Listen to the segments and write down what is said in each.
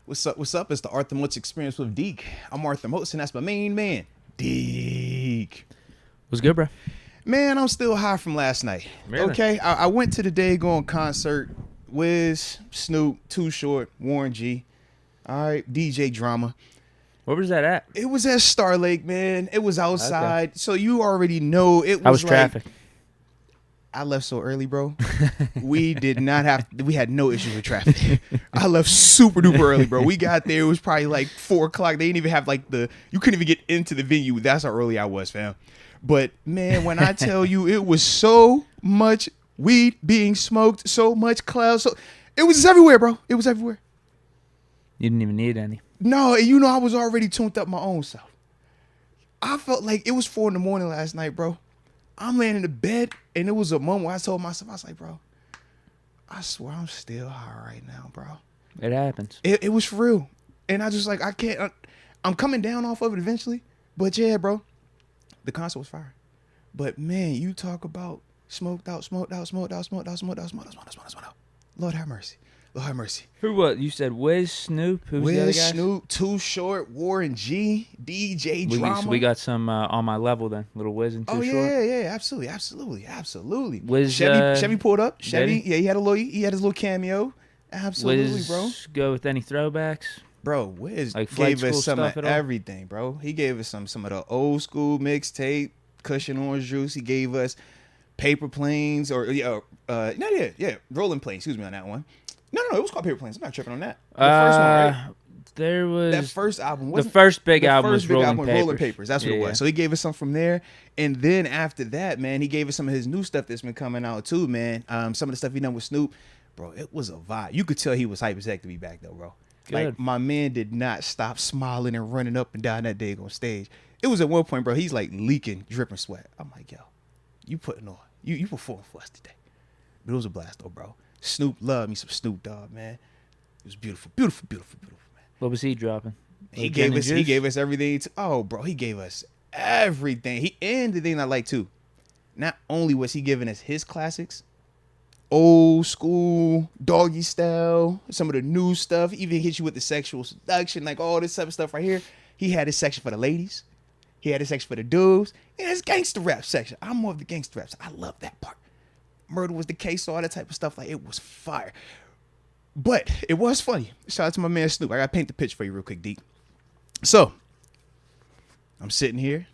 What's up? What's up? It's the Arthur Moats Experience with Deke. I'm Arthur Moats, and that's my main man, Deke. What's good, bro? Man, I'm still high from last night. Really? Okay, I went to the Day Gone concert. Wiz, Snoop, Too Short, Warren G. All right, DJ Drama. Where was that at? It was at Star Lake, man. It was outside, so you already know it was. How was like, traffic? I left so early, bro. We had no issues with traffic. I left super duper early, bro. We got there. It was probably like 4 o'clock. They didn't even have you couldn't even get into the venue. That's how early I was, fam. But man, when I tell you, it was so much weed being smoked, so much cloud. So it was just everywhere, bro. It was everywhere. You didn't even need any. No, I was already tuned up my own self. I felt like it was 4 a.m. last night, bro. I'm laying in the bed, and it was a moment where I told myself, I was like, bro, I swear I'm still high right now, bro. It happens. It was for real. And I just like, I can't, I'm coming down off of it eventually. But yeah, bro, the concert was fire. But man, you talk about smoked out. Lord have mercy. Lord have mercy. Who was? You said Wiz, Snoop? Who's the other Wiz, guys? Snoop, Too Short, Warren G, DJ Drama. We got some on my level then. Little Wiz and Too Short. Yeah, absolutely. Wiz, Chevy pulled up. Chevy, he? yeah, he had his little cameo. Absolutely, Wiz bro. Go with any throwbacks? Bro, Wiz Like flight gave us school some stuff of at all? everything, bro. He gave us some of the old school mixtape, Cushion Orange Juice. He gave us Paper Planes rolling planes. Excuse me on that one. No, it was called Paper Planes. I'm not tripping on that. The first one, right? There was That first album. the first big album was Rolling Rolling Papers. That's what it was. Yeah. So he gave us some from there, and then after that, man, he gave us some of his new stuff that's been coming out too, man. Some of the stuff he done with Snoop, bro. It was a vibe. You could tell he was hype as heck to be back though, bro. Good. Like my man did not stop smiling and running up and down that day on stage. It was at one point, bro. He's like leaking, dripping sweat. I'm like, yo, you putting on, you performing for us today. But it was a blast though, bro. Snoop loved me some Snoop Dogg, man. It was beautiful, man. What was he dropping? He gave us everything. He gave us everything. And the thing I like too, not only was he giving us his classics, old school, doggy style, some of the new stuff, even hit you with the sexual seduction, like all this type of stuff right here. He had his section for the ladies. He had his section for the dudes. And his gangster rap section. I'm more of the gangster raps. I love that part. Murder was the case, all that type of stuff. Like, it was fire. But it was funny. Shout out to my man Snoop. I got to paint the picture for you real quick, Deke. So, I'm sitting here.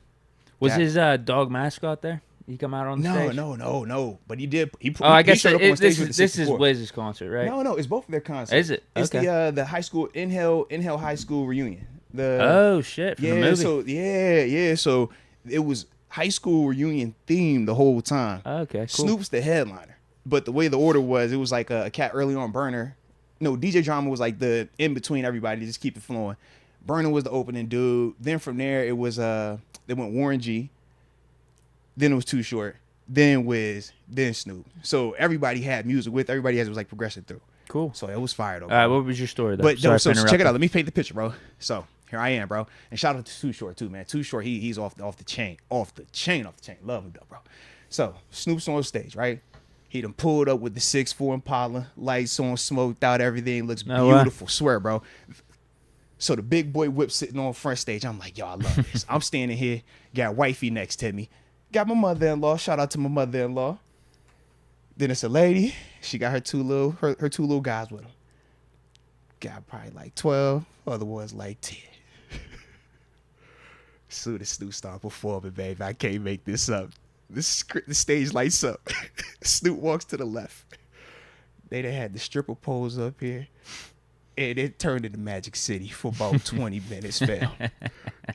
Was his dog mascot there? He come out on the stage? No. But he did. I guess showed up on stage with the this is 64. Wiz's concert, right? No, it's both of their concerts. Is it? It's Okay. the high school Inhale High School reunion. Oh shit! From the movie. So it was high school reunion themed the whole time. Okay, cool. Snoop's the headliner, but the way the order was, it was like a cat early on Burner. No, DJ Drama was like the in between everybody to just keep it flowing. Burner was the opening dude. Then from there it was they went Warren G. Then it was Too Short. Then Wiz. Then Snoop. So everybody had music with everybody as it was like progressing through. Cool. So it was fire though. All right, what was your story though? But Sorry so for check it interrupting. out. Let me paint the picture, bro. So here I am, bro. And shout out to Too Short too, man. Too Short, he's off the chain. Off the chain. Love him though, bro. So Snoop's on stage, right? He done pulled up with the 6'4" Impala, lights on, smoked out, everything looks beautiful. Swear, bro. So the big boy whip sitting on front stage. I'm like, yo, I love this. I'm standing here, got wifey next to me. Got my mother-in-law. Shout out to my mother-in-law. Then it's a lady. She got her two little guys with her. Got probably like 12. Other ones like 10. Soon as Snoop started performing, baby, I can't make this up. The stage lights up. Snoop walks to the left. They done had the stripper poles up here. And it turned into Magic City for about 20 minutes, fam.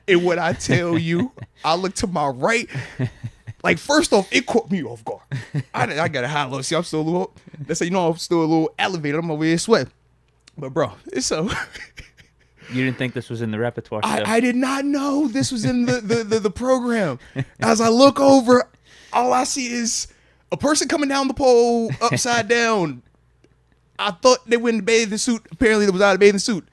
And when I tell you, I look to my right. Like, first off, it caught me off guard. I got a high low. See, I'm still a little, let's say, I'm still a little elevated. I'm over here sweating. But, bro, it's so. You didn't think this was in the repertoire show? I did not know this was in the program. As I look over, all I see is a person coming down the pole upside down. I thought they were in the bathing suit. Apparently, they was out of bathing suit.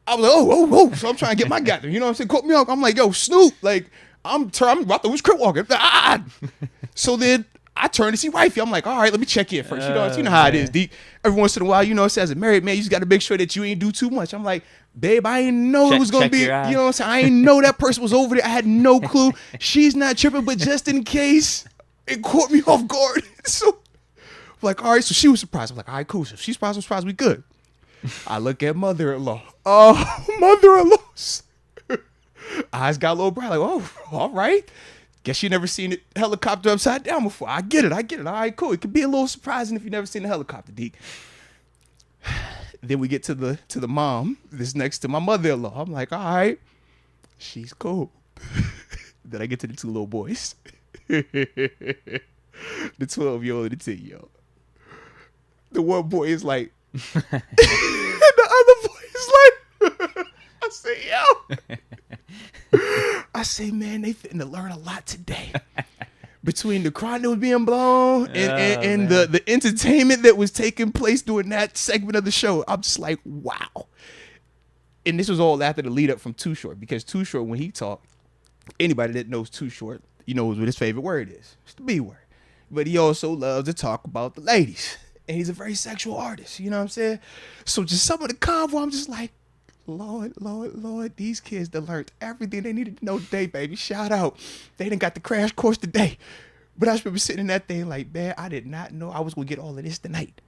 I was like, oh. So I'm trying to get my guy there. You know what I'm saying? Caught me off. I'm like, yo, Snoop. Like, I'm about to was crip walking. So then I turn to see wifey. I'm like, all right, let me check in first. You know how it is, Deke. Every once in a while, it says a married man, you just got to make sure that you ain't do too much. I'm like, babe, I ain't know it was going to be, you know what I'm saying? I ain't know that person was over there. I had no clue. She's not tripping, but just in case, it caught me off guard. So, I'm like, all right, so she was surprised. I'm like, all right, cool. So if she's surprised, I'm surprised, we good. I look at mother-in-law. Oh, mother-in-law's eyes got a little bright. Like, oh, all right. Guess you never seen a helicopter upside down before. I get it. All right, cool. It could be a little surprising if you never seen a helicopter, Deke. Then we get to the mom that's next to my mother-in-law. I'm like, all right, she's cool. Then I get to the two little boys. The 12-year-old and the 10-year-old. The one boy is like, the other boy is like, I say, yo. I say, man, they finna learn a lot today. Between the crowd that was being blown and the entertainment that was taking place during that segment of the show, I'm just like, wow. And this was all after the lead up from Too Short, because Too Short, when he talked, anybody that knows Too Short, knows what his favorite word is. It's the B word. But he also loves to talk about the ladies. And he's a very sexual artist, you know what I'm saying? So just some of the convo, I'm just like, Lord, these kids that learned everything they needed to know today, baby. Shout out. They done got the crash course today. But I just remember sitting in that thing like, man, I did not know I was going to get all of this tonight.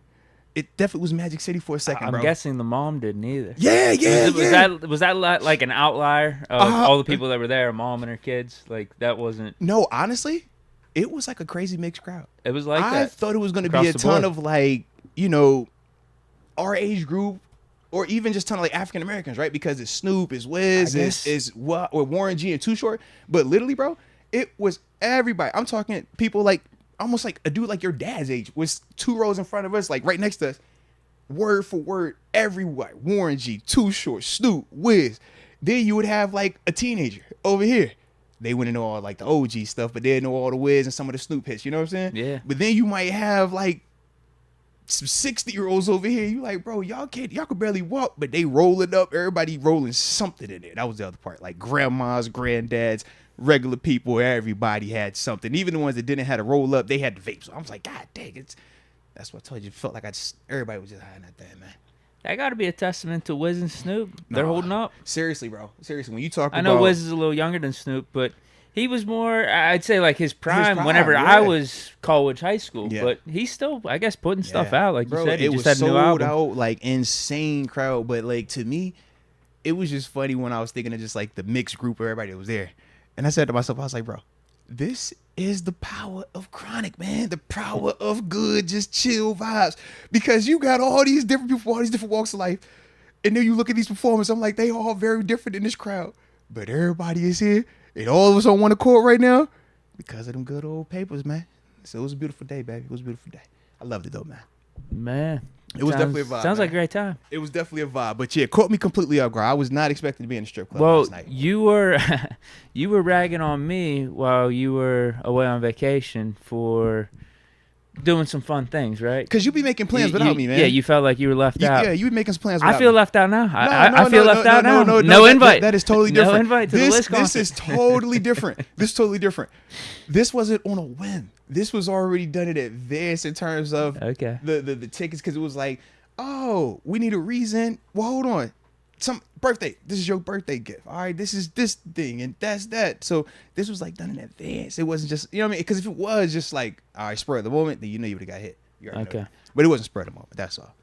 It definitely was Magic City for a second, bro. I'm guessing the mom didn't either. Yeah. Was that like an outlier of all the people that were there, mom and her kids? Like, that wasn't... No, honestly, it was like a crazy mixed crowd. It was like that. I thought it was going to be a ton of like, our age group, or even just ton of like African Americans, right? Because it's Snoop, it's Wiz, or Warren G and Too Short. But literally, bro, it was everybody. I'm talking people like almost like a dude like your dad's age was 2 rows in front of us, like right next to us, word for word, everywhere. Warren G, Too Short, Snoop, Wiz. Then you would have like a teenager over here. They wouldn't know all like the OG stuff, but they'd know all the Wiz and some of the Snoop hits. You know what I'm saying? Yeah. But then you might have like some 60-year-olds over here. You like, bro, y'all could barely walk, but they rolling up. Everybody rolling something in there. That was the other part. Like grandmas, granddads, regular people. Everybody had something. Even the ones that didn't have to roll up, they had the vape. So I was like, God dang, that's what I told you. It felt like everybody was just hiding that thing, man. That got to be a testament to Wiz and Snoop. They're holding up. Seriously, bro. Seriously, when you talk I know Wiz is a little younger than Snoop, but he was more, I'd say, like his prime whenever I was college, high school. Yeah. But he's still, I guess, putting stuff out. Like you said, he just had a new album. It was sold out, like, insane crowd. But, like, to me, it was just funny when I was thinking of just, like, the mixed group of everybody that was there. And I said to myself, I was like, bro, this is the power of Chronic, man. The power of good, just chill vibes. Because you got all these different people, all these different walks of life. And then you look at these performers, I'm like, they all very different in this crowd. But everybody is here. And all of us on one accord right now because of them good old papers, man. So it was a beautiful day, baby. It was a beautiful day. I loved it, though, man. Man. It was definitely a vibe. Sounds like a great time. It was definitely a vibe. But, yeah, caught me completely off guard. I was not expecting to be in a strip club last night. You were ragging on me while you were away on vacation for doing some fun things, right? Because you be making plans without me, man. Yeah, you felt like you were left out. Yeah, you be making some plans without me. I feel left out now. I feel left out now. No invite. That is totally different. No invite to the list concert. This is totally different. This is totally different. This wasn't on a whim. This was already done in advance in terms of the tickets, because it was like, oh, we need a reason. Well, hold on. Some birthday. This is your birthday gift. All right, this is this thing and that's that. So this was like done in advance. It wasn't just, you know what I mean? Because if it was just like, all right, spur of the moment, then you would have got hit. Okay. But it wasn't spur of the moment. That's all.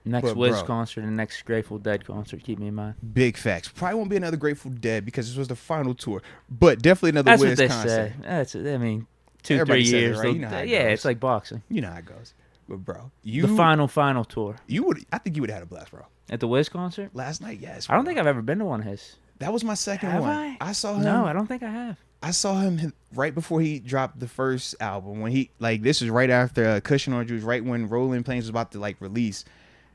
Next Wiz concert and next Grateful Dead concert. Keep me in mind. Big facts. Probably won't be another Grateful Dead because this was the final tour. But definitely another Wiz concert. That's what they say. I mean, 2-3 years. Right? You know how it goes. It's like boxing. You know how it goes. But bro, the final tour. I think you would have had a blast, bro. At the Wiz concert? Last night, yes. Bro. I don't think I've ever been to one of his. That was my second one. I saw him. No, I don't think I have. I saw him right before he dropped the first album. When he, like, this is right after Cushion Orange Juice, right when Rolling Plains was about to, like, release.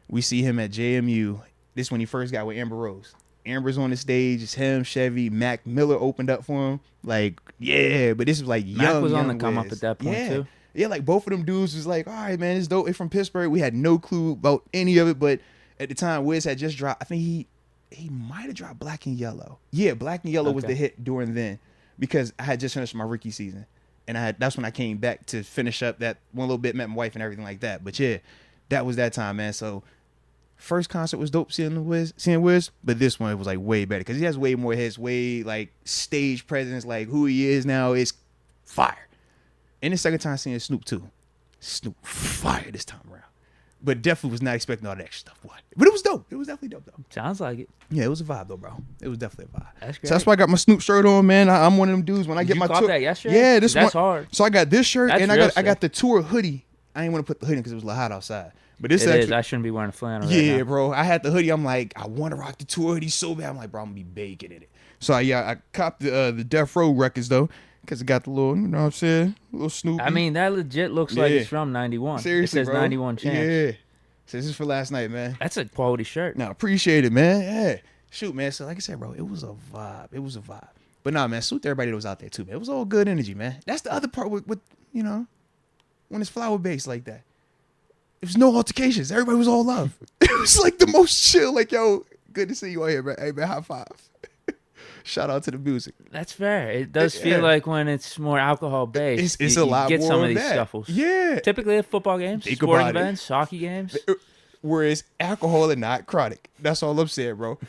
We see him at JMU. This is when he first got with Amber Rose. Amber's on the stage. It's him, Chevy. Mac Miller opened up for him. Like, yeah, but this was like young. Mac was on the Wiz. come up at that point, too. Yeah, like both of them dudes was like, all right, man, it's dope. It's from Pittsburgh. We had no clue about any of it, but at the time, Wiz had just dropped. I think he might have dropped Black and Yellow. Yeah, Black and Yellow was the hit during then because I had just finished my rookie season. And that's when I came back to finish up that one little bit, met my wife and everything like that. But yeah, that was that time, man. So first concert was dope seeing Wiz, but this one it was like way better because he has way more hits, way like stage presence, like who he is now is fire. And the second time seeing Snoop too. Snoop fire this time around. But definitely was not expecting all that extra stuff. What? But it was dope. It was definitely dope though. Sounds like it. Yeah, it was a vibe though, bro. It was definitely a vibe. That's great. So that's why I got my Snoop shirt on, man. I'm one of them dudes when I get my tour. That yesterday? Yeah, that's hard. So I got this shirt that's and I got the tour hoodie. I didn't want to put the hoodie because it was a little hot outside. But this is. I shouldn't be wearing a flannel. Yeah, right now. bro. I had the hoodie. I'm like, I want to rock the tour hoodie so bad. I'm like, bro, I'm gonna be baking in it. So I copped the Death Row records though. Because it got the little, you know what I'm saying? Little Snoopy. I mean, that legit looks like it's from 91. Seriously, it says bro. 91 Champs. Yeah. So this is for last night, man. That's a quality shirt. No, appreciate it, man. Yeah. Shoot, man. So like I said, bro, it was a vibe. It was a vibe. But nah, man, salute to everybody that was out there too, man. It was all good energy, man. That's the other part with you know, when it's flower-based like that. There was no altercations. Everybody was all love. It was like the most chill. Like, yo, good to see you all here, man. Hey, man, high five. Shout out to the music. That's fair. It does feel like when it's more alcohol based, it's a lot get more some of of these that. scuffles. Yeah. Typically at football games, Think sporting about it. events, hockey games. Whereas alcohol and not chronic. That's all I'm saying, bro.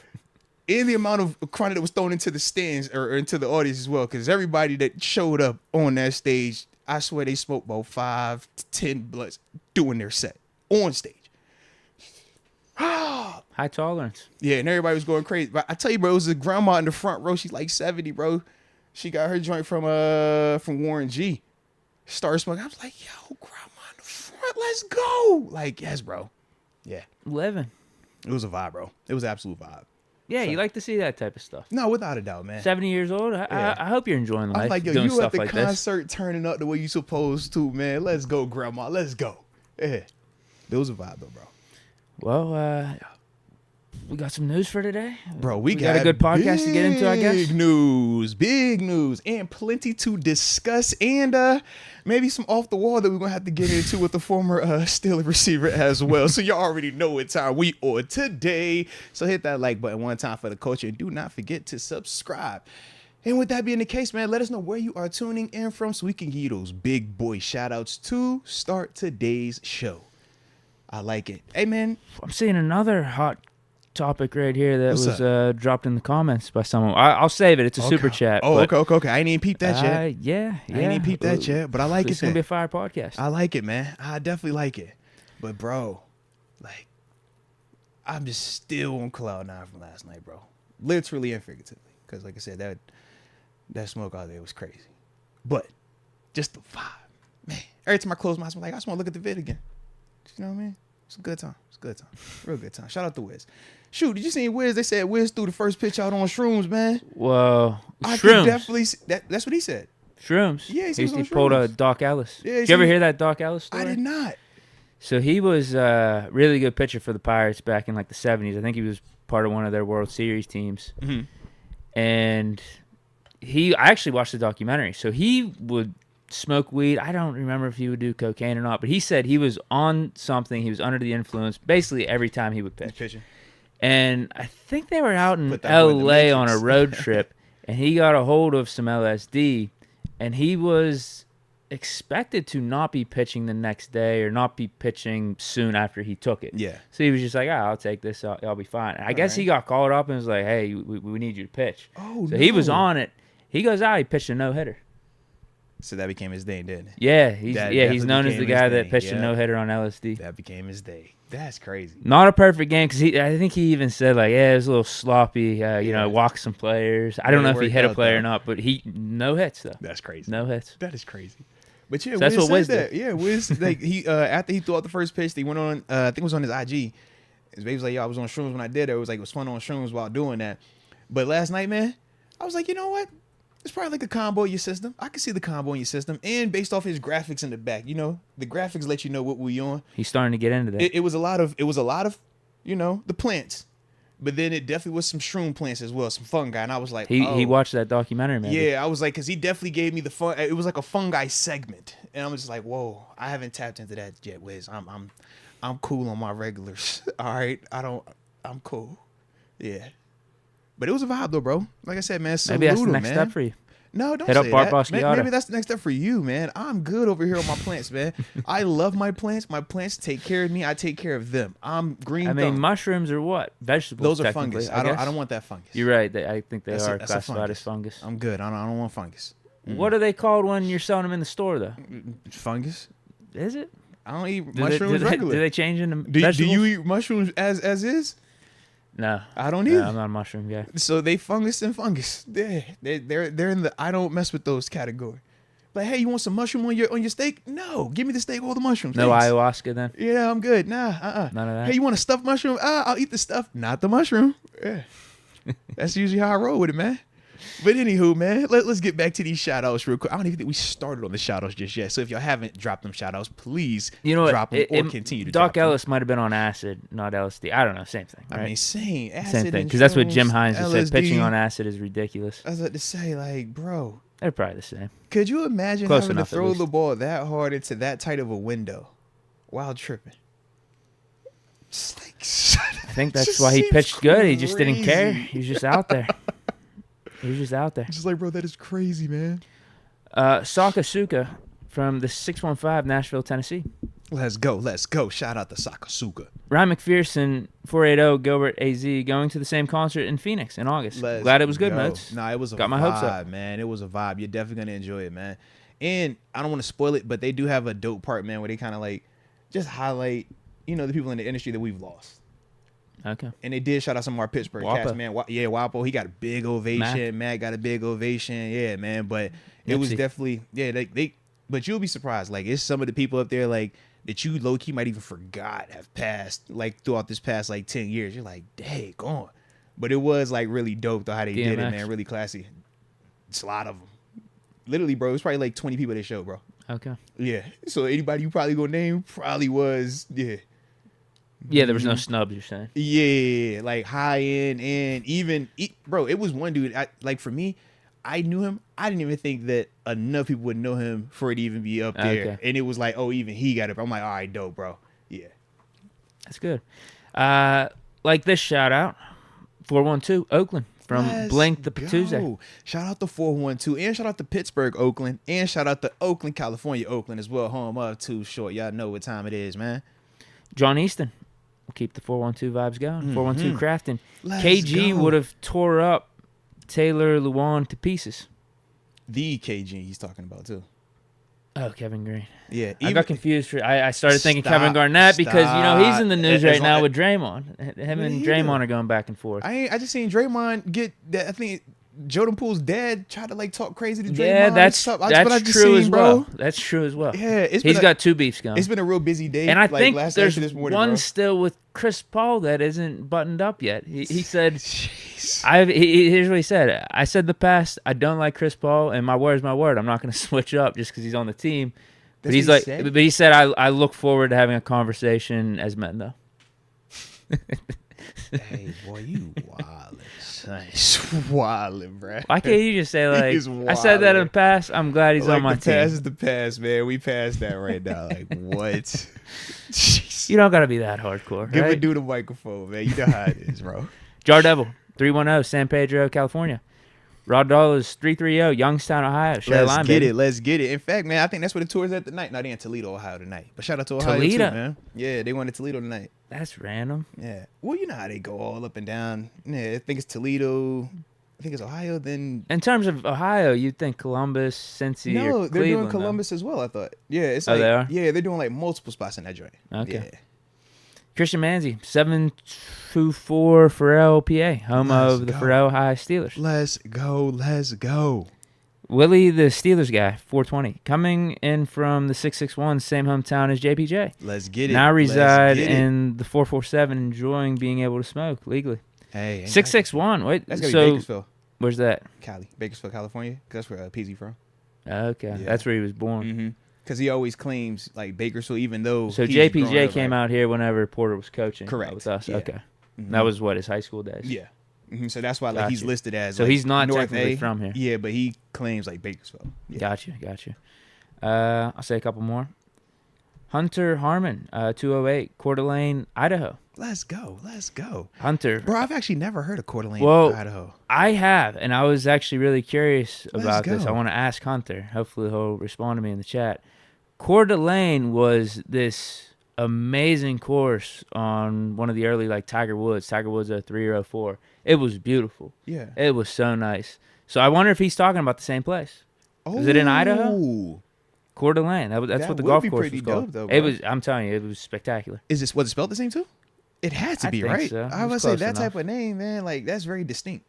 And the amount of chronic that was thrown into the stands or into the audience as well, because everybody that showed up on that stage, I swear they smoked about 5 to 10 blunts doing their set on stage. High tolerance. Yeah, and everybody was going crazy. But I tell you, bro, it was a grandma in the front row. She's like 70, bro. She got her joint from Warren G. Started smoking. I was like, yo, grandma in the front, let's go. Like, yes, bro. Yeah. 11. It was a vibe, bro. It was an absolute vibe. Yeah, you like to see that type of stuff. No, without a doubt, man. 70 years old. I hope you're enjoying life. I'm like, yo, doing you stuff at the like concert this. turning up the way you supposed to, man. Let's go, grandma. Let's go. Yeah. It was a vibe, though, bro. Well, we got some news for today. Bro, we got a good podcast to get into, I guess. Big news, and plenty to discuss, and maybe some off the wall that we're gonna have to get into with the former Steelers receiver as well. So you already know what time we on today. So hit that like button one time for the culture, and do not forget to subscribe. And with that being the case, man, let us know where you are tuning in from so we can give you those big boy shout outs to start today's show. I like it. Hey, man. I'm seeing another hot topic right here that was dropped in the comments by someone. I'll save it. It's a super chat. Oh, okay. I ain't even peeped that yet. Yeah. I ain't even peeped that yet, but I like it. It's going to be a fire podcast. I like it, man. I definitely like it. But, bro, like, I'm just still on cloud 9 from last night, bro. Literally and figuratively. Because, like I said, that smoke out there was crazy. But just the vibe. Man, every time I close my eyes, I'm like, I just want to look at the vid again. You know what I mean? It's a good time. Real good time. Shout out to Wiz. Shoot, did you see Wiz? They said Wiz threw the first pitch out on shrooms, man. Whoa. I could definitely see that's what he said. Shrooms. Yeah, he pulled a Doc Ellis. Yeah, did you ever hear that Doc Ellis story? I did not. So he was a really good pitcher for the Pirates back in like the 70s. I think he was part of one of their World Series teams. Mm-hmm. And I actually watched the documentary. So he would smoke weed. I don't remember if he would do cocaine or not, but he said he was on something. He was under the influence basically every time he would pitch. And I think they were out in L.A. on a road trip, and he got a hold of some LSD, and he was expected to not be pitching the next day or not be pitching soon after he took it. Yeah. So he was just like, I'll take this. I'll be fine. And I guess he got called up and was like, hey, we need you to pitch. Oh, so he was on it. He goes out. He pitched a no-hitter. So that became his day, didn't it? Yeah, he's known as the guy that pitched a no-hitter on LSD. That became his day. That's crazy. Not a perfect game because I think he even said like, it was a little sloppy. Walked some players. I don't know if he hit a player or not, but no hits though. That's crazy. No hits. That is crazy. But yeah, so that's what Wiz did. Yeah, Wiz like he after he threw out the first pitch, he went on. I think it was on his IG. His baby was like, "Yo, I was on shrooms when I did it." It was like it was fun on shrooms while doing that. But last night, man, I was like, you know what? It's probably like a combo in your system. I can see the combo in your system. And based off his graphics in the back, the graphics let you know what we on. He's starting to get into that. It was a lot of, the plants. But then it definitely was some shroom plants as well, some fungi. And I was like, he watched that documentary, man. Yeah, I was like, because he definitely gave me the fun. It was like a fungi segment. And I was just like, whoa, I haven't tapped into that yet, Wiz. I'm cool on my regulars. All right. I'm cool. Yeah. But it was a vibe though, bro. Like I said, man, maybe that's the next step for you. No, don't Hit up say Bart that. Basquiat. Maybe that's the next step for you, man. I'm good over here on my plants, man. I love my plants. My plants take care of me. I take care of them. I'm green. I mean, thumb. mushrooms are what? Vegetables. Those are fungus. I don't want that fungus. You're right. I think they That's are that's classified as fungus. I'm good. I don't want fungus. What are they called when you're selling them in the store, though? Fungus? Is it? I don't eat mushrooms regular. Do they change into do vegetables? you eat mushrooms as is? No. I don't either. No, I'm not a mushroom guy. So they fungus and fungus. They're in the I don't mess with those category. Like, hey, you want some mushroom on your steak? No, give me the steak, all the mushrooms. No thanks. ayahuasca then? Yeah, I'm good. Nah, None of that. Hey, you want a stuffed mushroom? I'll eat the stuff, not the mushroom. Yeah. That's usually how I roll with it, man. But anywho, man, let's get back to these shout-outs real quick. I don't even think we started on the shout-outs just yet. So if y'all haven't dropped them shout-outs, please drop them or continue to drop them. Doc Ellis might have been on acid, not LSD. I don't know. Same thing, right? I mean, same. Acid same thing. Because that's what Jim shrooms, Hines said. LSD. Pitching on acid is ridiculous. I was about to say, like, bro. They're probably the same. Could you imagine Close having to enough, at throw least. the ball that hard into that tight of a window while tripping? Just like, I think that's just why he seems pitched good. He just didn't care. crazy. He was just out there. He was just out there. Just like, bro, that is crazy, man. Sakasuka from the 615 Nashville, Tennessee. Let's go. Shout out to Sakasuka. Ryan McPherson, 480, Gilbert AZ, going to the same concert in Phoenix in August. Glad it was good, Moats. Nah, it was a Got vibe, my hopes up. man. It was a vibe. You're definitely going to enjoy it, man. And I don't want to spoil it, but they do have a dope part, man, where they kind of like just highlight, the people in the industry that we've lost. Okay. And they did shout out some of our Pittsburgh cats, man. Yeah, Wapo, he got a big ovation. Matt got a big ovation. Yeah, man. But it was definitely, but you'll be surprised. Like, it's some of the people up there, like, that you low-key might even forgot have passed, like, throughout this past, like, 10 years. You're like, dang, gone. But it was, like, really dope, though, how they did it, man. Really classy. It's a lot of them. Literally, bro, it was probably, like, 20 people at this show, bro. Okay. Yeah. So anybody you probably gonna name probably was, Yeah, there was no snubs, you're saying. Yeah, like high end and even bro, it was one dude. For me, I knew him. I didn't even think that enough people would know him for it to even be up there. Okay. And it was like, oh, even he got it. I'm like, all right, dope, bro. Yeah, that's good. Like this shout out, 412 Oakland from Blink the Patuzzi. Shout out to 412 and shout out to Pittsburgh, Oakland, and shout out to Oakland, California, Oakland as well. Home of Too Short. Y'all know what time it is, man. John Easton. We'll keep the 412 vibes going. 412 Crafton. Let's KG go. would have tore up Taylor Lewan to pieces. The KG he's talking about too. Oh, Kevin Green. Yeah, I got confused. I started thinking Kevin Garnett because he's in the news right now with Draymond. Him and Draymond are going back and forth. I just seen Draymond get that. I think Jordan Poole's dad tried to like talk crazy to Draymond. Yeah, that's true as well. That's true as well. Yeah, he's got two beefs going. It's been a real busy day. And I think there's this morning, one bro. still with Chris Paul that isn't buttoned up yet. He said, Jeez. here's what he said. I said in the past, I don't like Chris Paul, and my word is my word. I'm not going to switch up just because he's on the team. But he's like, but he said, I look forward to having a conversation as men, though. Hey, boy, you wildin'. Wildin', bro. Why can't you just say, like, I said that in the past, I'm glad he's on my team. The past is the past, man. We passed that right now. Like, what? You don't got to be that hardcore, Give right? a dude a microphone, man. You know how it is, bro. Jar Devil, 310, San Pedro, California. Rod Dollars, 330, Youngstown, Ohio. Let's get it. In fact, man, I think that's where the tour is at tonight. No, they in Toledo, Ohio tonight. But shout out to Ohio, Toledo. too, man. Yeah, they went to Toledo tonight. That's random. Yeah. Well, you know how they go all up and down. Yeah, I think it's Toledo. I think it's Ohio. Then in terms of Ohio, you'd think Columbus, Cincy, or Cleveland. No, they're doing Columbus as well, I thought. Yeah, it's like, they are? Yeah, they're doing like multiple spots in that joint. Okay. Yeah. Christian Manzi, 724 Farrell, PA, home of the Farrell High Steelers. Let's go. Willie, the Steelers guy, 420, coming in from the 661, same hometown as JPJ. Let's get it. Now reside in the 447, enjoying being able to smoke legally. Hey, 661. Wait, that's gonna so be Bakersfield. Where's that? Bakersfield, California. Cause that's where PZ from. Okay, Yeah. that's where he was born. Mm-hmm. Because he always claims like Bakersfield, even though So he's JPJ came out here whenever Porter was coaching. Correct. With us. Yeah. Okay. Mm-hmm. That was what, his high school days? Yeah. Mm-hmm. So that's why like he's listed as. So like, he's not North technically A. from here. Yeah, but he claims like Bakersfield. Yeah. Gotcha. I'll say a couple more. Hunter Harmon, 208, Coeur d'Alene, Idaho. Let's go. Let's go. Hunter. Bro, I've actually never heard of Coeur d'Alene, Idaho. I have, and I was actually really curious about this. go. I want to ask Hunter. Hopefully he'll respond to me in the chat. Coeur d'Alene was this amazing course on one of the early, like, Tiger Woods 03 or 04. It was beautiful. Yeah. It was so nice. So I wonder if he's talking about the same place. Oh. Is it in Idaho? Coeur d'Alene. That's what the golf course was called. Dope, though, it was. I'm telling you, it was spectacular. Was it spelled the same too? It had to be, think right? so. I was say that enough. type of name, man. Like, that's very distinct.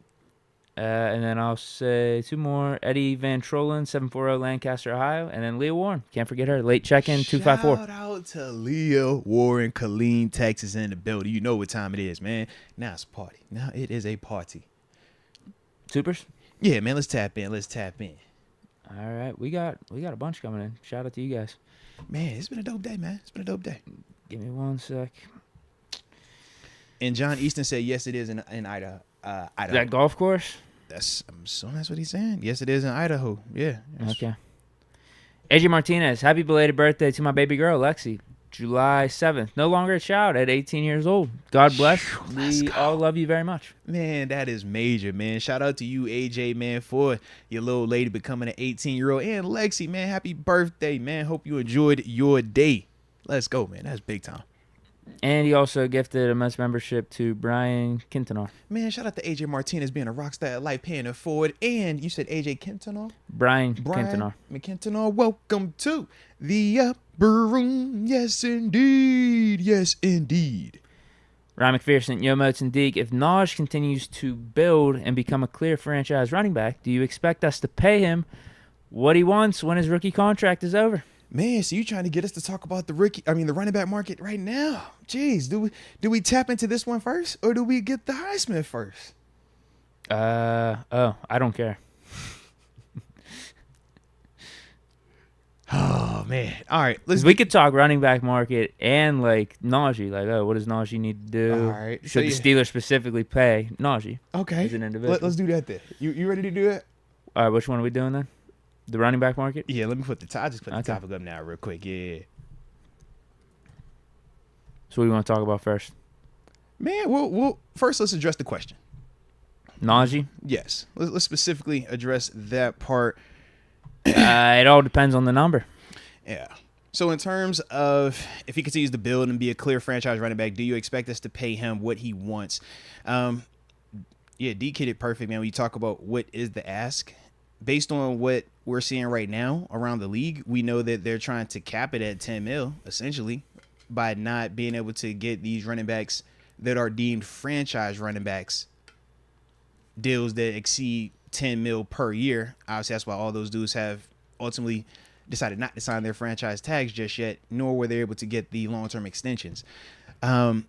And then I'll say two more. Eddie Van Trollen, 740 Lancaster, Ohio. And then Leah Warren. Can't forget her. Late check-in, 254. Shout out to Leah Warren, Killeen, Texas, in the building. You know what time it is, man. Now it's a party. Now it is a party. Supers? Yeah, man. Let's tap in. All right. We got a bunch coming in. Shout out to you guys. Man, it's been a dope day, man. It's been a dope day. Give me one sec. And John Easton said, yes, it is in Idaho. That golf course? I'm assuming that's what he's saying. Yes, it is in Idaho. Yeah. Okay. AJ Martinez, happy belated birthday to my baby girl, Lexi. July 7th. No longer a child at 18 years old. God bless. We all love you very much. Man, that is major, man. Shout out to you, AJ, man, for your little lady becoming an 18-year-old. And Lexi, man, happy birthday, man. Hope you enjoyed your day. Let's go, man. That's big time. And he also gifted a month's membership to Brian Quintanar. Man, shout out to AJ Martinez being a rock star at life, paying it forward. And you said AJ Quintanar? Brian Quintanar. McQuintanar, welcome to the upper room. Yes, indeed. Yes, indeed. Ryan McPherson, Yo Moats and Deke, if Najee continues to build and become a clear franchise running back, do you expect us to pay him what he wants when his rookie contract is over? Man, so you trying to get us to talk about the running back market right now? Jeez, do we tap into this one first, or do we get the Highsmith first? I don't care. Oh man, all right. We could talk running back market and like Najee. Like, what does Najee need to do? All right. Should the Steelers specifically pay Najee? Okay. As an individual. Let's do that then. You ready to do that? All right. Which one are we doing then? The running back market? Yeah. Let me put I just put the topic up now, real quick. Yeah. So what do you want to talk about first? Man, we'll first let's address the question. Najee? Yes. Let's specifically address that part. It all depends on the number. Yeah. So in terms of if he continues to build and be a clear franchise running back, do you expect us to pay him what he wants? Yeah, Deke hit it perfect, man. When you talk about what is the ask, based on what we're seeing right now around the league, we know that they're trying to cap it at 10 mil, essentially, by not being able to get these running backs that are deemed franchise running backs deals that exceed 10 mil per year. Obviously, that's why all those dudes have ultimately decided not to sign their franchise tags just yet, nor were they able to get the long-term extensions. I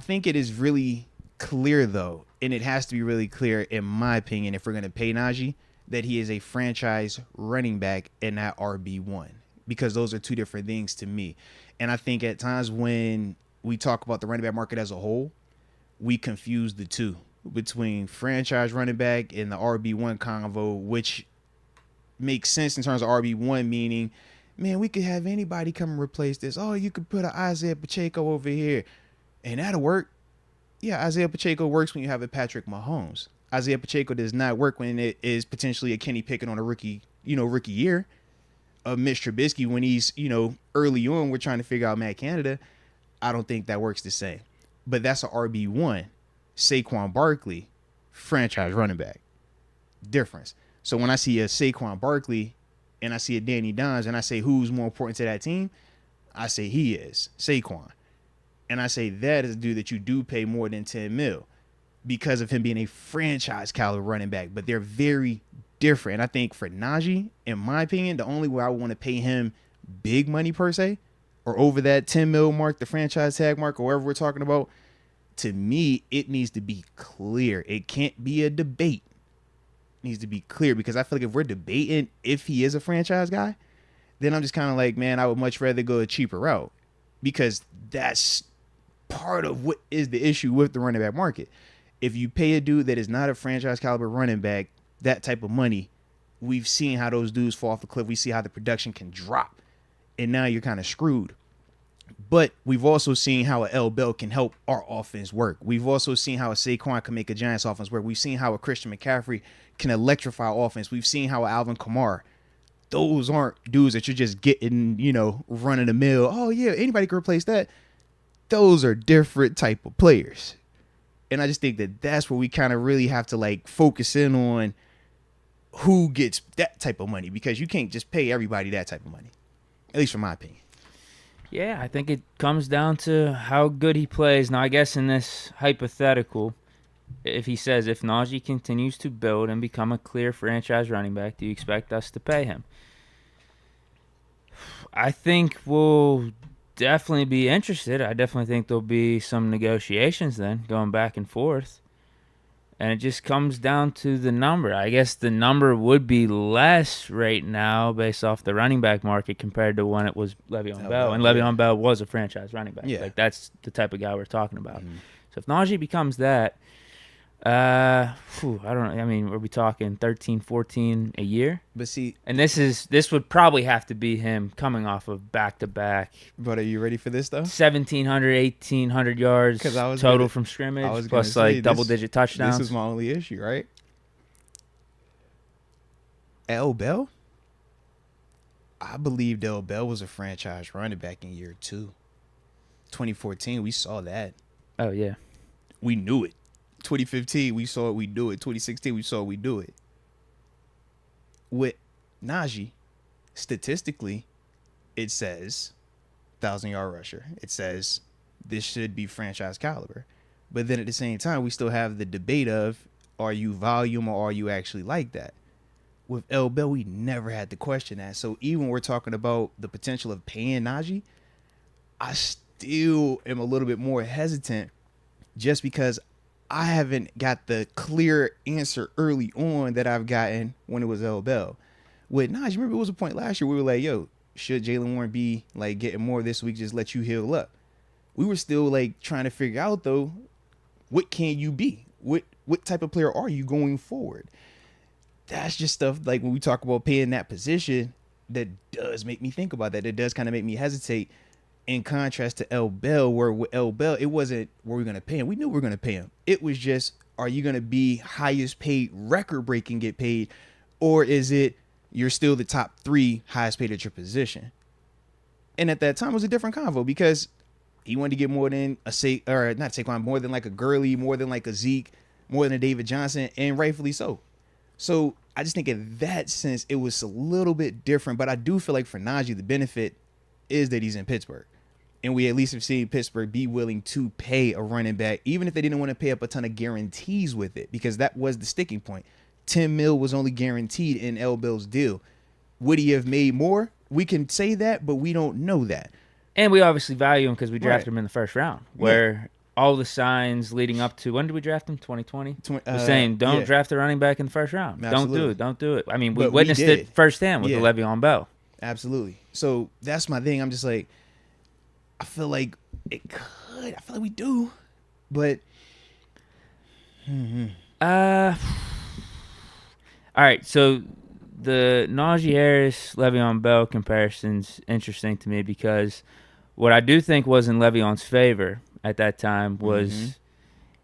think it is really clear, though, and it has to be really clear, in my opinion, if we're going to pay Najee, that he is a franchise running back and not RB1, because those are two different things to me. And I think at times when we talk about the running back market as a whole, we confuse the two between franchise running back and the RB1 convo, which makes sense in terms of RB1, meaning, man, we could have anybody come and replace this. Oh, you could put an Isaiah Pacheco over here, and that'll work. Yeah, Isaiah Pacheco works when you have a Patrick Mahomes. Isaiah Pacheco does not work when it is potentially a Kenny Pickett on a rookie year. Mitch Trubisky when he's, early on, we're trying to figure out Matt Canada. I don't think that works the same. But that's an RB1. Saquon Barkley, franchise running back. Difference. So when I see a Saquon Barkley and I see a Danny Dimes and I say who's more important to that team, I say he is, Saquon. And I say that is a dude that you do pay more than 10 mil because of him being a franchise caliber running back. But they're very different. And I think for Najee, in my opinion, the only way I would want to pay him big money per se, or over that 10 mil mark, the franchise tag mark, or whatever we're talking about, to me, it needs to be clear. It can't be a debate. It needs to be clear, because I feel like if we're debating if he is a franchise guy, then I'm just kind of like, man, I would much rather go a cheaper route, because that's part of what is the issue with the running back market. If you pay a dude that is not a franchise caliber running back that type of money, we've seen how those dudes fall off the cliff. We see how the production can drop, and now you're kind of screwed. But we've also seen how a L. Bell can help our offense work. We've also seen how a Saquon can make a Giants offense work. We've seen how a Christian McCaffrey can electrify offense. We've seen how Alvin Kamara. Those aren't dudes that you're just getting, running the mill. Oh, yeah, anybody can replace that. Those are different type of players. And I just think that that's where we kind of really have to, like, focus in on who gets that type of money, because you can't just pay everybody that type of money, at least from my opinion. Yeah, I think it comes down to how good he plays. Now, I guess in this hypothetical, if he says, if Najee continues to build and become a clear franchise running back, do you expect us to pay him? I think we'll definitely be interested. I definitely think there'll be some negotiations then, going back and forth. And it just comes down to the number. I guess the number would be less right now based off the running back market compared to when it was Le'Veon Bell. And Le'Veon Bell was a franchise running back. Yeah. Like, that's the type of guy we're talking about. Mm-hmm. So if Najee becomes that, I don't know. I mean, are we talking 13, 14 a year? But see, and this would probably have to be him coming off of back-to-back. But are you ready for this, though? 1,700, 1,800 yards total from scrimmage, plus like double-digit touchdowns. This is my only issue, right? L. Bell? I believed L. Bell was a franchise running back in year 2. 2014, we saw that. Oh, yeah. We knew it. 2015, we saw it, we do it. 2016, we saw it, we do it. With Najee, statistically, it says 1,000-yard rusher. It says this should be franchise caliber. But then at the same time, we still have the debate of, are you volume or are you actually like that? With L. Bell, we never had to question that. So even when we're talking about the potential of paying Najee, I still am a little bit more hesitant, just because I haven't got the clear answer early on that I've gotten when it was L. Bell. With Najee, remember it was a point last year we were like, yo, should Jaylen Warren be like getting more this week, just let you heal up? We were still like trying to figure out, though, what can you be? What type of player are you going forward? That's just stuff like when we talk about paying that position, that does make me think about that. It does kind of make me hesitate. In contrast to L. Bell, where with L. Bell, it wasn't were we going to pay him. We knew we were going to pay him. It was just, are you going to be highest paid, record breaking, get paid, or is it you're still the top 3 highest paid at your position? And at that time, it was a different convo, because he wanted to get more than not Saquon, more than like a Gurley, more than like a Zeke, more than a David Johnson, and rightfully so. So I just think in that sense, it was a little bit different. But I do feel like for Najee, the benefit is that he's in Pittsburgh. And we at least have seen Pittsburgh be willing to pay a running back, even if they didn't want to pay up a ton of guarantees with it, because that was the sticking point. $10 million was only guaranteed in L. Bell's deal. Would he have made more? We can say that, but we don't know that. And we obviously value him because we drafted him in the first round, where all the signs leading up to, when did we draft him? 2020? We're saying don't draft a running back in the first round. Absolutely. Don't do it. I mean, we witnessed it firsthand with the Le'Veon Bell. Absolutely. So that's my thing. I'm just like, I feel like it could. I feel like we do, but. All right. So the Najee Harris, Le'Veon Bell comparison's interesting to me, because what I do think was in Le'Veon's favor at that time was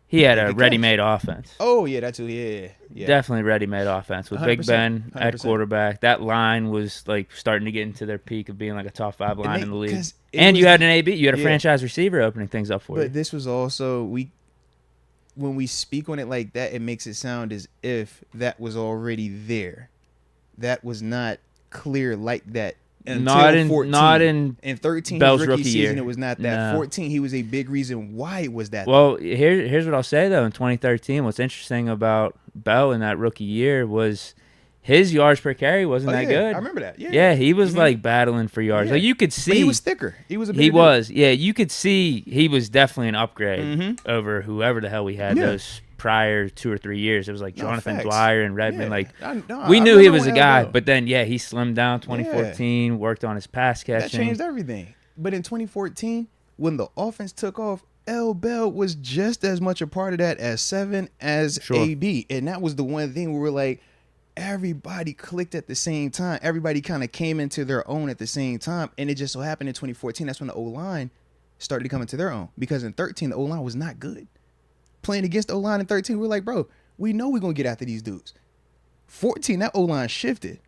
he had a ready-made offense. Oh yeah, that's yeah. Definitely ready-made offense with Big Ben 100%. At quarterback. That line was like starting to get into their peak of being like a top 5 line in the league. And you had an AB, you had a franchise receiver opening things up for you. But this was also when we speak on it like that, it makes it sound as if that was already there. That was not clear like that. Not in 13 Bell's rookie season, year. It was not that. No. 14, he was a big reason why it was that. Well, here's what I'll say though. In 2013, what's interesting about Bell in that rookie year was his yards per carry wasn't that good. I remember that. Yeah, he was like battling for yards. Like you could see, but he was thicker. He was a bigger he was. Yeah, you could see he was definitely an upgrade over whoever the hell we had those prior 2 or 3 years. It was like Jonathan Dwyer and Redmond. We knew he was a guy, but then he slimmed down 2014, worked on his pass catching. That changed everything. But in 2014, when the offense took off, L. Bell was just as much a part of that as 7 as AB. And that was the one thing we were like, everybody clicked at the same time. Everybody kind of came into their own at the same time. And it just so happened in 2014, that's when the O-line started to come into their own. Because in 13, the O-line was not good. Playing against the O-line in 13, we're like, bro, we know we're going to get after these dudes. 14, that O-line shifted.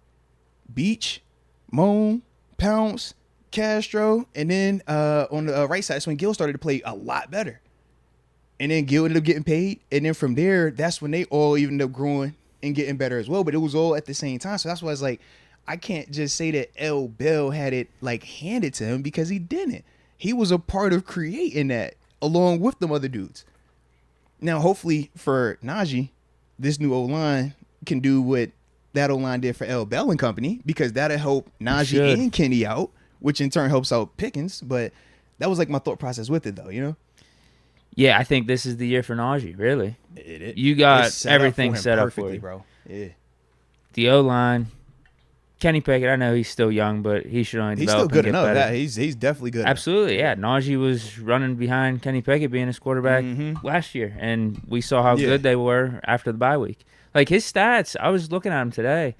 Beach, Moan, Pounce, Castro, and then on the right side, that's when Gill started to play a lot better. And then Gill ended up getting paid. And then from there, that's when they all even ended up growing and getting better as well. But it was all at the same time. So that's why it's like, I can't just say that L. Bell had it like handed to him, because he didn't. He was a part of creating that along with them other dudes. Now, hopefully for Najee, this new O-line can do what that O-line did for L. Bell and company, because that'll help Najee and Kenny out, which in turn helps out Pickens. But that was like my thought process with it, though, you know? Yeah, I think this is the year for Najee, really. You got everything set up for you. Bro. Yeah. The O-line, Kenny Pickett, I know he's still young, but he should only develop. He's still good enough. Better. He's definitely good. Absolutely, yeah. Najee was running behind Kenny Pickett being his quarterback last year, and we saw how good they were after the bye week. Like his stats, I was looking at him today.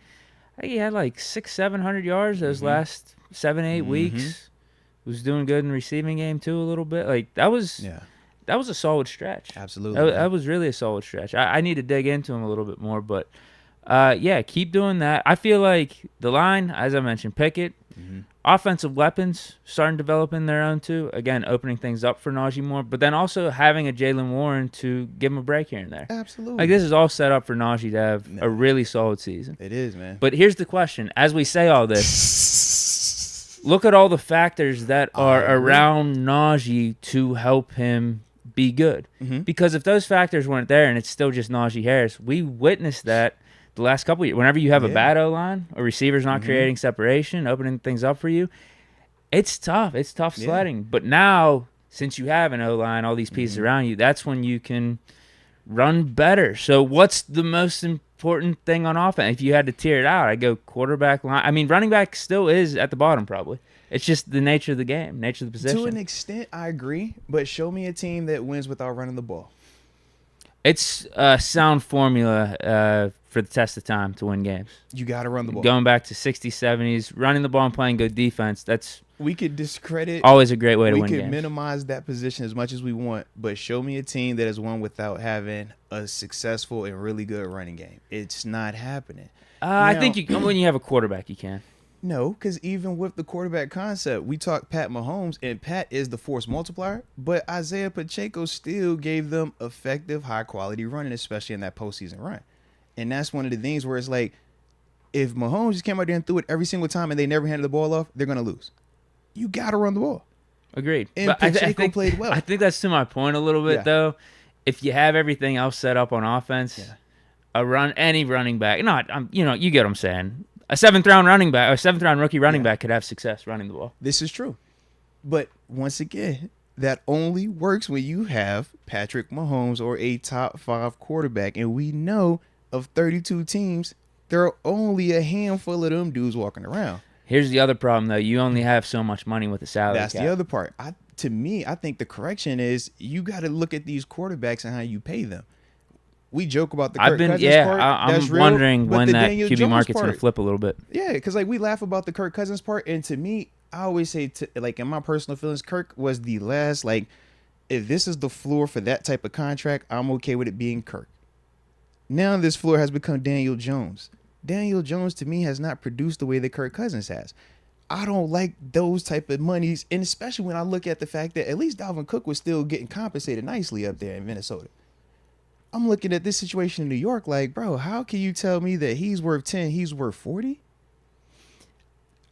I think he had like 600-700 yards those last 7-8 weeks. Was doing good in the receiving game too a little bit. Like that was a solid stretch. Absolutely, that was really a solid stretch. I need to dig into him a little bit more, but keep doing that. I feel like the line, as I mentioned, Pickett, offensive weapons starting developing their own too. Again, opening things up for Najee more, but then also having a Jaylen Warren to give him a break here and there. Absolutely. Like this is all set up for Najee to have a really solid season. It is, man. But here's the question: as we say all this, look at all the factors that are around Najee to help him be good. Because if those factors weren't there and it's still just Najee Harris, we witnessed that the last couple of years. Whenever you have a bad O-line, a receiver's not creating separation, opening things up for you, it's tough. It's tough sledding. But now, since you have an O-line, all these pieces around you, that's when you can run better. So what's the most important thing on offense? If you had to tear it out, I'd go quarterback line. I mean, running back still is at the bottom probably. It's just the nature of the game, nature of the position. To an extent, I agree. But show me a team that wins without running the ball. It's a sound formula for the test of time to win games. You got to run the ball. Going back to 60s, 70s, running the ball and playing good defense, that's we could discredit. Always a great way to win games. We could minimize that position as much as we want, but show me a team that has won without having a successful and really good running game. It's not happening. I think when you have a quarterback, you can. No, because even with the quarterback concept, we talk Pat Mahomes, and Pat is the force multiplier, but Isaiah Pacheco still gave them effective, high-quality running, especially in that postseason run. And that's one of the things where it's like, if Mahomes just came out there and threw it every single time and they never handed the ball off, they're going to lose. You got to run the ball. Agreed. And but Pacheco I think, played well. I think that's to my point a little bit, though. If you have everything else set up on offense, any running back, you get what I'm saying. A seventh-round rookie running back could have success running the ball. This is true. But once again, that only works when you have Patrick Mahomes or a top 5 quarterback. And we know of 32 teams, there are only a handful of them dudes walking around. Here's the other problem, though. You only have so much money with the salary cap. That's the other part. To me, I think the correction is you got to look at these quarterbacks and how you pay them. We joke about the Kirk Cousins part. I'm wondering when that QB market's going to flip a little bit. Yeah, because we laugh about the Kirk Cousins part, and to me, I always say, in my personal feelings, Kirk was the last, if this is the floor for that type of contract, I'm okay with it being Kirk. Now this floor has become Daniel Jones. Daniel Jones, to me, has not produced the way that Kirk Cousins has. I don't like those type of monies, and especially when I look at the fact that at least Dalvin Cook was still getting compensated nicely up there in Minnesota. I'm looking at this situation in New York like, bro, how can you tell me that he's worth 10, he's worth 40?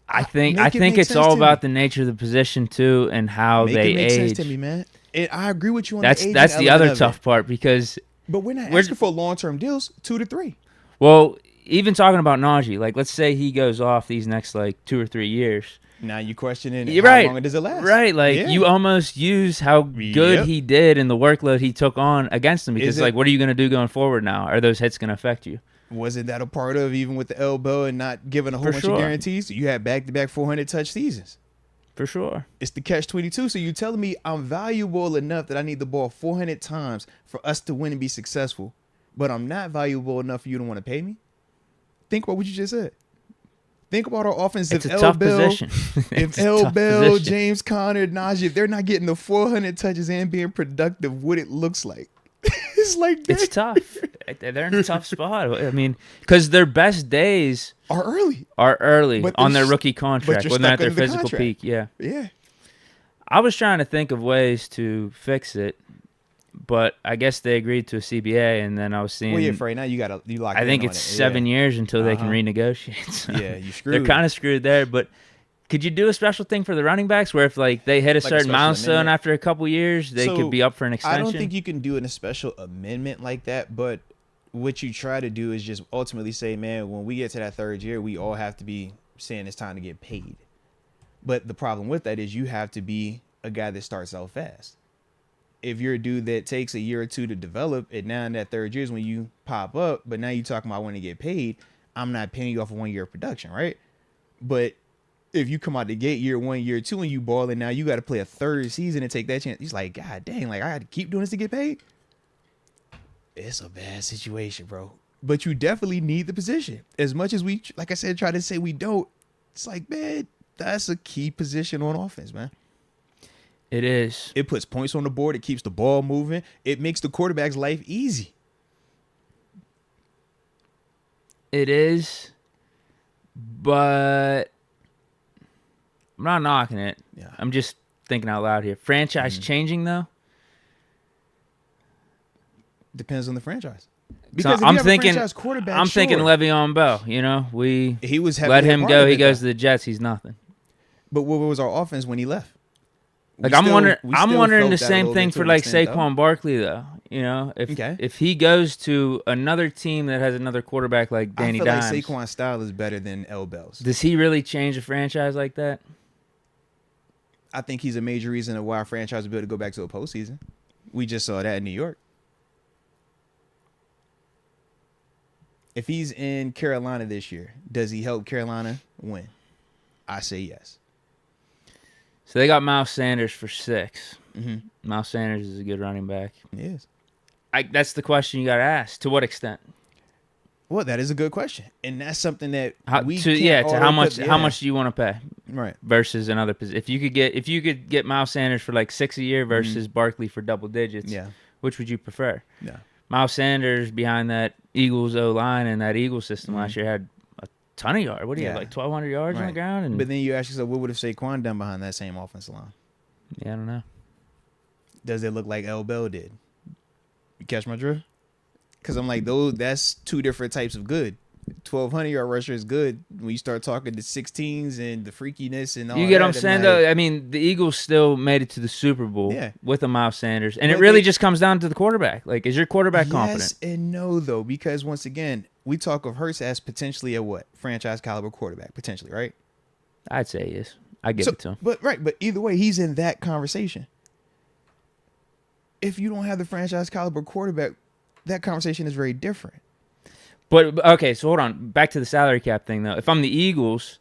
I think it's all about the nature of the position too and how they age. Make sense to me, man. And I agree with you on that's the aging That's the other tough part because but we're not asking for long-term deals, 2 to 3. Well, even talking about Najee, let's say he goes off these next 2 or 3 years. Now you questioning how long does it last? Right, you almost use how good he did and the workload he took on against him because what are you going to do going forward now? Are those hits going to affect you? Wasn't that a part of even with the elbow and not giving a whole bunch of guarantees? You had back-to-back 400-touch seasons. For sure. It's the catch-22. So you're telling me I'm valuable enough that I need the ball 400 times for us to win and be successful, but I'm not valuable enough for you to want to pay me? think about what you just said. Think about our offense. It's If a tough Bell, position. if L. Bell, James Conner, Najee, if they're not getting the 400 touches and being productive, what it looks like. It's like that. It's tough. They're in a tough spot. I mean, because their best days are early on their rookie contract when they're at their physical peak. Yeah. Yeah. I was trying to think of ways to fix it, but I guess they agreed to a CBA, and then I was seeing. Well, yeah, for right now, you lock. I think it's 7 years until they can renegotiate. So yeah, you screwed. They're kind of screwed there, but. Could you do a special thing for the running backs where if like they hit a certain milestone after a couple years, they could be up for an extension? I don't think you can do a special amendment like that, but what you try to do is just ultimately say, man, when we get to that third year, we all have to be saying it's time to get paid. But the problem with that is you have to be a guy that starts out fast. If you're a dude that takes a year or two to develop, and now in that third year is when you pop up, but now you're talking about when to get paid, I'm not paying you off of 1 year of production, right? But if you come out the gate year 1, year 2, and you ball, and now you got to play a third season and take that chance, he's like, God dang, like I got to keep doing this to get paid. It's a bad situation, bro. But you definitely need the position. As much as we, like I said, try to say we don't, it's like, man, that's a key position on offense, man. It is. It puts points on the board. It keeps the ball moving. It makes the quarterback's life easy. It is, but I'm not knocking it. Yeah. I'm just thinking out loud here. Franchise changing, though? Depends on the franchise. Because I'm thinking Le'Veon Bell, you know? He was let him go. He goes to the Jets. He's nothing. But what was our offense when he left? I'm wondering the same thing for like Saquon Barkley, though. You know, if he goes to another team that has another quarterback like Danny Dimes. I feel like Saquon's style is better than L. Bell's. Does he really change a franchise like that? I think he's a major reason of why our franchise will be able to go back to a postseason. We just saw that in New York. If he's in Carolina this year, does he help Carolina win? I say yes. So they got Miles Sanders for 6. Mm-hmm. Miles Sanders is a good running back. He is. That's the question you got to ask. To what extent? Well, that is a good question, and that's something that how much do you want to pay? Right. Versus another position. If you could get Miles Sanders for like 6 a year versus Barkley for double digits. Yeah. Which would you prefer? Yeah. Miles Sanders behind that Eagles O-line and that Eagles system last year had a ton of yards. What do you have, like 1,200 yards on the ground? But then you ask yourself, what would have Saquon done behind that same offensive line? Yeah, I don't know. Does it look like L. Bell did? You catch my drift? Because I'm like, that's two different types of good. 1,200-yard rusher is good when you start talking the 16s and the freakiness and all that. You get what I'm saying, though? I mean, the Eagles still made it to the Super Bowl with a Miles Sanders. And it really just comes down to the quarterback. Like, is your quarterback confident? Yes and no, though, because once again, we talk of Hurts as potentially a what? Franchise caliber quarterback, potentially, right? I'd say he is. I give it to him. But either way, he's in that conversation. If you don't have the franchise caliber quarterback, that conversation is very different. But, okay, so hold on. Back to the salary cap thing, though. If I'm the Eagles,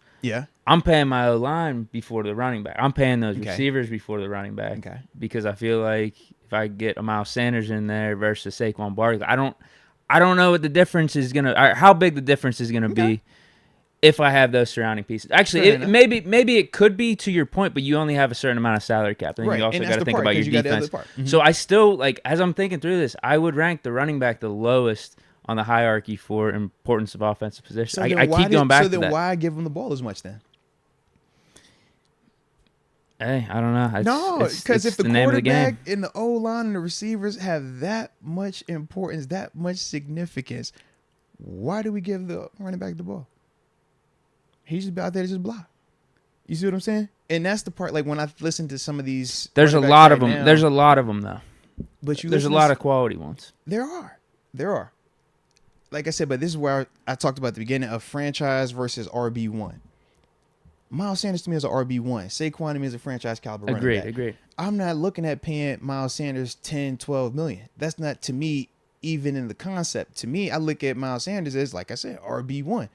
I'm paying my O-line before the running back. I'm paying those receivers before the running back. Okay. Because I feel like if I get a Miles Sanders in there versus Saquon Barkley, I don't know what the difference is going to – how big the difference is going to be if I have those surrounding pieces. Actually, maybe it could be to your point, but you only have a certain amount of salary cap. Then you also got to think about your defense. Mm-hmm. So I still, like, as I'm thinking through this, I would rank the running back the lowest on the hierarchy for importance of offensive position. So I keep going back to that. So then why give him the ball as much then? Hey, I don't know. No, because if the quarterback and the O-line and the receivers have that much importance, that much significance, why do we give the running back the ball? He's just out there to just block. You see what I'm saying? And that's the part, like, when I listen to some of these. There's a lot of them. There's a lot of them, though. But there's a lot of quality ones. There are. Like I said, but this is where I talked about at the beginning of franchise versus RB1. Miles Sanders to me is an RB1. Saquon to me is a franchise caliber running back. Agreed. I'm not looking at paying Miles Sanders 10, 12 million. That's not, to me, even in the concept. To me, I look at Miles Sanders as, like I said, RB1.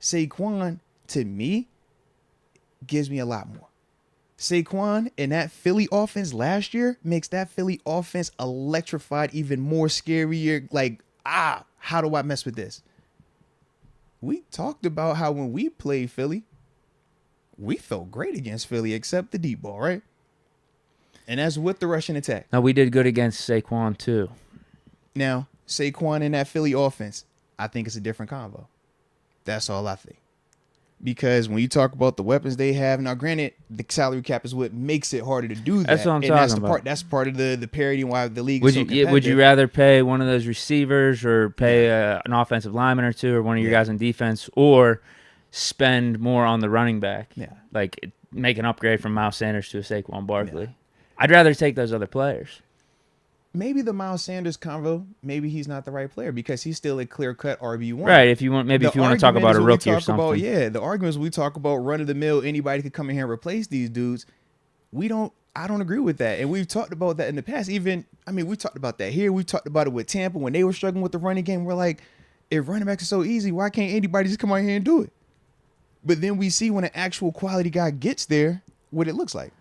Saquon, to me, gives me a lot more. Saquon and that Philly offense last year makes that Philly offense electrified, even more scarier. Like, how do I mess with this? we talked about how when we played Philly, we felt great against Philly, except the deep ball, right? And that's with the rushing attack. Now, we did good against Saquon, too. Now, Saquon in that Philly offense, I think it's a different combo. That's all I think. Because when you talk about the weapons they have, now granted, the salary cap is what makes it harder to do that. That's what I'm talking about. That's part of the parity and why the league is so competitive. Would you rather pay one of those receivers or pay an offensive lineman or two or one of your guys in defense, or spend more on the running back? Yeah. Like make an upgrade from Miles Sanders to a Saquon Barkley. Yeah. I'd rather take those other players. Maybe the Miles Sanders convo, maybe he's not the right player because he's still a clear-cut RB1. Right, if you want to talk about a rookie or something. The arguments we talk about run-of-the-mill, anybody could come in here and replace these dudes. I don't agree with that. And we've talked about that in the past. We talked about that here. We talked about it with Tampa when they were struggling with the running game. We're like, if running backs are so easy, why can't anybody just come out here and do it? But then we see when an actual quality guy gets there, what it looks like.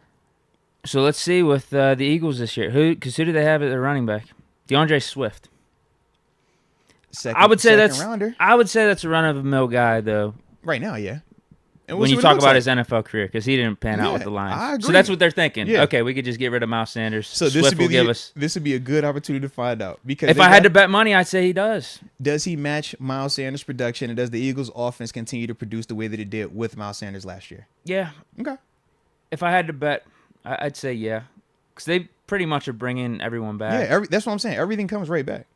So let's see with the Eagles this year. Who do they have at their running back? DeAndre Swift. I would say that's a run-of-the-mill guy, though. Right now, yeah. And when you talk about his NFL career, because he didn't pan out with the Lions. I agree. So that's what they're thinking. Yeah. Okay, we could just get rid of Miles Sanders. So Swift will give us. This would be a good opportunity to find out. Because if I had to bet money, I'd say he does. Does he match Miles Sanders' production, and does the Eagles' offense continue to produce the way that it did with Miles Sanders last year? Yeah. Okay. If I had to bet, I'd say yeah. Because they pretty much are bringing everyone back. Yeah, that's what I'm saying. Everything comes right back.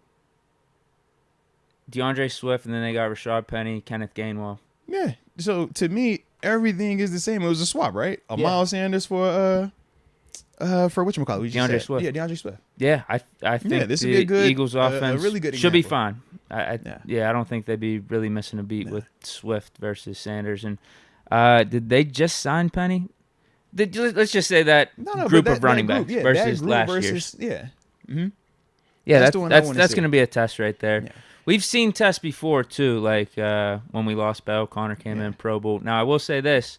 DeAndre Swift, and then they got Rashad Penny, Kenneth Gainwell. Yeah. So, to me, everything is the same. It was a swap, right? Miles Sanders for whatchamacallit? DeAndre Swift. Yeah, DeAndre Swift. Yeah, I think this would be a good, Eagles offense a really good should be example. fine. I don't think they'd be really missing a beat with Swift versus Sanders. And did they just sign Penny? Let's just say that group of running backs versus last year's. Yeah. Mm-hmm. Yeah, that's going to be a test right there. Yeah. We've seen tests before, too, like when we lost Bell, Connor came in Pro Bowl. Now, I will say this.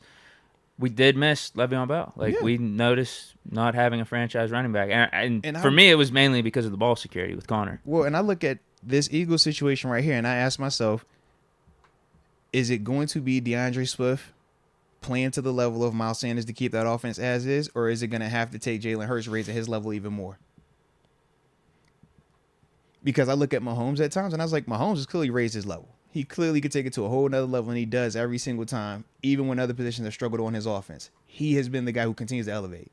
We did miss Le'Veon Bell. We noticed not having a franchise running back. And for me, it was mainly because of the ball security with Connor. Well, and I look at this Eagles situation right here, and I ask myself, is it going to be DeAndre Swift playing to the level of Miles Sanders to keep that offense as is, or is it going to have to take Jalen Hurts raising his level even more? Because I look at Mahomes at times, and I was like, Mahomes has clearly raised his level. He clearly could take it to a whole nother level, and he does every single time, even when other positions have struggled on his offense. He has been the guy who continues to elevate.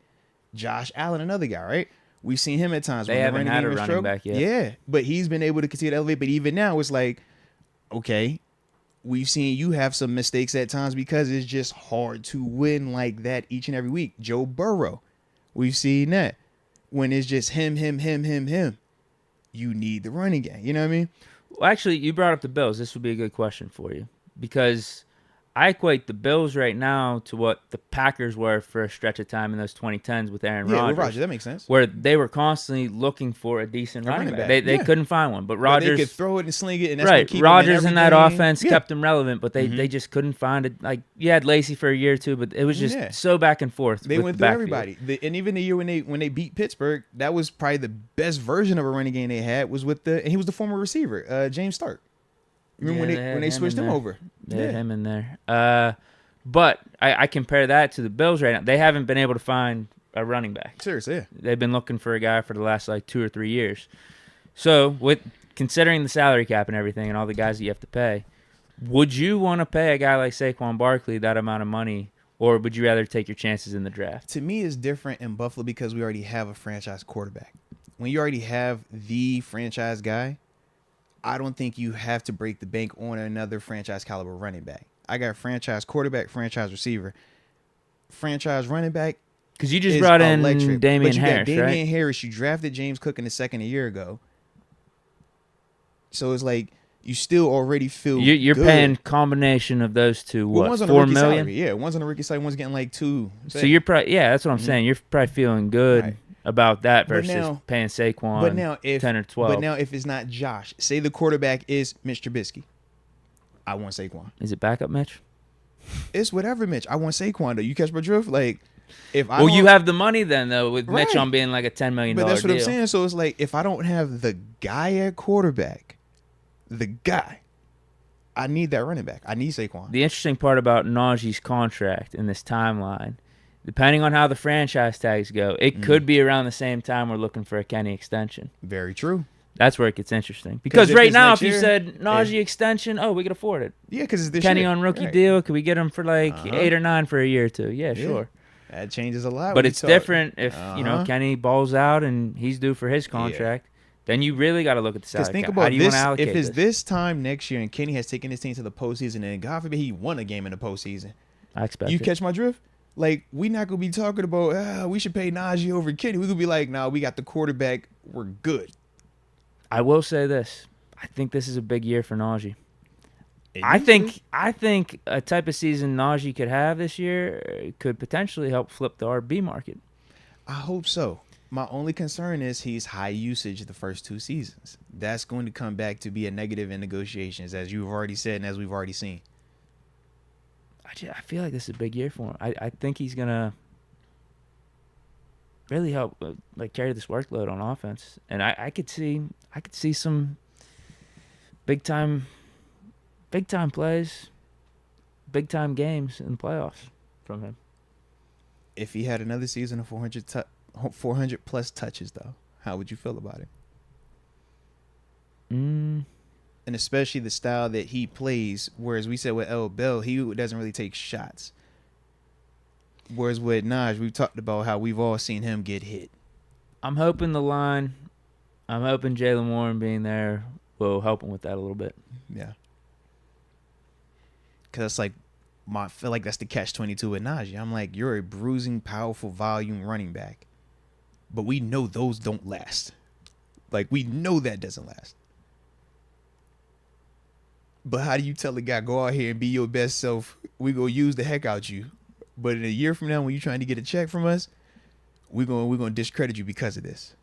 Josh Allen, another guy, right? We've seen him at times. They haven't had a running back yet. Yeah, but he's been able to continue to elevate. But even now, it's like, okay, we've seen you have some mistakes at times because it's just hard to win like that each and every week. Joe Burrow, we've seen that. When it's just him, you need the running game. You know what I mean? Well, actually, you brought up the Bills. This would be a good question for you because I equate the Bills right now to what the Packers were for a stretch of time in those 2010s with Aaron Rodgers. Yeah, with Rodgers, that makes sense. Where they were constantly looking for a decent running back. They couldn't find one, but Rodgers they could throw it and sling it, and that's right. what keep Rodgers in that game. offense kept them relevant, but they just couldn't find it. Like you had Lacey for a year or two, but it was just so back and forth. They went through everybody, and even the year when they beat Pittsburgh, that was probably the best version of a running game they had was with and he was the former receiver, James Stark. Remember when they switched him over? They had him in there. But I compare that to the Bills right now. They haven't been able to find a running back. Seriously, yeah. They've been looking for a guy for the last 2 or 3 years. So with considering the salary cap and everything and all the guys that you have to pay, would you want to pay a guy like Saquon Barkley that amount of money, or would you rather take your chances in the draft? To me, it's different in Buffalo because we already have a franchise quarterback. When you already have the franchise guy, I don't think you have to break the bank on another franchise caliber running back. I got franchise quarterback, franchise receiver, franchise running back. Because you just brought in electric. Damian Harris, Damian right? Harris. You drafted James Cook in the second a year ago. So it's like you still already feel you're good. paying combination of those two. What, one's on $4 a million? Salary. Yeah, one's on a rookie salary, one's getting like $2 million. So you're probably that's what I'm saying. You're probably feeling good about that versus paying Saquon. But now if 10 or 12. But now if it's not Josh, say the quarterback is Mitch Trubisky, I want Saquon. Is it backup Mitch? It's whatever, Mitch. I want Saquon though. You catch my drift? Like, if I you have the money then though with Mitch on being like a $10 million But that's what deal. I'm saying. So it's like if I don't have the guy at quarterback, the guy, I need that running back. I need Saquon. The interesting part about Najee's contract in this timeline, depending on how the franchise tags go, it could be around the same time we're looking for a Kenny extension. Very true. That's where it gets interesting. Because right now, if you year, said Najee extension, we could afford it. Yeah, because it's this Kenny year. on rookie Right. deal, could we get him for like 8 or 9 for a year or two? Yeah, sure. That changes a lot. But it's different if, Kenny balls out and he's due for his contract. Then you really got to look at the salary cap. Think How about do you want to this. allocate If it's this? this time next year and Kenny has taken his team to the postseason and God forbid he won a game in the postseason, I expect you it. catch my drift? Like, we not going to be talking about, we should pay Najee over Kenny. We're going to be like, nah, we got the quarterback. We're good. I will say this. I think this is a big year for Najee. I think a type of season Najee could have this year could potentially help flip the RB market. I hope so. My only concern is he's high usage the first 2 seasons. That's going to come back to be a negative in negotiations, as you've already said and as we've already seen. I feel like this is a big year for him. I think he's going to really help carry this workload on offense. And I could see some big time plays, big time games in the playoffs from him. If he had another season of 400 plus touches, though, how would you feel about it? And especially the style that he plays, whereas we said with L. Bell, he doesn't really take shots. Whereas with Naj, we've talked about how we've all seen him get hit. I'm hoping Jalen Warren being there will help him with that a little bit. Yeah. Because I feel like that's the catch-22 with Najee. I'm like, you're a bruising, powerful, volume running back. But we know those don't last. Like, we know that doesn't last. But how do you tell a guy, go out here and be your best self? We going to use the heck out you. But in a year from now, when you're trying to get a check from us, we're gonna discredit you because of this.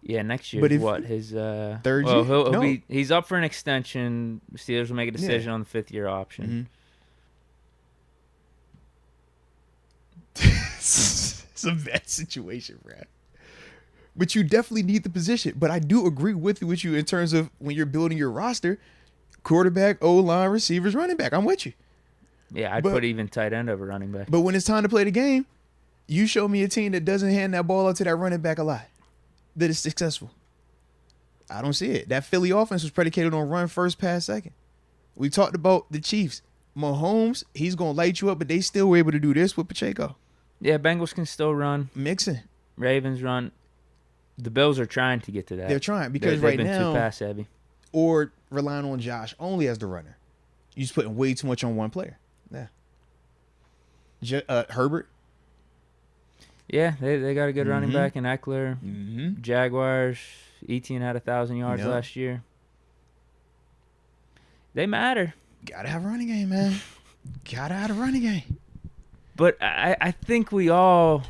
Yeah, next year. His third year? He's up for an extension. Steelers will make a decision on the 5th-year option. It's a bad situation, Brad. But you definitely need the position. But I do agree with you in terms of when you're building your roster, quarterback, O-line, receivers, running back. I'm with you. Yeah, I'd put even tight end over running back. But when it's time to play the game, you show me a team that doesn't hand that ball out to that running back a lot, that is successful. I don't see it. That Philly offense was predicated on run first, pass second. We talked about the Chiefs. Mahomes, he's going to light you up, but they still were able to do this with Pacheco. Yeah, Bengals can still run. Mixing. Ravens run. The Bills are trying to get to that. They're trying because they've right been now, too pass heavy. Or relying on Josh only as the runner. You're just putting way too much on one player. Yeah. Herbert. Yeah, they got a good running back in Eckler. Jaguars, Etienne had 1,000 yards last year. They matter. Gotta have a running game, man. Gotta have a running game. But I think we all,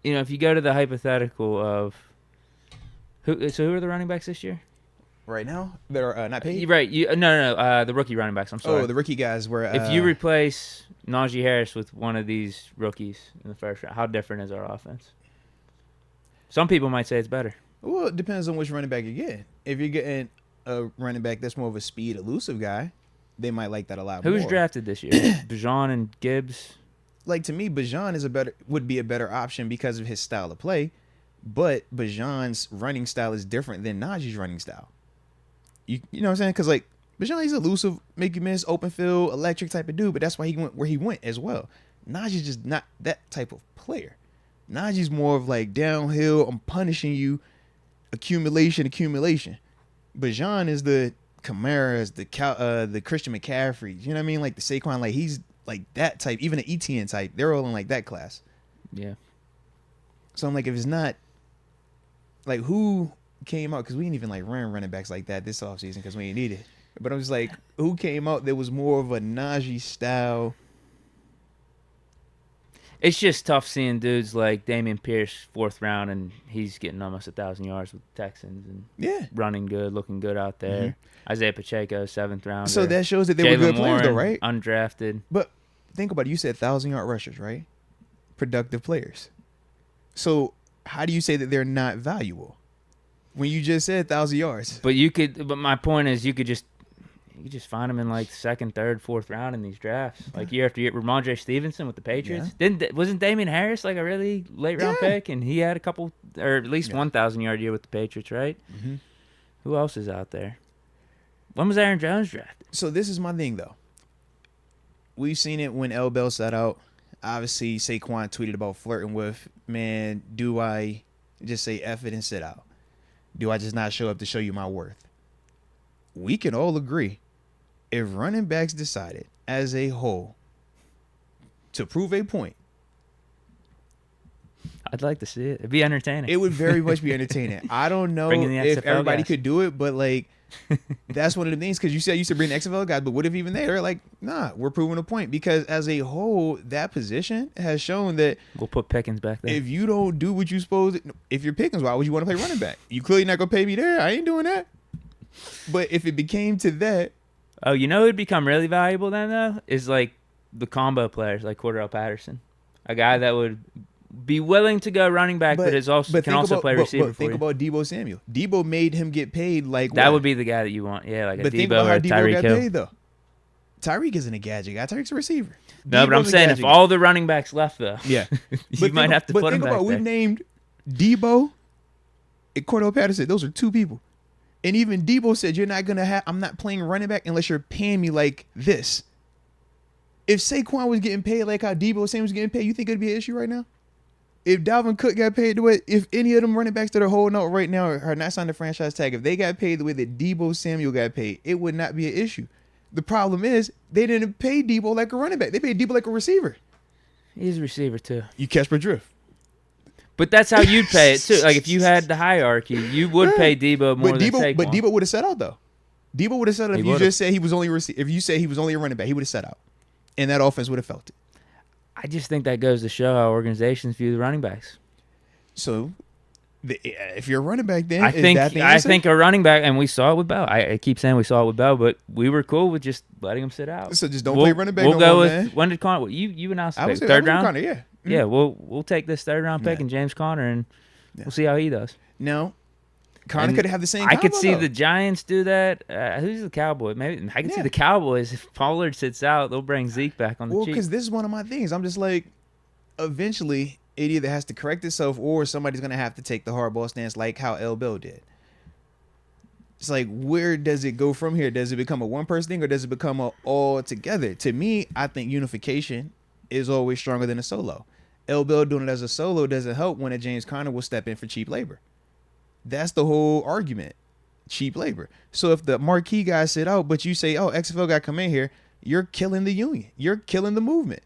if you go to the hypothetical of who are the running backs this year? Right now, they're not paid. Right? No. The rookie running backs. I'm sorry. Oh, the rookie guys were. If you replace Najee Harris with one of these rookies in the first round, how different is our offense? Some people might say it's better. Well, it depends on which running back you're getting. If you're getting a running back that's more of a speed, elusive guy, they might like that a lot more. Who's drafted this year? Bijan and Gibbs. Like, to me, Bijan would be a better option because of his style of play, but Bijan's running style is different than Najee's running style. You know what I'm saying? Because, like, Bijan, he's elusive, make you miss, open field, electric type of dude, but that's why he went where he went as well. Najee's just not that type of player. Najee's more of like downhill, I'm punishing you, accumulation. Bijan is the Kamara's, the Christian McCaffrey. You know what I mean? Like the Saquon, like he's like that type, even the Etienne type. They're all in like that class. Yeah. So I'm like, if it's not, like, who came out? Because we didn't even like run running backs like that this offseason because we didn't need it. But I was like, who came out that was more of a Najee style? It's just tough seeing dudes like Dameon Pierce, 4th round, and he's getting almost 1,000 yards with the Texans and running good, looking good out there. Isaiah Pacheco, 7th round. So that shows that they were good players, though, right? Undrafted. But think about it. You said 1,000-yard rushers, right? Productive players. So how do you say that they're not valuable when you just said 1,000 yards? But my point is, you could just you just find them in like second, third, fourth round in these drafts. Like year after year. Ramondre Stevenson with the Patriots. Wasn't Damian Harris like a really late round pick? And he had a couple, or at least 1,000-yard year with the Patriots, right? Mm-hmm. Who else is out there? When was Aaron Jones drafted? So this is my thing, though. We've seen it when L. Bell sat out. Obviously, Saquon tweeted about flirting with, man, do I just say F it and sit out? Do I just not show up to show you my worth? We can all agree, if running backs decided as a whole to prove a point, I'd like to see it. It'd be entertaining. it would very much be entertaining. I don't know Bring in the if XFL everybody guys. could do it, but like that's one of the things, because you said you used to bring the XFL guys, but what if even they're like, nah, we're proving a point, because as a whole, that position has shown that We'll put Pickens back there. if you don't do what you're supposed to, if you're Pickens, why would you want to play running back? You clearly not gonna pay me there. I ain't doing that. But if it became to that, Oh, you know who'd become really valuable then, though? Is like the combo players like Cordell Patterson. A guy that would be willing to go running back, but is also can think also about- play receiver but for think you. about Debo Samuel. Debo made him get paid like That what? would be the guy that you want. Yeah, like a But think Debo about or how a Debo Tyreek got Hill. paid though. Tyreek isn't a gadget guy. Tyreek's a receiver. No, but I'm Debo's a saying if gadget all the running backs left, though, guy. Yeah, you might have to put him think back about there. we've named Debo and Cordell Patterson. Those are two people. And even Debo said, "You're not gonna have. I'm not playing running back unless you're paying me like this." If Saquon was getting paid like how Debo Samuel was getting paid, you think it'd be an issue right now? If Dalvin Cook got paid the way, if any of them running backs that are holding out right now are not signed the franchise tag, if they got paid the way that Debo Samuel got paid, it would not be an issue. The problem is they didn't pay Debo like a running back. They paid Debo like a receiver. he's a receiver too. You catch my drift. But that's how you'd pay it too. Like if you had the hierarchy, you would pay Debo more than Saquon. But Debo would have set out though. Debo would have set out He if you would've. just said he was only if you say he was only a running back, he would have set out, and that offense would have felt it. I just think that goes to show how organizations view the running backs. So, if you're a running back, then I is that the I answer? think a running back, and we saw it with Bell. I keep saying we saw it with Bell, but we were cool with just letting him sit out. So just don't play running back. We'll no go more, with man. when did Connor? You announced the I pick, was third round. Connor, yeah. Yeah, we'll take this third round pick Yeah. and James Conner, and Yeah. we'll see how he does. No, Connor And could have the same. I could combo, see though. the Giants do that. Who's the Cowboy? Maybe I could see Yeah. the Cowboys if Pollard sits out, they'll bring Zeke back on the Well, cheap. because this is one of my things. I'm just like, eventually, it either has to correct itself or somebody's gonna have to take the hardball stance, like how L. Bill did. It's like, where does it go from here? Does it become a one-person thing or does it become a all together? To me, I think unification is always stronger than a solo. L. Bill doing it as a solo doesn't help when a James Conner will step in for cheap labor. That's the whole argument. Cheap labor. So if the marquee guys sit out, but you say, oh, XFL guy come in here, you're killing the union. You're killing the movement.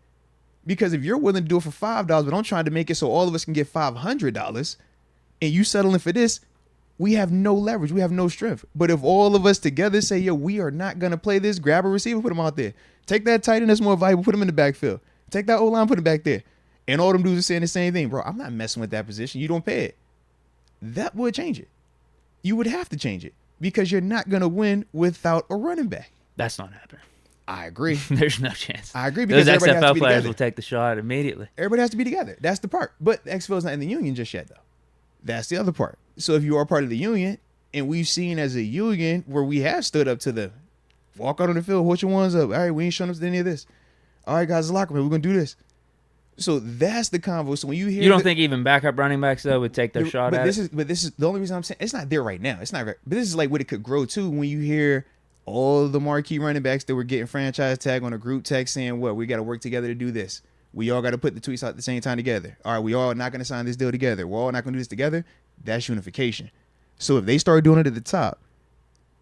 Because if you're willing to do it for $5, but I'm trying to make it so all of us can get $500, and you settling for this, we have no leverage. We have no strength. But if all of us together say, yo, we are not going to play this, grab a receiver, put him out there. Take that tight end that's more valuable, put him in the backfield. Take that O-line, put him back there. And all them dudes are saying the same thing. Bro, I'm not messing with that position. You don't pay it. That would change it. You would have to change it because you're not going to win without a running back. That's not happening. I agree. There's no chance. I agree because Those everybody has to XFL be players together. will take the shot immediately. Everybody has to be together. That's the part. But the XFL's not in the union just yet, though. That's the other part. So if you are part of the union, and we've seen as a union where we have stood up to the walk out on the field, hold your ones up. All right, we ain't showing up to any of this. All right, guys, locker room, we're going to do this. So that's the convo. So when you hear, You don't think even backup running backs though would take their shot at it? But this is the only reason I'm saying it's not there right now. It's not. But this is like what it could grow to when you hear all the marquee running backs that were getting franchise tag on a group text saying, "What we got to work together to do this. We all got to put the tweets out at the same time together. All right, we all not going to sign this deal together. We're all not going to do this together." That's unification. So if they start doing it at the top,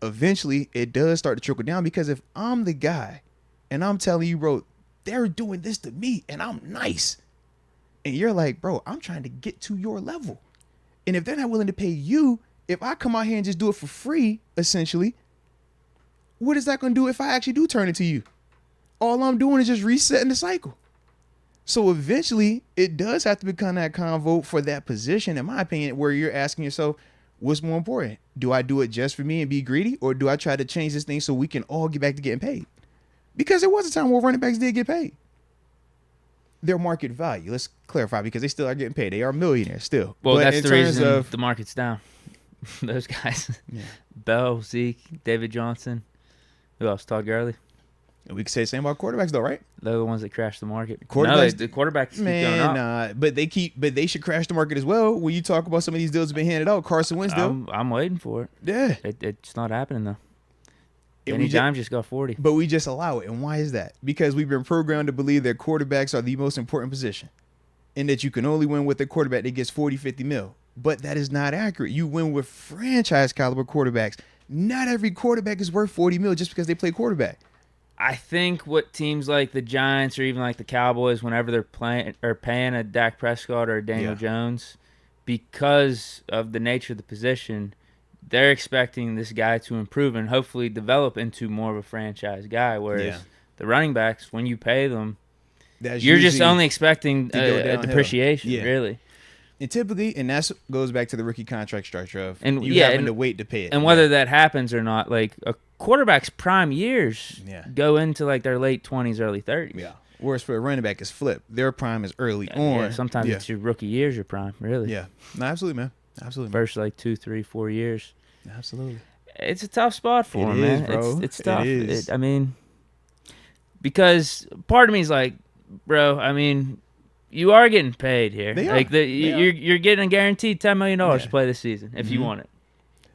eventually it does start to trickle down. Because if I'm the guy and I'm telling you, bro, they're doing this to me and I'm nice. And you're like, bro, I'm trying to get to your level. And if they're not willing to pay you, if I come out here and just do it for free, essentially, what is that going to do if I actually do turn it to you? All I'm doing is just resetting the cycle. So eventually, it does have to become that convo for that position, in my opinion, where you're asking yourself, what's more important? Do I do it just for me and be greedy? Or do I try to change this thing so we can all get back to getting paid? Because there was a time where running backs did get paid. Their market value. Let's clarify because they still are getting paid. They are millionaires still. Well, But that's in the terms reason of the market's down. Those guys, yeah. Bell, Zeke, David Johnson. Who else? Todd Gurley. And we could say the same about quarterbacks, though, right? They're the ones that crashed the market. Quarterbacks, the quarterbacks keep going up. Nah, but they should crash the market as well. When you talk about some of these deals that have been handed out, Carson Wentz deal. I'm waiting for it. Yeah, it's not happening though. Danny Dimes just got 40. But we just allow it, and why is that? Because we've been programmed to believe that quarterbacks are the most important position, and that you can only win with a quarterback that gets 40, 50 mil. But that is not accurate. You win with franchise caliber quarterbacks. Not every quarterback is worth 40 mil just because they play quarterback. I think what teams like the Giants or even like the Cowboys, whenever they're paying a Dak Prescott or a Daniel Jones, because of the nature of the position, they're expecting this guy to improve and hopefully develop into more of a franchise guy. Whereas the running backs, when you pay them, you're just only expecting a depreciation, really. And typically, and that goes back to the rookie contract structure of having to wait to pay it. And whether that happens or not, like a quarterback's prime years go into like their late 20s, early 30s. Yeah. Whereas for a running back, it's flipped. Their prime is early on. Yeah, sometimes it's your rookie years, your prime, really. Yeah. No, absolutely, man. Absolutely. First like 2, 3, 4 years. Absolutely. It's a tough spot for him, man. Bro. It's tough. It is. I mean, because part of me is like, bro, I mean, you are getting paid here. They are. Like you're getting a guaranteed $10 million to play this season if you want it.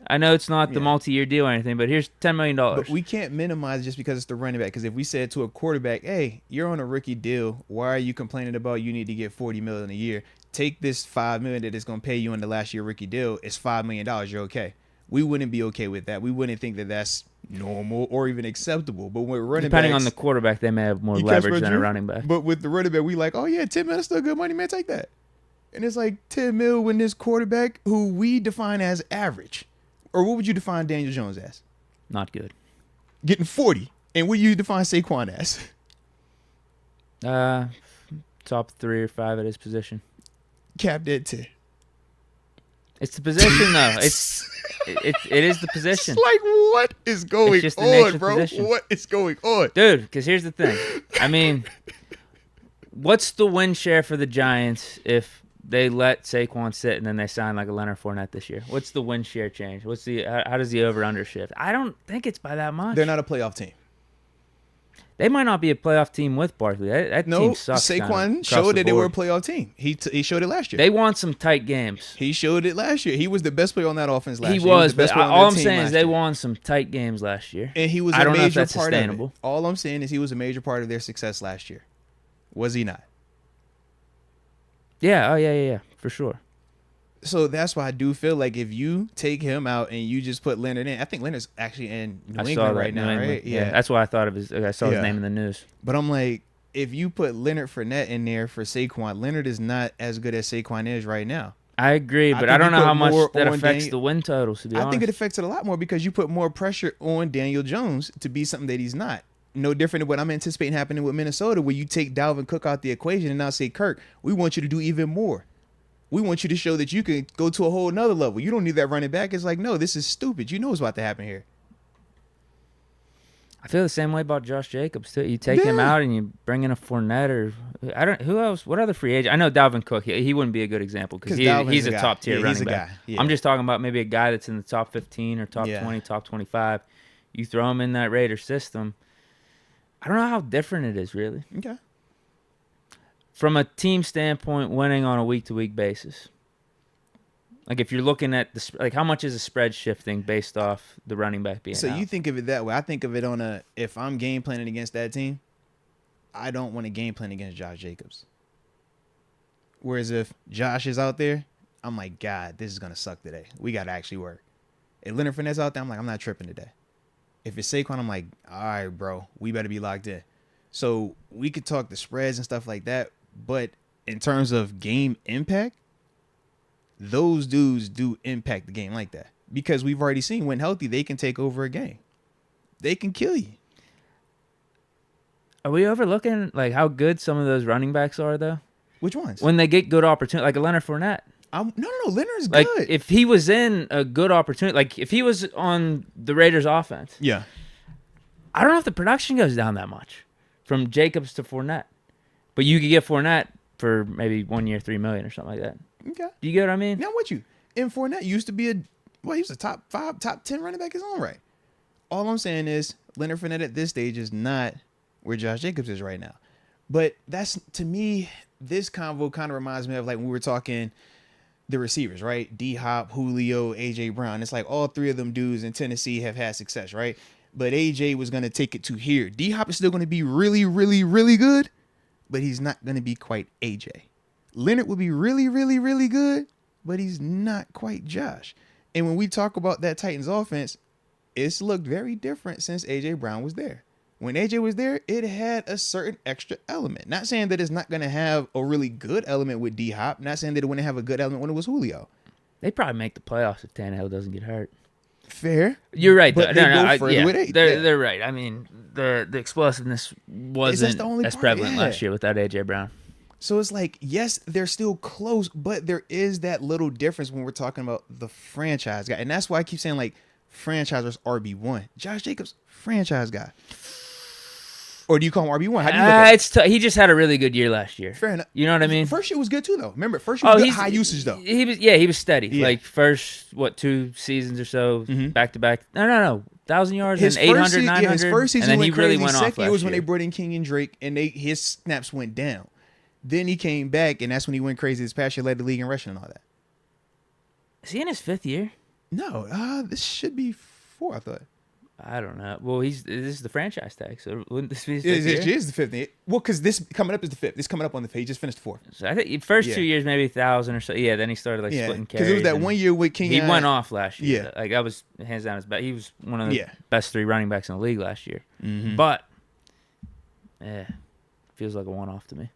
I know it's not the multi-year deal or anything, but here's $10 million. But we can't minimize just because it's the running back. Because if we said to a quarterback, hey, you're on a rookie deal, why are you complaining about you need to get $40 million a year? Take this $5 million that it's going to pay you in the last year rookie deal. It's $5 million. You're okay. We wouldn't be okay with that. We wouldn't think that that's normal or even acceptable. But when running depending backs, on the quarterback, they may have more leverage than a running back. But with the running back, we like, oh yeah, $10 million is still good money, man. Take that. And it's like $10 million when this quarterback who we define as average, or what would you define Daniel Jones as? Not good. Getting 40. And what do you define Saquon as? Top 3 or 5 at his position. Cap that 10. It's the position, though. It is the position. It's like, what is going on, bro? Position. What is going on? Dude, because here's the thing. I mean, what's the win share for the Giants if they let Saquon sit and then they sign like a Leonard Fournette this year? What's the win share change? How does the over-under shift? I don't think it's by that much. They're not a playoff team. They might not be a playoff team with Barkley. That team sucks. Saquon showed that they were a playoff team. He showed it last year. They won some tight games. He showed it last year. He was the best player on that offense last year. He was, but all I'm saying is they won some tight games last year. And he was a major part of it. All I'm saying is he was a major part of their success last year. Was he not? Yeah. Oh, yeah, for sure. So that's why I do feel like if you take him out and you just put Leonard in, I think Leonard's actually in New England right now, right? Yeah, that's why I thought of his. I saw his name in the news. But I'm like, if you put Leonard Fournette in there for Saquon, Leonard is not as good as Saquon is right now. I agree, but I don't know how much that affects the win totals, to be honest. I think it affects it a lot more because you put more pressure on Daniel Jones to be something that he's not. No different than what I'm anticipating happening with Minnesota, where you take Dalvin Cook out the equation and now say, Kirk, we want you to do even more. We want you to show that you can go to a whole nother level. You don't need that running back. It's like, no, this is stupid. You know what's about to happen here. I feel the same way about Josh Jacobs too. You take him out and you bring in a Fournette or who else? What other free agent? I know Dalvin Cook. He wouldn't be a good example because he's a top tier running back. I'm just talking about maybe a guy that's in the top 15 or top 20, top 25. You throw him in that Raider system. I don't know how different it is really. Okay. From a team standpoint, winning on a week-to-week basis. Like if you're looking at how much is a spread shifting based off the running back being out? You think of it that way. I think of it on if I'm game planning against that team, I don't want to game plan against Josh Jacobs. Whereas if Josh is out there, I'm like, God, this is going to suck today. We got to actually work. If Leonard Fournette's out there, I'm like, I'm not tripping today. If it's Saquon, I'm like, all right, bro, we better be locked in. So we could talk the spreads and stuff like that. But in terms of game impact, those dudes do impact the game like that. Because we've already seen when healthy, they can take over a game. They can kill you. Are we overlooking like how good some of those running backs are, though? Which ones? When they get good opportunity, like a Leonard Fournette. No, Leonard's like, good. If he was in a good opportunity, like if he was on the Raiders offense. Yeah. I don't know if the production goes down that much from Jacobs to Fournette. But you could get Fournette for maybe 1 year, $3 million or something like that. Okay. Do you get what I mean? Now, what you? And Fournette used to be he was a top 5, top 10 running back his own right. All I'm saying is Leonard Fournette at this stage is not where Josh Jacobs is right now. But that's, to me, this convo kind of reminds me of like when we were talking the receivers, right? D-Hop, Julio, A.J. Brown. It's like all three of them dudes in Tennessee have had success, right? But A.J. was going to take it to here. D-Hop is still going to be really, really, really good, but he's not going to be quite A.J. Leonard will be really, really, really good, but he's not quite Josh. And when we talk about that Titans offense, it's looked very different since A.J. Brown was there. When AJ was there, it had a certain extra element. Not saying that it's not going to have a really good element with D-Hop. Not saying that it wouldn't have a good element when it was Julio. They probably make the playoffs if Tannehill doesn't get hurt. Fair. You're right. But they go further with 8. They're right. I mean, the explosiveness wasn't as prevalent last year without A.J. Brown. So it's like, yes, they're still close, but there is that little difference when we're talking about the franchise guy. And that's why I keep saying, like, franchise versus RB1. Josh Jacobs, franchise guy. Or do you call him RB1? How do you look at it? He just had a really good year last year. Fair enough. You know what I mean? First year was good too, though. Remember, first year was good, high usage, though. He was steady. Yeah. Like first, 2 seasons or so, back to back. No, 1,000 yards and 800, 900. His first season and then went he crazy. really went off Second year was last when year. they brought in King and Drake, and his snaps went down. Then he came back, and that's when he went crazy. This past year led the league in rushing and all that. Is he in his 5th year? No, this should be 4, I thought. I don't know. Well, this is the franchise tag, so wouldn't this be his 5th It year? is the 5th year. Well, because this coming up is the 5th. This coming up on the 5th. He just finished 4th. So I think first 2 years maybe 1,000 or so. Yeah, then he started splitting carries. Because it was that 1 year with King. He went off last year. Yeah. Like that was hands down his best. He was one of the Yeah. best 3 running backs in the league last year. But feels like a one-off to me.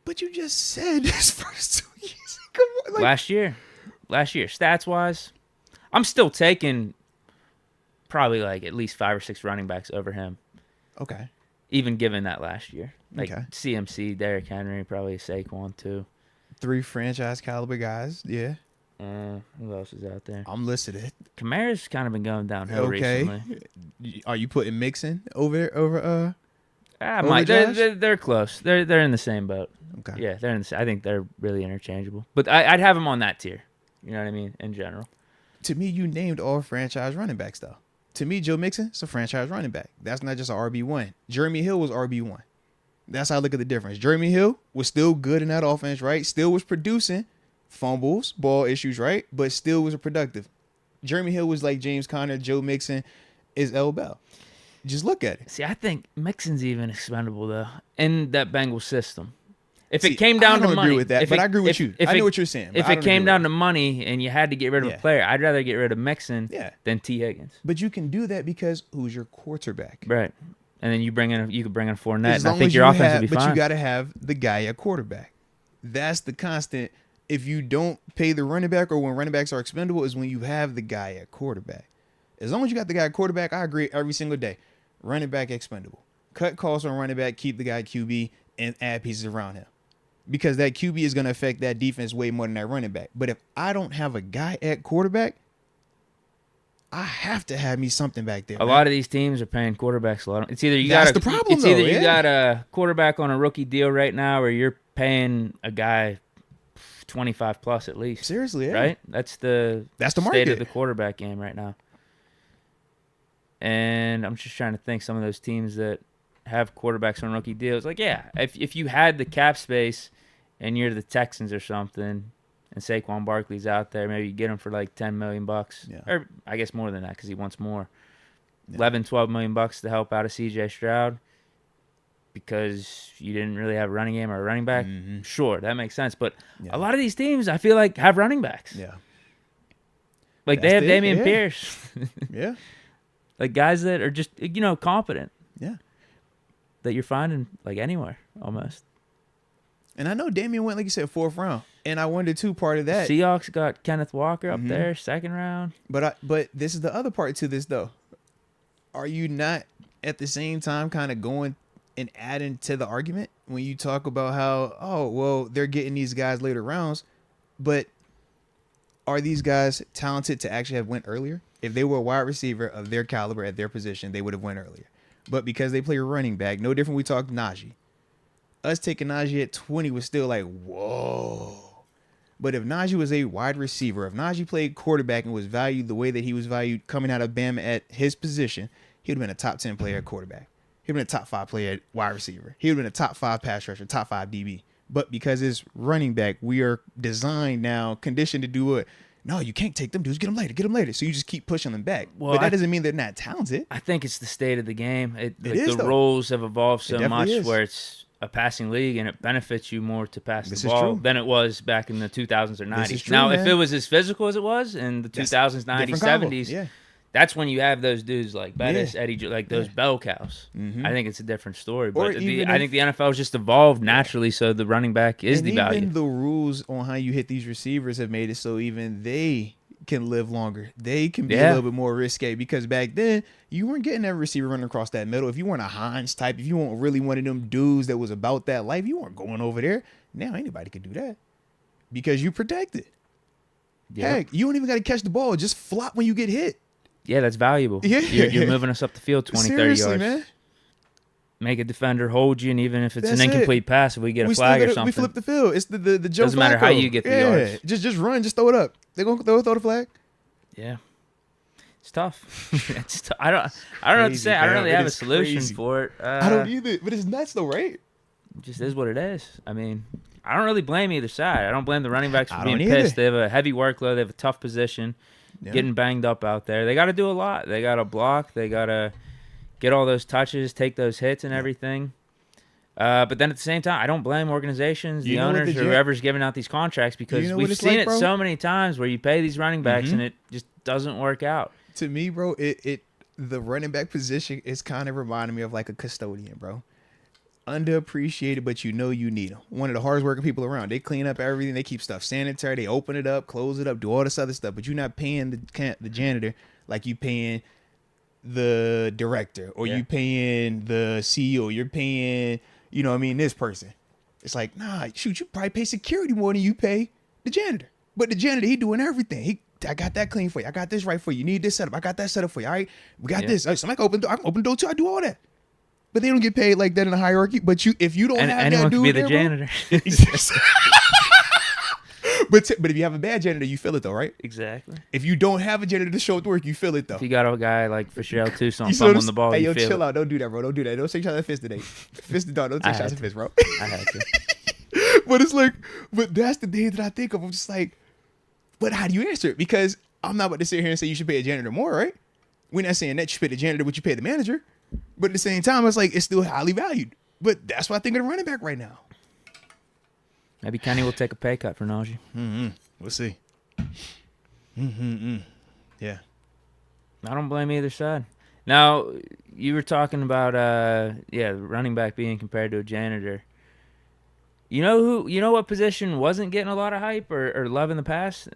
But you just said his first 2 years. Come on, Last year, stats-wise, I'm still taking probably at least 5 or 6 running backs over him. Okay. Even given that last year. Okay. CMC, Derrick Henry, probably Saquon too. 3 franchise caliber guys. Yeah. Who else is out there? I'm listed. Kamara's kind of been going downhill recently. Are you putting Mixon over They're close. They're in the same boat. Okay. Yeah, they're in the. I think they're really interchangeable. But I'd have them on that tier. You know what I mean? In general. To me, you named all franchise running backs, though. To me, Joe Mixon is a franchise running back. That's not just an RB1. Jeremy Hill was RB1. That's how I look at the difference. Jeremy Hill was still good in that offense, right? Still was producing fumbles, ball issues, right? But still was productive. Jeremy Hill was like James Conner. Joe Mixon is L. Bell. Just look at it. See, I think Mixon's even expendable, though, in that Bengals system. If it came down to money. I don't agree with that, but I agree with you. I know what you're saying. If it came down to money and you had to get rid of a player, I'd rather get rid of Mixon than T. Higgins. But you can do that because who's your quarterback? Right. And then you could bring in Fournette, and I think your offense would be fine. But you got to have the guy at quarterback. That's the constant. If you don't pay the running back or when running backs are expendable is when you have the guy at quarterback. As long as you got the guy at quarterback, I agree every single day. Running back expendable. Cut costs on running back, keep the guy QB, and add pieces around him. Because that QB is going to affect that defense way more than that running back. But if I don't have a guy at quarterback, I have to have me something back there. A lot of these teams are paying quarterbacks a lot. It's either you got a quarterback on a rookie deal right now, or you're paying a guy 25 plus at least. Seriously, yeah. Right? That's the market. State of the quarterback game right now. And I'm just trying to think some of those teams that have quarterbacks on rookie deals. If you had the cap space and you're the Texans or something, and Saquon Barkley's out there, maybe you get him for $10 million. Yeah. Or I guess more than that because he wants more. Yeah. $11-12 million to help out a C.J. Stroud because you didn't really have a running game or a running back. Mm-hmm. Sure, that makes sense. But a lot of these teams, I feel like, have running backs. Yeah. They have Dameon Pierce. Yeah. Guys that are just, competent. Yeah. That you're finding, anywhere, almost. And I know Dameon went, like you said, 4th round. And I wonder, too, part of that. Seahawks got Kenneth Walker up there, 2nd round. But this is the other part to this, though. Are you not, at the same time, kind of going and adding to the argument when you talk about how, they're getting these guys later rounds, but are these guys talented to actually have went earlier? If they were a wide receiver of their caliber at their position, they would have went earlier. But because they play a running back, no different we talked Najee. Us taking Najee at 20 was still whoa. But if Najee was a wide receiver, if Najee played quarterback and was valued the way that he was valued coming out of Bama at his position, he would have been a top 10 player at quarterback. He would have been a top 5 player at wide receiver. He would have been a top 5 pass rusher, top 5 DB. But because it's running back, we are designed now, conditioned to do what? No, you can't take them dudes. Get them later. So you just keep pushing them back. Well, but that doesn't mean they're not talented. I think it's the state of the game. The roles have evolved so much where it's a passing league and it benefits you more to pass the ball than it was back in the 2000s or 90s. Now, if it was as physical as it was in the 2000s, 90s, 70s, that's when you have those dudes like Bettis, Eddie, like those bell cows. I think it's a different story. But I think the NFL has just evolved naturally, so the running back is the value. Even the rules on how you hit these receivers have made it so even they can live longer. They can be a little bit more risque because back then you weren't getting that receiver running across that middle. If you weren't a Hines type, if you weren't really one of them dudes that was about that life, you weren't going over there. Now anybody can do that because you protected. Heck, you don't even got to catch the ball. Just flop when you get hit. Yeah, that's valuable. Yeah. You're moving us up the field 20, 30 yards. Man. Make a defender hold you, and even if it's an incomplete pass, if we get a flag or something. We flip the field. It's the Joe Doesn't matter how you get the yards. Just run. Just throw it up. They're going to throw the flag. Yeah. It's tough. I don't know what to say. I don't really have a solution for it. I don't either, but it's nuts though, right? It just is what it is. I mean, I don't really blame either side. I don't blame the running backs for being pissed. They have a heavy workload. They have a tough position. Getting banged up out there. They got to do a lot. They got to block. They got to get all those touches, take those hits and everything. But then at the same time, I don't blame organizations, the owners, or whoever's giving out these contracts because we've seen it so many times where you pay these running backs and it just doesn't work out. To me, bro, the running back position is kind of reminding me of like a custodian, bro. Underappreciated, but you need them. One of the hardest working people around. They clean up everything. They keep stuff sanitary. They open it up, close it up, do all this other stuff. But you're not paying the janitor like you paying the director or you paying the CEO. You're paying, this person. It's like, nah, shoot, you probably pay security more than you pay the janitor. But the janitor, he doing everything. I got that clean for you. I got this right for you. You need this setup. I got that set up for you. All right, we got this. Somebody can open the door. I can open the door too. I do all that. But they don't get paid like that in the hierarchy. But if you don't have that dude, anyone can be the janitor. But if you have a bad janitor, you feel it though, right? Exactly. If you don't have a janitor to show up to work, you feel it though. If you got a guy like Fischel Tucson fumbling the ball, hey, yo, chill out. Don't do that, bro. Don't do that. Don't take shots at fist today. Fist the dog. Don't take shots at fist, bro. I had to. But it's like, but that's the day that I think of. I'm just like, but how do you answer it? Because I'm not about to sit here and say you should pay a janitor more, right? We're not saying that you should pay the janitor what you pay the manager. But at the same time, it's like it's still highly valued. But that's what I think of the running back right now. Maybe Kenny will take a pay cut for Najee. We'll see. Yeah. I don't blame either side. Now, you were talking about running back being compared to a janitor. You know what position wasn't getting a lot of hype or love in the past?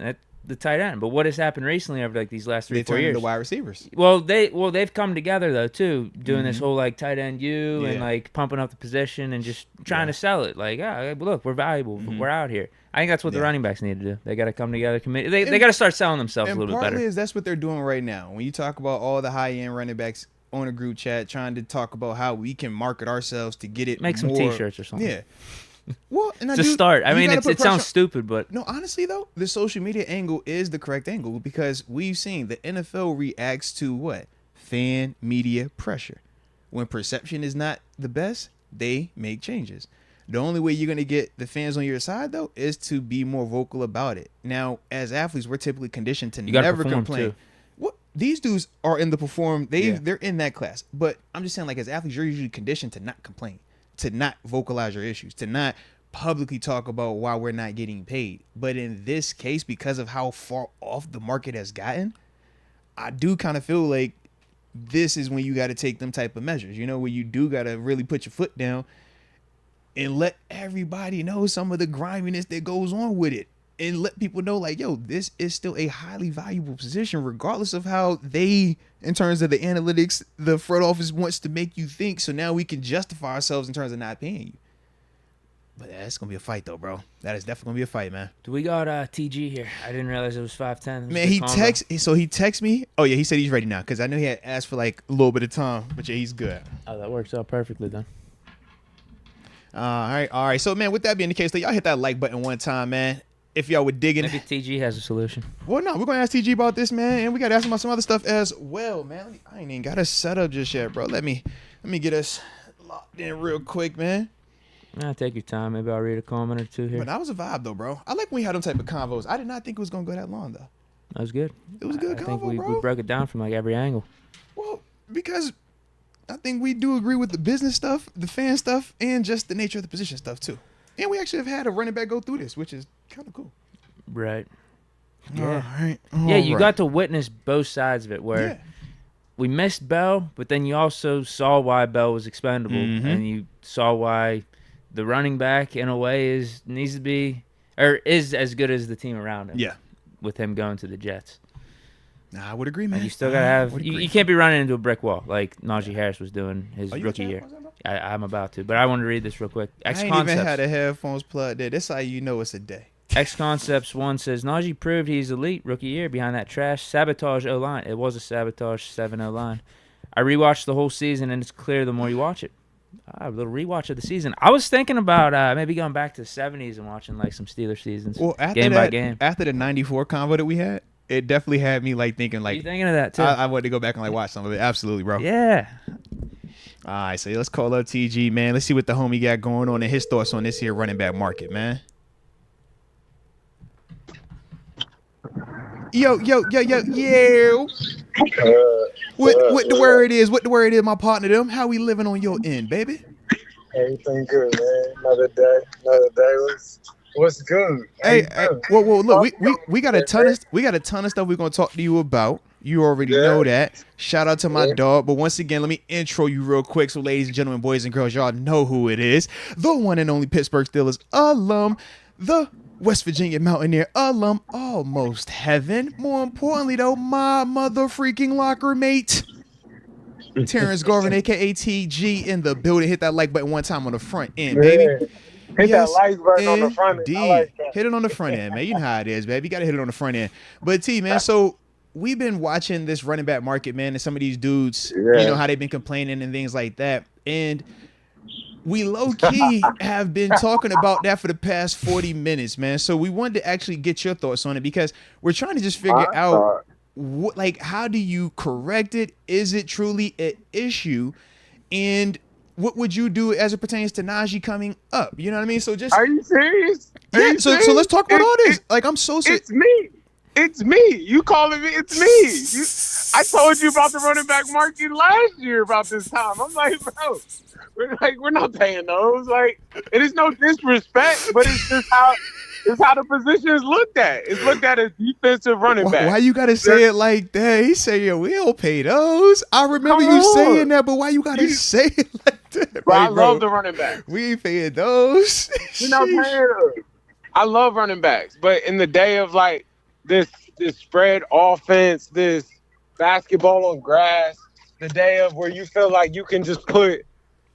The tight end. But what has happened recently over like these last 3-4 years? They turned into wide receivers. Well, they've come together though too, doing this whole like tight end and like pumping up the position and just trying to sell it. Like, look, we're valuable. We're out here. I think that's what the running backs need to do. They got to come together, commit. They got to start selling themselves a little bit better. And partly that's what they're doing right now. When you talk about all the high end running backs on a group chat, trying to talk about how we can market ourselves to get it. Make some T-shirts or something. Yeah. Well, and start. I mean, it sounds stupid, but no, honestly though, the social media angle is the correct angle because we've seen the NFL reacts to what? Fan media pressure. When perception is not the best, they make changes. The only way you're going to get the fans on your side though is to be more vocal about it. Now, as athletes, we're typically conditioned to never complain. Too. What these dudes are in the perform, they're in that class. But I'm just saying, like as athletes, you're usually conditioned to not complain, to not vocalize your issues, to not publicly talk about why we're not getting paid. But in this case, because of how far off the market has gotten, I do kind of feel like this is when you got to take them type of measures, where you do got to really put your foot down and let everybody know some of the griminess that goes on with it and let people know like, yo, this is still a highly valuable position, regardless of how they, in terms of the analytics, the front office wants to make you think. So now we can justify ourselves in terms of not paying you. But that's going to be a fight though, bro. That is definitely going to be a fight, man. Do we got TG here? I didn't realize it was 5'10". Man, he texts me. Oh yeah, he said he's ready now because I know he had asked for like a little bit of time, but yeah, he's good. Oh, that works out perfectly then. All right. So, man, with that being the case, y'all hit that like button one time, man. if y'all were digging. Maybe TG has a solution. Well, no, we're going to ask TG about this, man. And we got to ask him about some other stuff as well, man. I ain't even got us set up just yet, bro. Let me get us locked in real quick, man. Take your time. Maybe I'll read a comment or two here. But that was a vibe, though, bro. I like when we had them type of convos. I did not think it was going to go that long, though. That was good. It was a good convo, we broke it down from like every angle. Well, because I think we do agree with the business stuff, the fan stuff, and just the nature of the position stuff, too. And we actually have had a running back go through this, which is kind of cool. Right. Yeah. You got to witness both sides of it where we missed Bell, but then you also saw why Bell was expendable, and you saw why the running back, in a way, is as good as the team around him. Yeah. With him going to the Jets. Nah, I would agree, man. And you still got to have – you can't be running into a brick wall like Najee Harris was doing his rookie year. I'm about to. But I want to read this real quick. I ain't even had the headphones plugged in. That's how you know it's a day. X Concepts 1 says, Najee proved he's elite rookie year behind that trash sabotage O-line. It was a sabotage 7 O-line. I rewatched the whole season, and it's clear the more you watch it. A little rewatch of the season. I was thinking about maybe going back to the 70s and watching like some Steelers seasons, game by game. After the 94 convo that we had, it definitely had me like thinking like. You thinking of that too? I wanted to go back and like watch some of it. Absolutely, bro. Yeah. All right, so let's call up TG, man. Let's see what the homie got going on and his thoughts on this here running back market, man. Yo. What the word is? What the word is, my partner? Them. How we living on your end, baby? Everything good, man. Another day. What's good? Hey, whoa, look, we got a ton of stuff we're gonna talk to you about. You already know that. Shout out to my dog. But once again, let me intro you real quick. So, ladies and gentlemen, boys and girls, y'all know who it is. The one and only Pittsburgh Steelers alum, the West Virginia Mountaineer alum, almost heaven. More importantly, though, my mother freaking locker mate, Terence Garvin, a.k.a. TG, in the building. Hit that like button one time on the front end, baby. Hit that like button on the front end. I like that. Hit it on the front end, man. You know how it is, baby. You got to hit it on the front end. But, T, man, so we've been watching this running back market, man, and some of these dudes, you know, how they've been complaining and things like that. And we low-key have been talking about that for the past 40 minutes, man. So we wanted to actually get your thoughts on it because we're trying to just figure out, how do you correct it? Is it truly an issue? And what would you do as it pertains to Najee coming up? You know what I mean? So just Are you serious? So let's talk about all this. Like, I'm so serious. It's me. It's me. You calling me? It's me. I told you about the running back market last year about this time. I'm like, bro, we're not paying those. Like, it is no disrespect, but it's just how the position is looked at. It's looked at as defensive running back. Why you gotta say it like that? He say, "Yeah, we don't pay those." I remember you saying that, but why you gotta say it like that? Bro, I love the running backs. We ain't paying those. You're not paying those. I love running backs, but in the day of like this spread offense, this basketball on grass, the day of where you feel like you can just put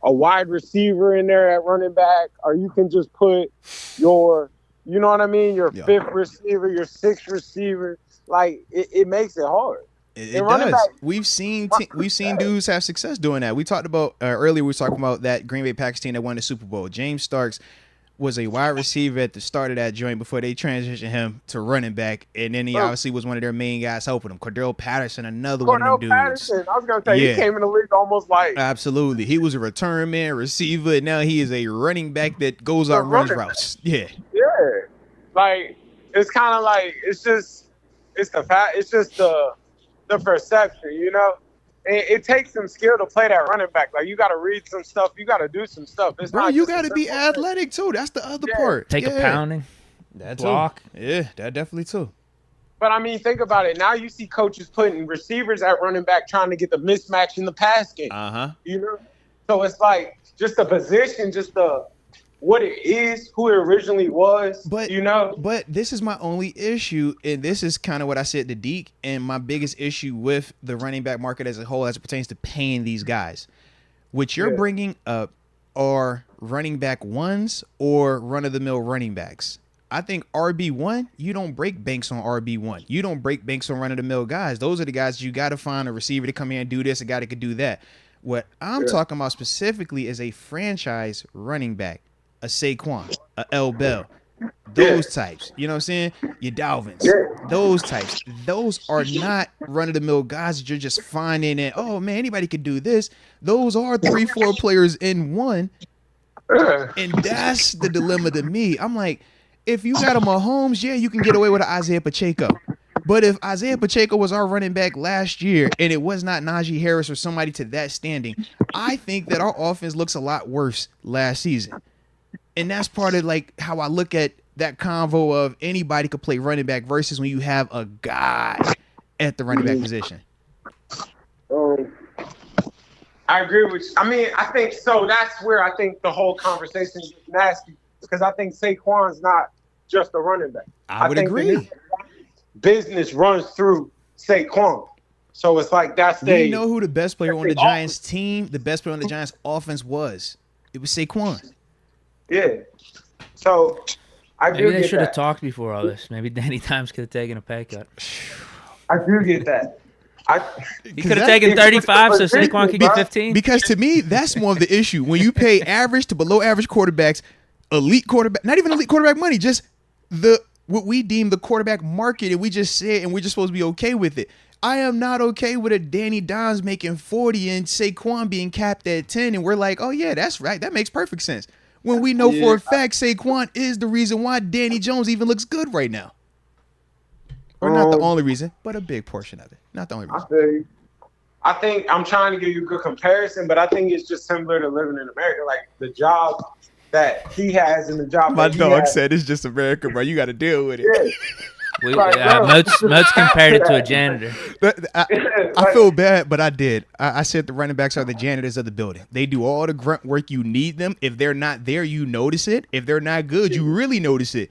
a wide receiver in there at running back, or you can just put your, you know what I mean, your fifth receiver, your sixth receiver. Like, it makes it hard. It does. We've seen dudes have success doing that. We talked about earlier. We were talking about that Green Bay Packers team that won the Super Bowl. James Starks was a wide receiver at the start of that joint before they transitioned him to running back, and then he obviously was one of their main guys helping him. Cordell Patterson, another one of them dudes. Patterson, I was gonna say he came in the league almost like absolutely. He was a return man, receiver, and now he is a running back that goes out and runs routes. Yeah. Like, it's kind of like it's just the perception, you know. It takes some skill to play that running back. Like, you got to read some stuff. You got to do some stuff. It's Bro, not you got to be athletic, too. That's the other part. Take a pounding. That block. Yeah, that definitely, too. But, I mean, think about it. Now you see coaches putting receivers at running back trying to get the mismatch in the pass game. You know? So, it's like just the position, just what it is, who it originally was, you know? But this is my only issue, and this is kind of what I said to Deke, and my biggest issue with the running back market as a whole as it pertains to paying these guys. What you're bringing up are running back ones or run-of-the-mill running backs. I think RB1, you don't break banks on RB1. You don't break banks on run-of-the-mill guys. Those are the guys you got to find a receiver to come in and do this, a guy that could do that. What I'm talking about specifically is a franchise running back. A Saquon, a L. Bell, Those types. You know what I'm saying? Your Dalvins. Yeah. Those types. Those are not run-of-the-mill guys that you're just finding and, oh, man, anybody could do this. Those are 3-4 players in one. And that's the dilemma to me. I'm like, if you got a Mahomes, yeah, you can get away with an Isaiah Pacheco. But if Isaiah Pacheco was our running back last year and it was not Najee Harris or somebody to that standing, I think that our offense looks a lot worse last season. And that's part of like how I look at that convo of anybody could play running back versus when you have a guy at the running back position. I agree with you. I mean, I think so. That's where I think the whole conversation is nasty because I think Saquon's not just a running back. I would agree. Business runs through Saquon. So it's like that's we know who the best player on the Giants team, the best player on the Giants offense was. It was Saquon. Yeah. So I do Maybe they get should have that. talked before all this. Maybe Danny Dimes could have taken a pay cut. I do get that. He could have taken 35 so Saquon could get 15. Because to me, that's more of the issue. When you pay average to below average quarterbacks, elite quarterback, not even elite quarterback money, just what we deem the quarterback market, and we just say, and we're just supposed to be okay with it. I am not okay with a Danny Dimes making 40 and Saquon being capped at 10, and we're like, oh yeah, that's right, that makes perfect sense. When we know for a fact Saquon is the reason why Danny Jones even looks good right now. Or not the only reason, but a big portion of it. Not the only reason. I think I'm trying to give you a good comparison, but I think it's just similar to living in America. Like the job that he has and the job My that dog has. said it's just America, bro. You got to deal with it. Yeah. Moats compared it to a janitor. I feel bad, but I did. I said the running backs are the janitors of the building. They do all the grunt work you need them. If they're not there, you notice it. If they're not good, you really notice it.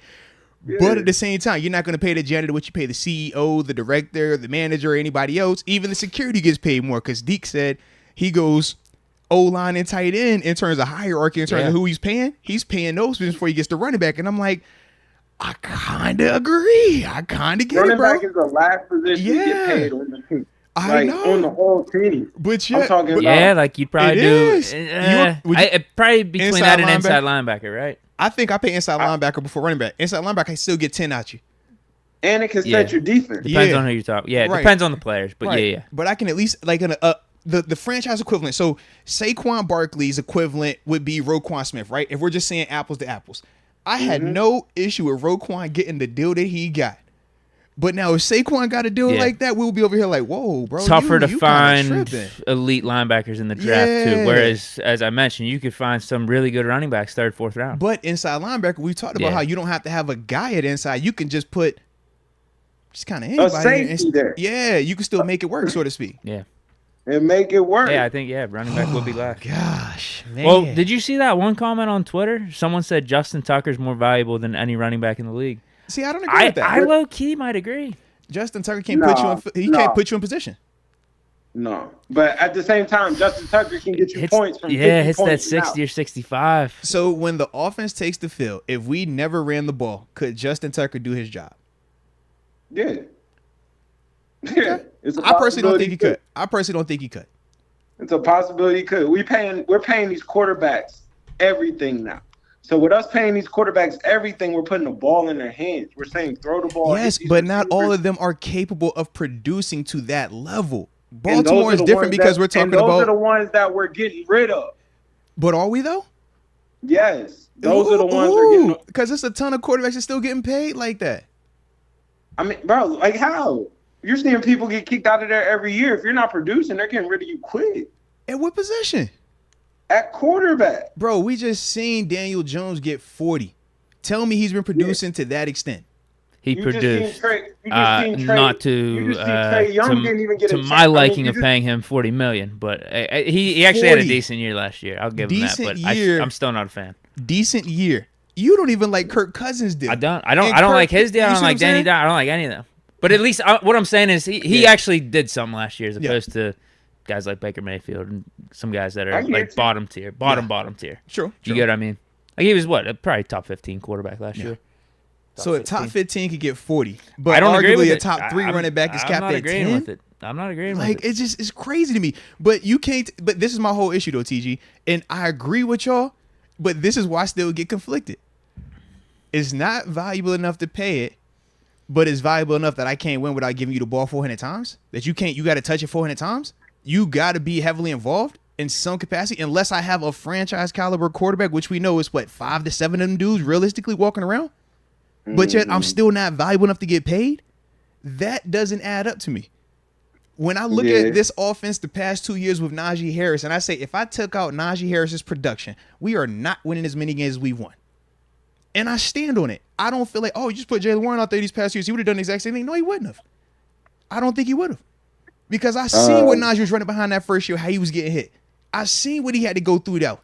Yeah. But at the same time, you're not going to pay the janitor what you pay the CEO, the director, the manager, or anybody else. Even the security gets paid more because Deke said he goes O-line and tight end in terms of hierarchy, in terms of who he's paying. He's paying those before he gets the running back. And I'm like, I kind of agree. I kind of get running it, bro. Running back is the last position to get paid on the team. I know. On the whole team. But I'm talking about, like you'd probably do. Probably between that and inside linebacker, right? I think I pay inside linebacker before running back. Inside linebacker, I still get 10 out you. And it can set your defense. Depends on who you're talking. Yeah, it depends on the players. But yeah. But I can at least, like, the franchise equivalent. So Saquon Barkley's equivalent would be Roquan Smith, right? If we're just saying apples to apples. I had no issue with Roquan getting the deal that he got. But now if Saquon got a deal like that, we'll be over here like, whoa, bro. Tougher to find elite linebackers in the draft, too. Whereas, as I mentioned, you could find some really good running backs third, fourth round. But inside linebacker, we talked about how you don't have to have a guy at inside. You can just put just kind of anybody. A safety there. Yeah, you can still make it work, so to speak. Yeah. And make it work. Yeah, I think, running back will be last. Gosh, man. Well, did you see that one comment on Twitter? Someone said Justin Tucker's more valuable than any running back in the league. See, I don't agree with that. I low-key might agree. Justin Tucker can't put you in position. No. But at the same time, Justin Tucker can get you points from 50 hits points that 60 or 65. So when the offense takes the field, if we never ran the ball, could Justin Tucker do his job? Yeah. Okay. I personally don't think he could. It's a possibility he could. We're paying these quarterbacks everything now. So with us paying these quarterbacks everything, we're putting the ball in their hands. We're saying throw the ball. Yes, but not all of them are capable of producing to that level. Baltimore is different because we're talking about. Those are the ones that we're getting rid of. But are we though? Yes, those are the ones we're getting. Because there's a ton of quarterbacks that still getting paid like that. I mean, bro, like how? You're seeing people get kicked out of there every year. If you're not producing, they're getting rid of you quick. At what position? At quarterback. Bro, we just seen Daniel Jones get 40. Tell me he's been producing to that extent. He produced. Not to my liking of paying him $40 million, but he actually had a decent year last year. I'll give him that, but I'm still not a fan. Decent year. You don't even like Kirk Cousins' deal. I don't like his deal. I don't like Danny Dimes. I don't like any of them. But at least what I'm saying is he actually did something last year as opposed to guys like Baker Mayfield and some guys that are like bottom tier. True. You get what I mean? Like he was probably top 15 quarterback last year. So a top 15 could get 40, but I don't arguably a top 3 running back is capped at 10. With it. I'm not agreeing with it. It's crazy to me. But you can't. But this is my whole issue though, TG, and I agree with y'all. But this is why I still get conflicted. It's not valuable enough to pay it, but it's valuable enough that I can't win without giving you the ball 400 times. That you got to touch it 400 times. You got to be heavily involved in some capacity, unless I have a franchise caliber quarterback, which we know is what, 5 to 7 of them dudes realistically walking around. But yet I'm still not valuable enough to get paid. That doesn't add up to me. When I look at this offense the past 2 years with Najee Harris, and I say, if I took out Najee Harris's production, we are not winning as many games as we've won. And I stand on it. I don't feel like, oh, you just put Jaylen Warren out there these past years. He would have done the exact same thing. No, he wouldn't have. I don't think he would have. Because I seen what Najee was running behind that first year, how he was getting hit. I seen what he had to go through, though.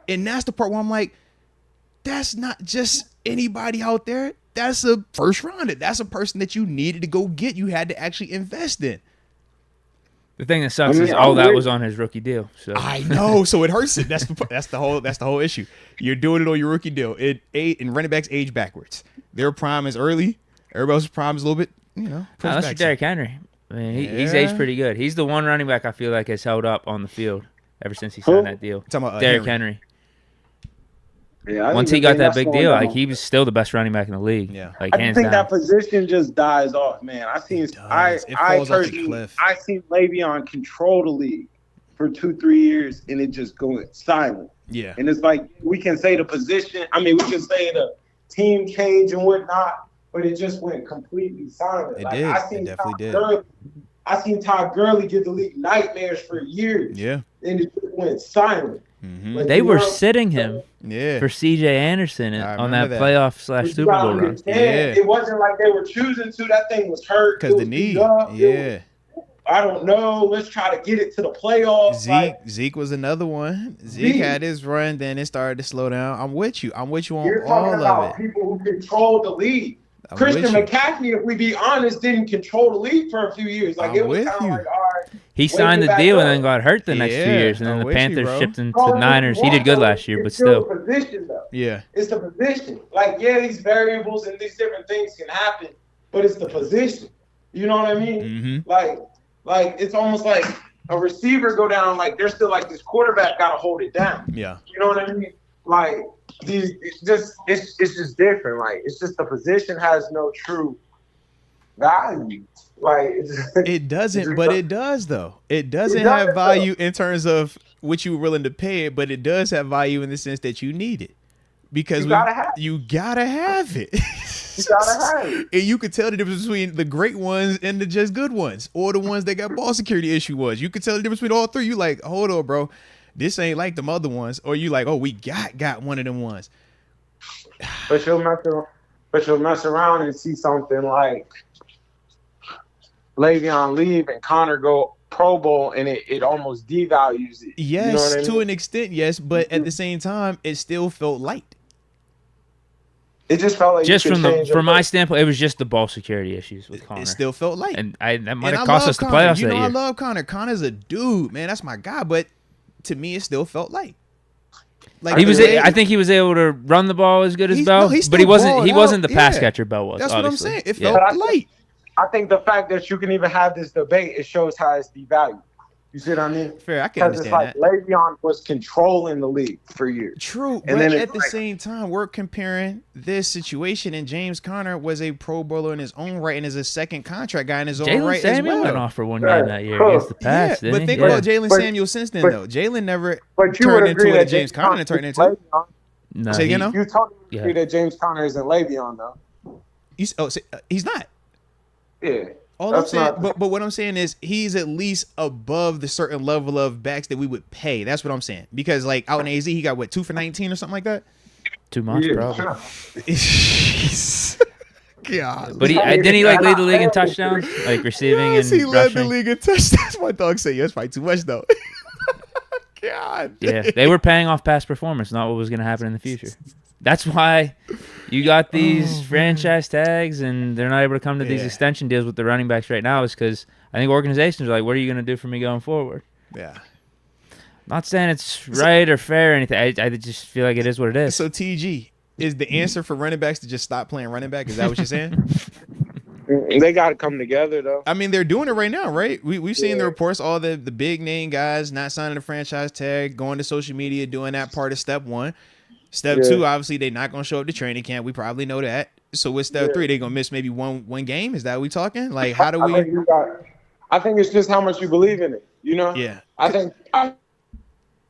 And that's the part where I'm like, that's not just anybody out there. That's a first rounder. That's a person that you needed to go get. You had to actually invest in. The thing that sucks is all that was on his rookie deal. So I know, so it hurts it. That's the whole issue. You're doing it on your rookie deal. And running backs age backwards. Their prime is early. Everybody else's prime is a little bit, unless you're Derrick Henry. I mean, he's aged pretty good. He's the one running back I feel like has held up on the field ever since he signed that deal. Talking about Derrick Henry. Yeah, once he got that big deal, like he was still the best running back in the league. Yeah, like I hands think down. that position just dies off, man. I seen Le'Veon control the league for 2-3 years, and it just going silent. Yeah, and it's like we can say the position. I mean, we can say the team change and whatnot, but it just went completely silent. It did. It definitely did. I seen Todd Gurley give the league nightmares for years. Yeah, and it just went silent. Mm-hmm. Like, they were sitting him for CJ Anderson on that playoff / Super Bowl run. Yeah. It wasn't like they were choosing to. That thing was hurt. Because the knee. I don't know. Let's try to get it to the playoffs. Zeke was another one. Zeke had his run, then it started to slow down. I'm with you. On You're all talking of it. People who control the league. Christian McCaffrey, if we be honest, didn't control the league for a few years. Like it was kind of like, all right. He signed the deal and then got hurt the next 2 years, and then the Panthers shipped him to Niners. He did good last year, but still. The position, though. Yeah. It's the position. Like, these variables and these different things can happen, but it's the position. You know what I mean? Mm-hmm. Like it's almost like a receiver go down. Like they're still like this quarterback got to hold it down. Yeah. You know what I mean? Like it's just different. Like it's just the position has no true value. Like it doesn't, but it does though. It doesn't have value in terms of what you were willing to pay it, but it does have value in the sense that you need it because you gotta have it. You gotta have it. And you could tell the difference between the great ones and the just good ones, or the ones that got ball security issue ones. You could tell the difference between all three. You like, hold on, bro, this ain't like them other ones, or you like, oh, we got one of them ones. But you'll mess around and see something like Le'Veon leave and Connor go Pro Bowl, and it almost devalues it. Yes, you know what I mean? To an extent, yes, but at the same time, it still felt light. It just felt like from my standpoint, it was just the ball security issues with Connor. It still felt light, and that might have cost us the playoffs that year. I love Connor. Connor's a dude, man. That's my guy. But to me, it still felt light. Like I think he was able to run the ball as good as Bell, but he wasn't the pass catcher Bell was. That's obviously. what I'm saying. It felt light. I think the fact that you can even have this debate, it shows how it's devalued. You see what I mean? Fair, I can understand that. Le'Veon was controlling the league for years. True, but at the same time, we're comparing this situation, and James Conner was a Pro Bowler in his own right and is a second contract guy in his own right as well. Jalen went off for one game that year against the Pats, but think about Jalen Samuel since then, though. Jalen never turned into what James Conner turned into. No, you totally agree that James Conner isn't Le'Veon, though. He's not. Yeah. All I'm saying, but what I'm saying is he's at least above the certain level of backs that we would pay. That's what I'm saying. Because like out in AZ, he got what, 2 for 19 or something like that. 2 months, probably. God. But didn't he lead the league in touchdowns, like receiving and he rushing? led the league in touchdowns. My dog said, "Yeah, that's probably too much though." God. Yeah, they were paying off past performance, not what was going to happen in the future. That's why you got these franchise tags, and they're not able to come to these extension deals with the running backs right now. Is because I think organizations are like, "What are you going to do for me going forward?" Yeah. Not saying it's right or fair or anything. I just feel like it is what it is. So TG, is the answer for running backs to just stop playing running back? Is that what you're saying? They got to come together, though. I mean, they're doing it right now, right? We've seen the reports, all the big name guys not signing the franchise tag, going to social media, doing that part of step one. Step 2, obviously, they're not going to show up to training camp. We probably know that. So with step 3, they're going to miss maybe one game? Is that what we talking? Like, how do we? I think it's just how much you believe in it, you know? Yeah. I think I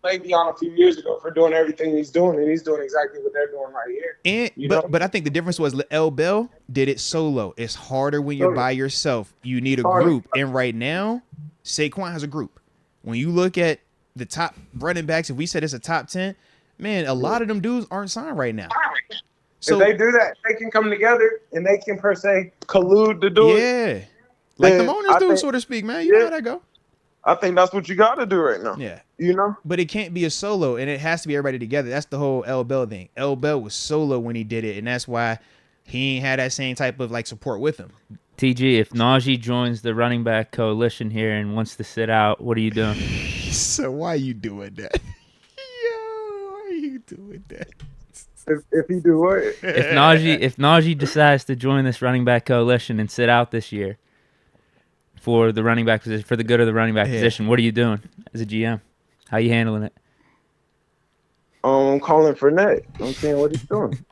played Deion a few years ago for doing everything he's doing, and he's doing exactly what they're doing right here. But I think the difference was L. Bell did it solo. It's harder when you're by yourself. You need a group. And right now, Saquon has a group. When you look at the top running backs, if we said it's a top 10, man, a lot of them dudes aren't signed right now. So if they do that, they can come together and they can per se collude to do it. Yeah. Like the owners do, so to speak, man. You know how that go. I think that's what you got to do right now. Yeah. You know? But it can't be a solo, and it has to be everybody together. That's the whole L. Bell thing. L. Bell was solo when he did it, and that's why he ain't had that same type of like support with him. TG, if Najee joins the running back coalition here and wants to sit out, what are you doing? So why are you doing that? Yo, why are you doing that? If he do what? If Najee decides to join this running back coalition and sit out this year for the running back position, for the good of the running back position, what are you doing as a GM? How you handling it? I'm calling Fournette. I'm saying what he's doing.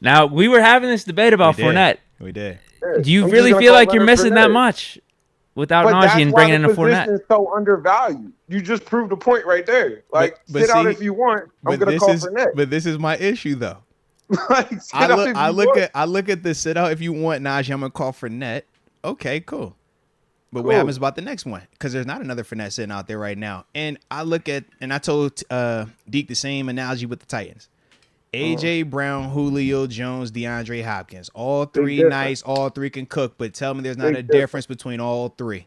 Now, we were having this debate about Fournette. We did. Do you really feel like you're missing that much without Najee and bringing in a Fournette? Is so undervalued. You just proved a point right there. Like, sit out if you want. I'm going to call Fournette. But this is my issue, though. Like, I look at the sit out if you want Najee. I'm going to call Fournette. Okay, cool. But what happens about the next one? Because there's not another Fournette sitting out there right now. And I look at, and I told Deke the same analogy with the Titans. A.J. Brown, Julio Jones, DeAndre Hopkins. All three nice, all three can cook, but tell me there's not a difference between all three.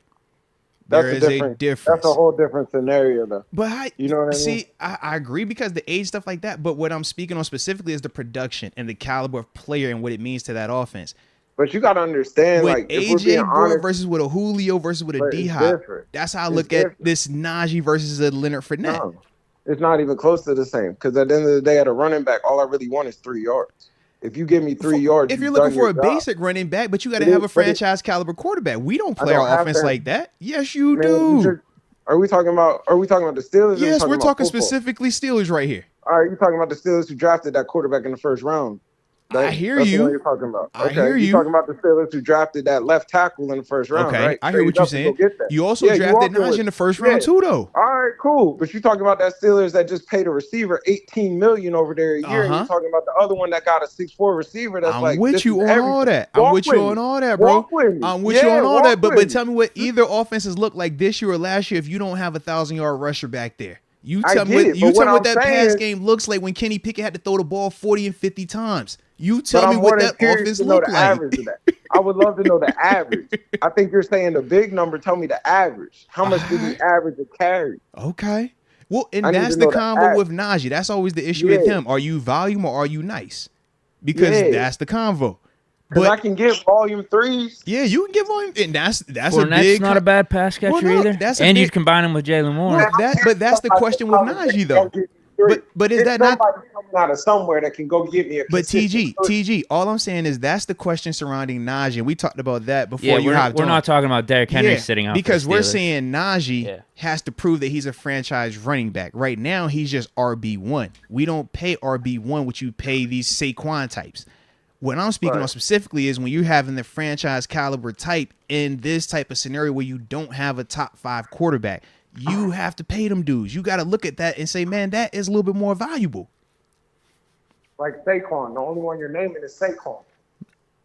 There is a difference. That's a whole different scenario, though. But you know what I mean? See, I agree because the age stuff like that, but what I'm speaking on specifically is the production and the caliber of player and what it means to that offense. But you got to understand, with like, A.J. Brown versus with a Julio versus with a D-Hop, that's how I look at this Najee versus a Leonard Fournette. No. It's not even close to the same because at the end of the day, at a running back, all I really want is 3 yards. If you give me 3 yards, if you're looking for a basic running back, but you got to have a franchise caliber quarterback. We don't play our offense like that. Yes, you do. Are we talking about the Steelers? Yes, we're talking specifically Steelers right here. All right, you're talking about the Steelers who drafted that quarterback in the first round. I hear you. That's what you're talking about. I hear you. You're talking about the Steelers who drafted that left tackle in the first round, right? I hear what you're saying. You also drafted Najee in the first round too, though. All right, cool. But you're talking about that Steelers that just paid a receiver $18 million over there a year, and you're talking about the other one that got a 6'4" receiver. That's I'm with you on all that. I'm with you on all that, bro. I'm with you on all that. But tell me what either offenses look like this year or last year if you don't have a 1,000-yard rusher back there. You tell me what that pass game looks like when Kenny Pickett had to throw the ball 40 and 50 times. You tell me what that offense look like. I would love to know the average. I think you're saying the big number. Tell me the average. How much did he average a carry? Okay. Well, and that's the combo with Najee. That's always the issue with him. Are you volume or are you nice? Because that's the convo. But I can get volume 3s. Yeah, you can get volume, and that's a big. Not a bad pass catcher either. And you combine him with Jalen Moore. But that's the question with Najee though. But is that not coming out of somewhere that can go get me a? But TG, all I'm saying is that's the question surrounding Najee. And we talked about that before. We're not talking about Derrick Henry sitting out because we're saying Najee has to prove that he's a franchise running back. Right now, he's just RB1. We don't pay RB1 what you pay these Saquon types. What I'm speaking on specifically is when you're having the franchise caliber type in this type of scenario where you don't have a top 5 quarterback. You have to pay them dudes. You got to look at that and say, man, that is a little bit more valuable. Like Saquon. The only one you're naming is Saquon.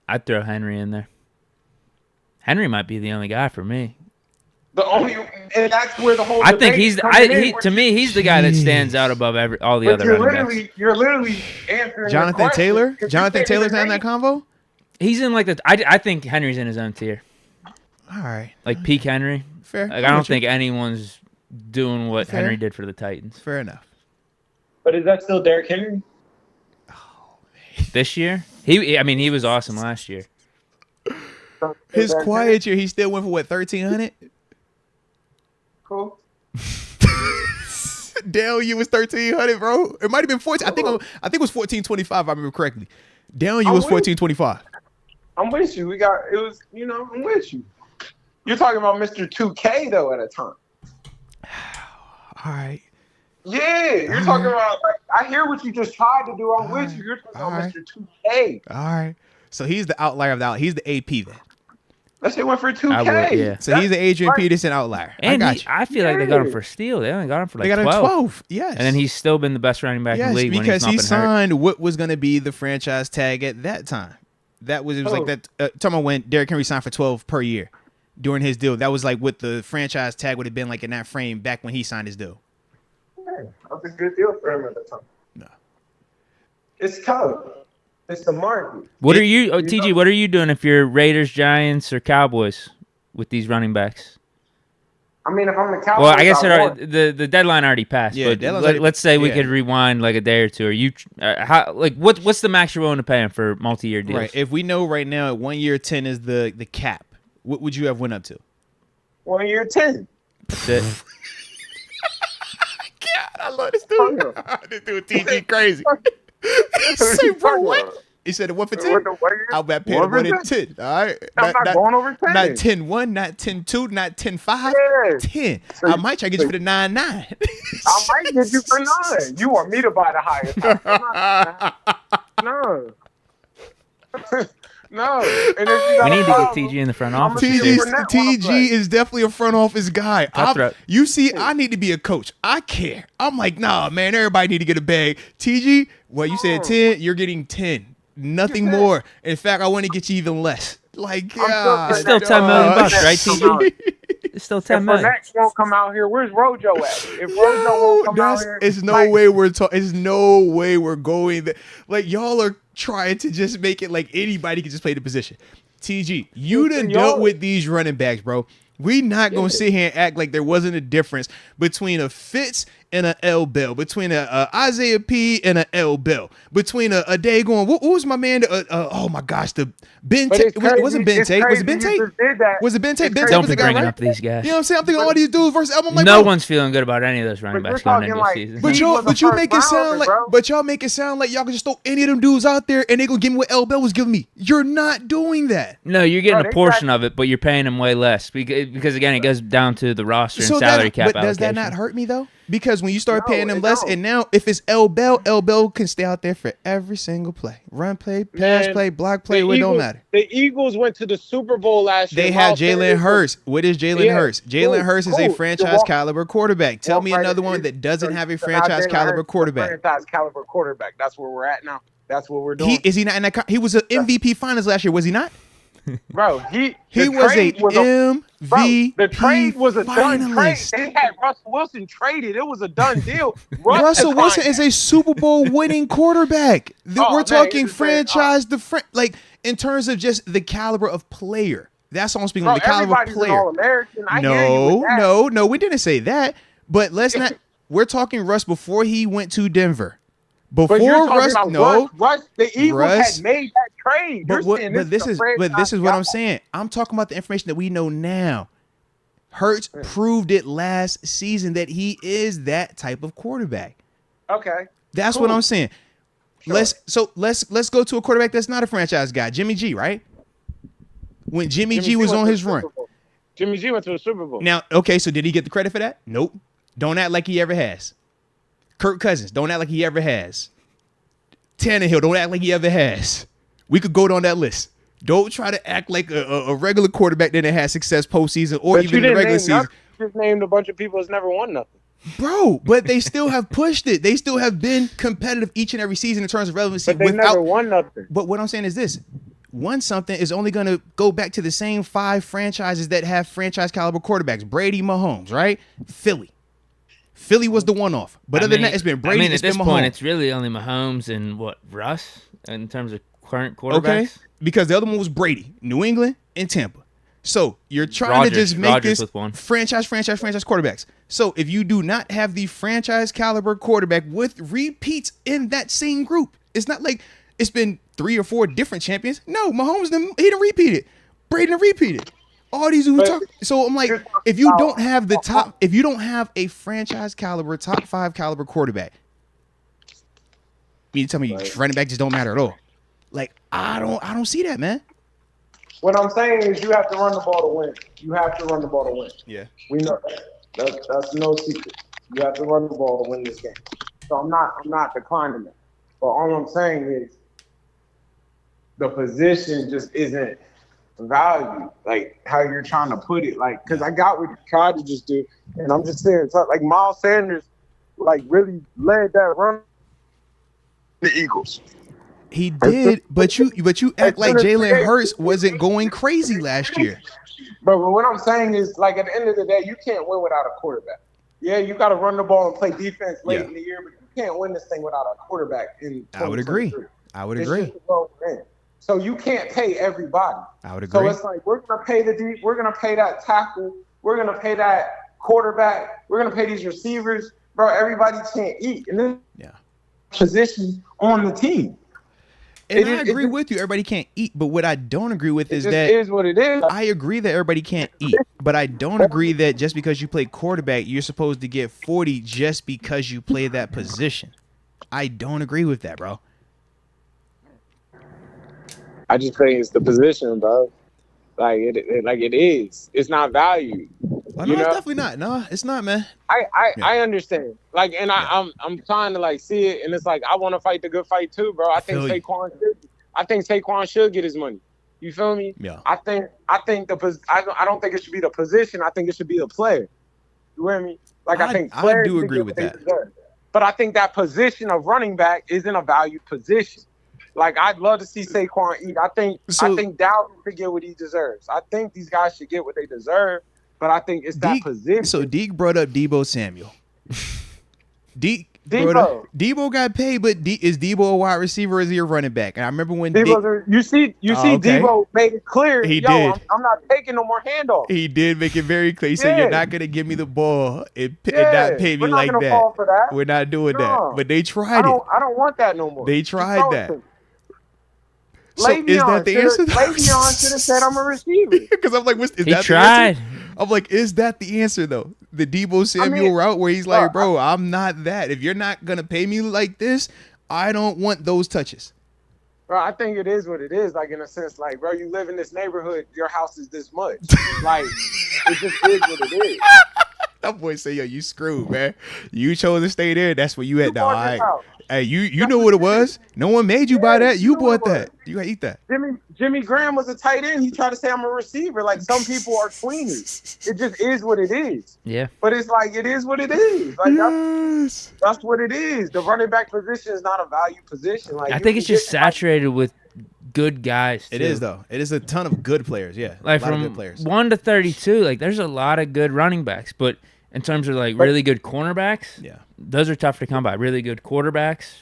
I'd throw Henry in there. Henry might be the only guy for me. And that's where the whole I think he's to me, he's the guy that stands out above all the other running backs. You're literally answering Jonathan Taylor? Jonathan Taylor's not in that convo? He's in like I think Henry's in his own tier. All right. Like peak Henry. Fair. Like, I don't think anyone's doing what Henry did for the Titans. Fair enough. But is that still Derrick Henry? Oh, man. This year? He was awesome last year. His quiet year, he still went for what, 1,300? Cool. Dale, you was 1,300, bro. It might have been 14. I think it was 1,425. If I remember correctly. Dale, you was 1,425. I'm with you. I'm with you. You're talking about Mr. 2K though at a time. All right. Yeah, you're talking about. Like, I hear what you just tried to do. I'm with you. You're talking about right. Mr. 2K. All right. So he's the outlier of the out. He's the AP then. That shit went for 2K. I would, yeah. So he's the Adrian right. Peterson outlier. And I got you. I feel like they got him for a steal. They only got him for like They got 12. him 12. Yes. And then he's still been the best running back in the league when he's because not he been hurt. signed what was going to be the franchise tag at that time. It was like that. Talking about when Derrick Henry signed for 12 per year during his deal. That was like what the franchise tag would have been like in that frame back when he signed his deal. That was a good deal for him at the time. No. It's tough. It's the market. What are you, TG? What are you doing if you're Raiders, Giants, or Cowboys with these running backs? I mean, if I'm the Cowboys, Well, I guess the deadline already passed. Yeah, but let's say we could rewind like a day or two. Are you what's the max you're willing to pay him for multi-year deals? Right. If we know right now at 1 year 10 is the cap, what would you have went up to? 1 year 10. That's it. God, I love this dude. This dude TG crazy. Say, bro, what? He said it 1 for 10. I'll bet pay 1 in 10. All right. I'm not going over 10. Not 10-1, not 10-2, not 10-5. Yeah. 10. So I might try to get you for the 9-9. I might get you for 9. You want me to buy the highest? No. No. And if We need to get TG in the front office. TG is definitely a front office guy. You see, Yeah. I need to be a coach. I care. I'm like, nah, man, everybody need to get a bag. TG, well, you said 10, you're getting 10. Nothing more. In fact, I want to get you even less. Like, yeah. It's still $10 million, right, TG? It's still $10 million. If Fournette won't come out here, where's Rojo at? If Rojo won't come out here, it's no way we're talking. It's no way we're going there. Like, y'all are trying to just make it like anybody can just play the position. TG, you done dealt with these running backs, bro. We not gonna sit here and act like there wasn't a difference between a Fitz and a L Bell, between a Isaiah P and a L Bell, between a Dagon. What was my man? Oh my gosh, the Ben Tate. Wasn't Ben Tate? Was it Ben Tate? Was it Ben Tate? Ben Tate Don't was be the guy, bringing right? up these guys. You know what I'm saying? I'm thinking all these dudes versus album. Like, No bro, one's feeling good about any of those running backs going into the season. But y'all make it sound like, y'all make it sound like y'all can just throw any of them dudes out there and they gonna give me what L Bell was giving me. You're not doing that. No, you're getting a portion of it, but you're paying them way less because again, it goes down to the roster and salary cap allocation. But does that not hurt me though? Because when you start paying them less, and now if it's L Bell can stay out there for every single play, run play, pass play, block play, it don't matter. The Eagles went to the Super Bowl last year. They had Jalen Hurts. What is Jalen Hurts? Jalen Hurts is a franchise caliber quarterback. Tell me another one that doesn't have a franchise caliber quarterback. Franchise caliber quarterback. That's where we're at now. That's what we're doing. Is he not in that? He was an MVP finals last year. Was he not? Bro, he was a MVP. The trade was a done trade. finalist. They had Russell Wilson traded. It was a done deal. Russell Wilson is a Super Bowl winning quarterback. We're talking franchise, like in terms of just the caliber of player. That's all I'm speaking of, the caliber of player. All-American. No, we didn't say that. But let's not. We're talking Russ before he went to Denver. Before Russ, the Eagles had made that trade. But this is what I'm saying. I'm talking about the information that we know now. Hurts proved it last season that he is that type of quarterback. Okay, that's what I'm saying. Sure. Let's go to a quarterback that's not a franchise guy, Jimmy G. Right? When Jimmy G was on his run, Jimmy G went to the Super Bowl. Now, okay, so did he get the credit for that? Nope. Don't act like he ever has. Kirk Cousins, don't act like he ever has. Tannehill, don't act like he ever has. We could go down that list. Don't try to act like a regular quarterback that didn't have success postseason or even in the regular season. You just named a bunch of people that's never won nothing. Bro, but they still have pushed it. They still have been competitive each and every season in terms of relevancy. But they never won nothing. But what I'm saying is this. Won something is only going to go back to the same 5 franchises that have franchise caliber quarterbacks. Brady, Mahomes, right? Philly was the one-off. But other than that, it's been Brady, at this point, it's really only Mahomes and Russ in terms of current quarterbacks? Okay, because the other one was Brady, New England, and Tampa. So you're trying to just make this franchise quarterbacks. So if you do not have the franchise caliber quarterback with repeats in that same group, it's not like it's been 3 or 4 different champions. No, Mahomes, he didn't repeat it. Brady didn't repeat it. All these who talk. So I'm like, if you don't have a franchise caliber, top 5 caliber quarterback, you tell me running back just don't matter at all. Like, I don't see that, man. What I'm saying is you have to run the ball to win. You have to run the ball to win. Yeah. We know that. That's no secret. You have to run the ball to win this game. So I'm not declining that. But all I'm saying is the position just isn't valued, like how you're trying to put it. Like, because I got what you tried to just do, and I'm just saying, like Miles Sanders, like really led that run. The Eagles. He did, but you act like Jalen Hurts wasn't going crazy last year. But what I'm saying is, like, at the end of the day, you can't win without a quarterback. Yeah, you got to run the ball and play defense late in the year, but you can't win this thing without a quarterback. I would agree. So you can't pay everybody. I would agree. So it's like we're gonna pay we're gonna pay that tackle, we're gonna pay that quarterback, we're gonna pay these receivers, bro. Everybody can't eat, and then position on the team. And I agree with you. Everybody can't eat, but what I don't agree with is that is what it is. I agree that everybody can't eat, but I don't agree that just because you play quarterback, you're supposed to get 40 just because you play that position. I don't agree with that, bro. I just think it's the position, bro. Like it is. It's not valued. Oh, no, it's definitely not. No, it's not, man. I understand. Like, and I'm trying to like see it, and it's like I want to fight the good fight too, bro. I think Saquon should get his money. You feel me? Yeah. I don't think it should be the position. I think it should be the player. You hear me? Like I do agree with that. But I think that position of running back isn't a valued position. Like, I'd love to see Saquon eat. I think Dalvin should get what he deserves. I think these guys should get what they deserve, but I think it's that position. So Deke brought up Deebo Samuel. Deebo got paid, but is Deebo a wide receiver or is he a running back? And I remember when you see Deebo made it clear. He did. I'm not taking no more handoff. He did make it very clear. He said, "You're not gonna give me the ball and not pay me like that. Fall for that. We're not doing that." But they tried it. I don't want that no more. They tried that. So is that the answer? Le'Veon should have said I'm a receiver. Because I'm like, is that the answer? I'm like, is that the answer though? The Deebo Samuel route where he's like, bro, I'm not that. If you're not gonna pay me like this, I don't want those touches. Bro, I think it is what it is. Like, in a sense, like, bro, you live in this neighborhood, your house is this much. Like, it just is what it is. That boy say, yo, you screwed, man. You chose to stay there. That's where you at now. All right. Hey, you know what it was. No one made you buy that. You bought that. You gotta eat that. Jimmy Graham was a tight end. He tried to say I'm a receiver. Like, some people are tweeners. It just is what it is. Yeah. But it's like, it is what it is. Like, that's what it is. The running back position is not a value position. Like, I think it's just saturated with good guys, too. It is, though. It is a ton of good players. Yeah. Like, a lot from of good players. 1 to 32, like, there's a lot of good running backs, but in terms of like really good cornerbacks, those are tough to come by. Really good quarterbacks,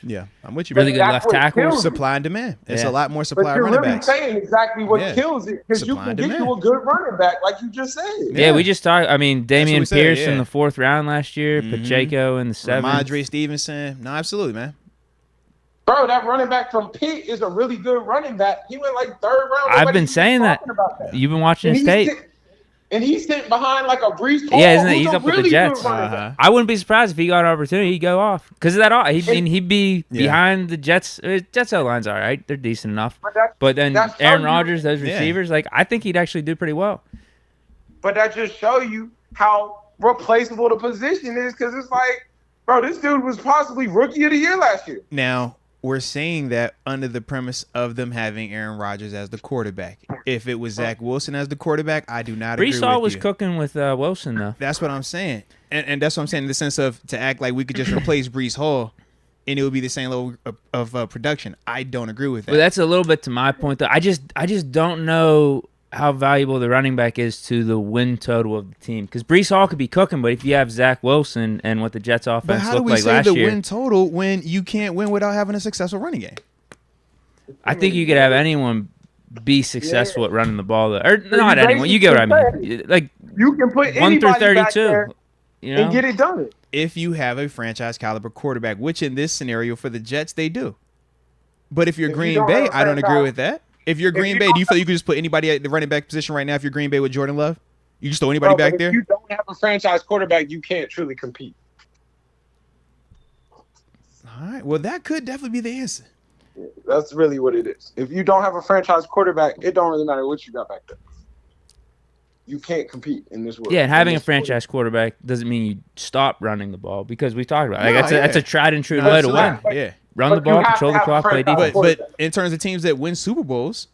I'm with you. Really good left tackles, supply and demand. It's a lot more supply of running backs. But you're really saying exactly what kills it, because you can get you a good running back, like you just said. Yeah, we just talked. I mean, Damian Pierce in the 4th round last year, Pacheco in the 7th. Ramondre Stevenson. No, absolutely, man. Bro, that running back from Pitt is a really good running back. He went like 3rd round. I've been saying that. You've been watching his tape. And he's sitting behind like a Brees Hall. Yeah, isn't it? He's up with the Jets. I wouldn't be surprised if he got an opportunity. He'd go off because of that. He'd be behind the Jets. Jets O-line's all right. They're decent enough. But then Aaron Rodgers, those receivers, like I think he'd actually do pretty well. But that just show you how replaceable the position is, because it's like, bro, this dude was possibly Rookie of the Year last year. Now, we're saying that under the premise of them having Aaron Rodgers as the quarterback. If it was Zach Wilson as the quarterback, I do not agree with you. Brees Hall was cooking with Wilson, though. That's what I'm saying. And that's what I'm saying in the sense of to act like we could just replace Brees Hall and it would be the same level of production. I don't agree with that. But that's a little bit to my point, though. I just don't know how valuable the running back is to the win total of the team. Because Brees Hall could be cooking, but if you have Zach Wilson and what the Jets offense looked like last year. But how do we say the win total when you can't win without having a successful running game? I think you could have anyone be successful at running the ball. Or not anyone. You get what I mean. Like, you can put 1 through 32 back there and get it done. If you have a franchise caliber quarterback, which in this scenario for the Jets, they do. But if you're Green Bay, I don't agree with that. If you're Green Bay, do you feel you could just put anybody at the running back position right now if you're Green Bay with Jordan Love? You just throw anybody back there? If you don't have a franchise quarterback, you can't truly compete. All right. Well, that could definitely be the answer. That's really what it is. If you don't have a franchise quarterback, it don't really matter what you got back there. you can't compete in this world. Yeah, and having a franchise quarterback doesn't mean you stop running the ball because we talked about it. Like, that's a tried and true way to win. Yeah. Run the ball, control the clock, play defense. But in terms of teams that win Super Bowls,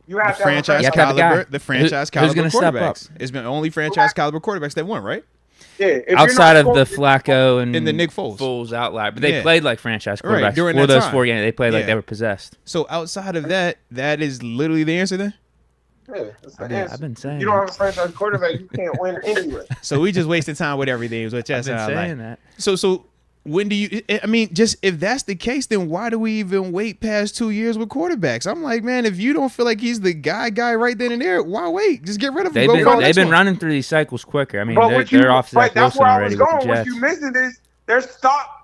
you have the franchise caliber quarterbacks. It's been only franchise caliber quarterbacks that won, right? Yeah, outside of the Flacco and the Nick Foles outlier, but they played like franchise quarterbacks right, during for that those time. 4 games. They played like they were possessed. So outside of that, that is literally the answer then? Yeah, that's the answer. I've been saying you don't have a franchise quarterback, you can't win anyway. So we just wasted time with everything. Which that's I've been saying that. So when do you? I mean, just if that's the case, then why do we even wait past 2 years with quarterbacks? I'm like, man, if you don't feel like he's the guy right then and there, why wait? Just get rid of him. They've been running through these cycles quicker. I mean, they're off Zach Wilson already with the Jets. What you missing is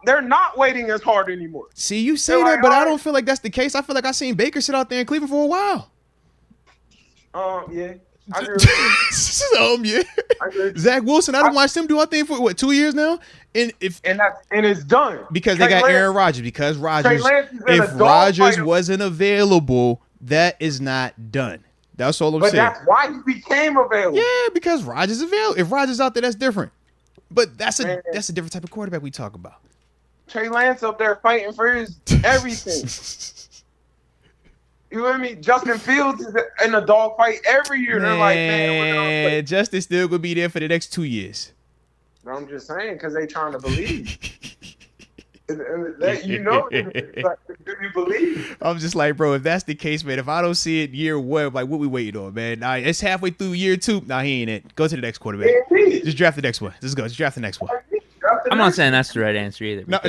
they're not waiting as hard anymore. See, you say that, but I don't feel like that's the case. I feel like I seen Baker sit out there in Cleveland for a while. Yeah. I agree with you. Yeah. I agree. Zach Wilson, I done watched him do our thing for 2 years now, and it's done because they got Aaron Rodgers. Because Rodgers, if Rodgers wasn't available, that is not done. That's all I'm saying. But that's why he became available. Yeah, because Rodgers is available. If Rodgers out there, that's different. But that's a different type of quarterback we talk about. Trey Lance up there fighting for his everything. You know what I mean? Justin Fields is in a dogfight every year. They're like, man, Justin still gonna be there for the next 2 years. I'm just saying, because they trying to believe. Do you believe? I'm just like, bro, if that's the case, man, if I don't see it year one, like, what we waiting on, man? Nah, it's halfway through year 2. Nah, he ain't it. Go to the next quarterback. Just draft the next one. Just draft the next one. I'm not saying that's the right answer either. No.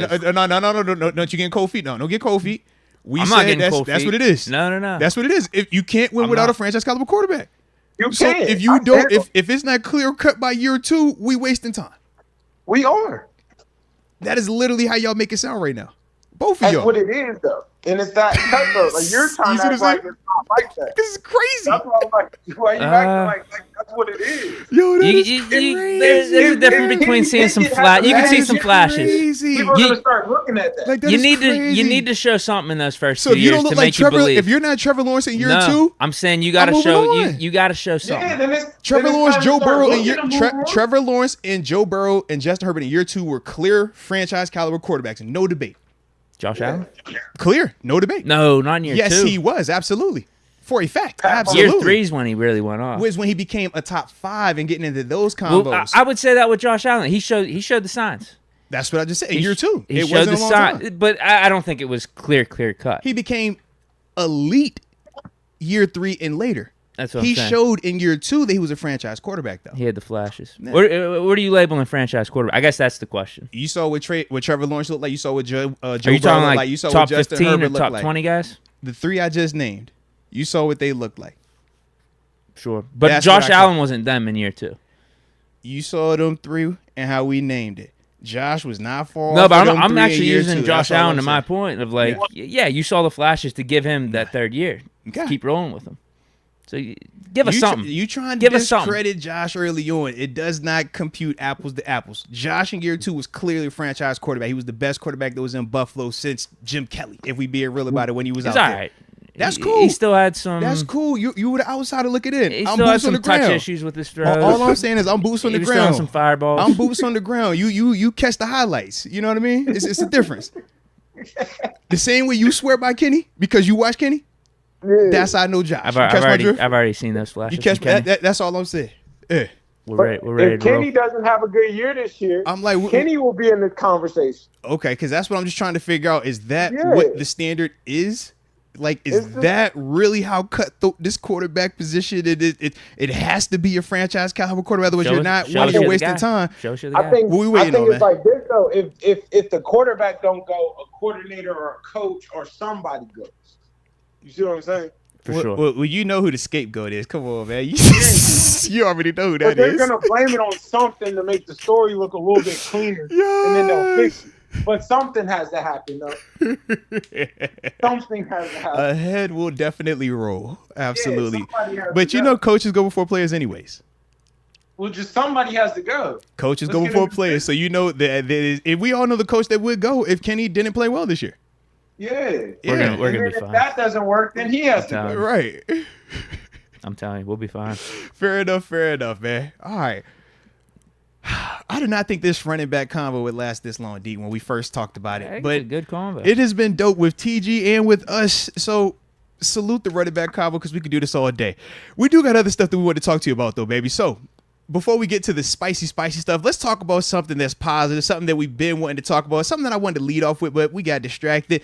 Don't you get cold feet? No, don't get cold feet. I'm not getting cold feet. That's what it is. No. That's what it is. If you can't win without a franchise caliber quarterback. You can't. If you don't, if it's not clear cut by year 2, we wasting time. We are. That is literally how y'all make it sound right now. Both of y'all. That's what it is, though. And it's that cutthroat. Like, you're trying to act like it's not like that. This is crazy. That's why I'm like, why you acting like that's what it is? Yo, that is crazy. There's a difference between seeing some flash. You can see some flashes. People are going to start looking at that. Like, you need to show something in those first 2 years to look make like you believe. If you're not Trevor Lawrence in year 2, I'm saying you got to show you got to show something. Yeah, Trevor Lawrence, Joe Burrow, Trevor Lawrence and Joe Burrow and Justin Herbert in year 2 were clear franchise caliber quarterbacks, and no debate. Josh Allen? Clear, no debate. No, not in year 2. Yes, he was absolutely. For a fact, absolutely. Year 3 is when he really went off. Was when he became a top 5 and getting into those combos. Well, I would say that with Josh Allen, he showed the signs. That's what I just said. In year 2, he it showed wasn't the a long time. But I don't think it was clear cut. He became elite year 3 and later. That's what I'm saying. He showed in year 2 that he was a franchise quarterback, though. He had the flashes. Yeah. What are you labeling franchise quarterback? I guess that's the question. You saw what Trevor Lawrence looked like. You saw what Joe Are you Burrow talking like. You saw top what Justin 15 Herbert or top looked 20 like. guys? The 3 I just named. You saw what they looked like. Sure. But That's Josh Allen wasn't them in year 2. You saw them 3 and how we named it. Josh was not far. No, but I'm actually using Josh Allen to my point of like, yeah, you saw the flashes to give him that 3rd year. Okay. Keep rolling with him. So give us something. You trying to give us discredit Josh early on. It does not compute apples to apples. Josh in year 2 was clearly a franchise quarterback. He was the best quarterback that was in Buffalo since Jim Kelly, if we being real about it, when he was out there. Right. That's cool. He still had some. That's cool. You were the outsider looking in. He I'm still had boots on some the touch ground. issues with his throws. All I'm saying is I'm boots on the He was ground. throwing some fireballs. I'm boots on the ground. You catch the highlights. You know what I mean? It's a difference. The same way you swear by Kenny because you watch Kenny. Yeah. That's how I know Josh. I've already seen those flashes. You catch that's all I'm saying. Yeah. We're ready if to roll. Kenny doesn't have a good year this year, I'm like, Kenny will be in this conversation. Okay, because that's what I'm just trying to figure out. Is that what the standard is? Like, is that really how cutthroat this quarterback position? It has to be a franchise caliber quarterback. Otherwise, you're not. Why you're wasting time? I think it's like this though. If the quarterback don't go, a coordinator or a coach or somebody goes. You see what I'm saying? For sure. Well, you know who the scapegoat is. Come on, man. You already know who that is. They're gonna blame it on something to make the story look a little bit cleaner, and then they'll fix it. But something has to happen, though. Something has to happen. A head will definitely roll. Absolutely. Yeah, but you know, coaches go before players anyways. Well, just somebody has to go. Coaches go before players. So you know that if we all know the coach that would go if Kenny didn't play well this year. Yeah. We're gonna be fine. If that doesn't work, then he has to go. Right. I'm telling you, we'll be fine. Fair enough, man. All right. I did not think this running back combo would last this long, D, when we first talked about it. But it's a good combo. It has been dope with TG and with us. So salute the running back combo because we could do this all day. We do got other stuff that we want to talk to you about, though, baby. So before we get to the spicy stuff, let's talk about something that's positive, something that we've been wanting to talk about, something that I wanted to lead off with, but we got distracted.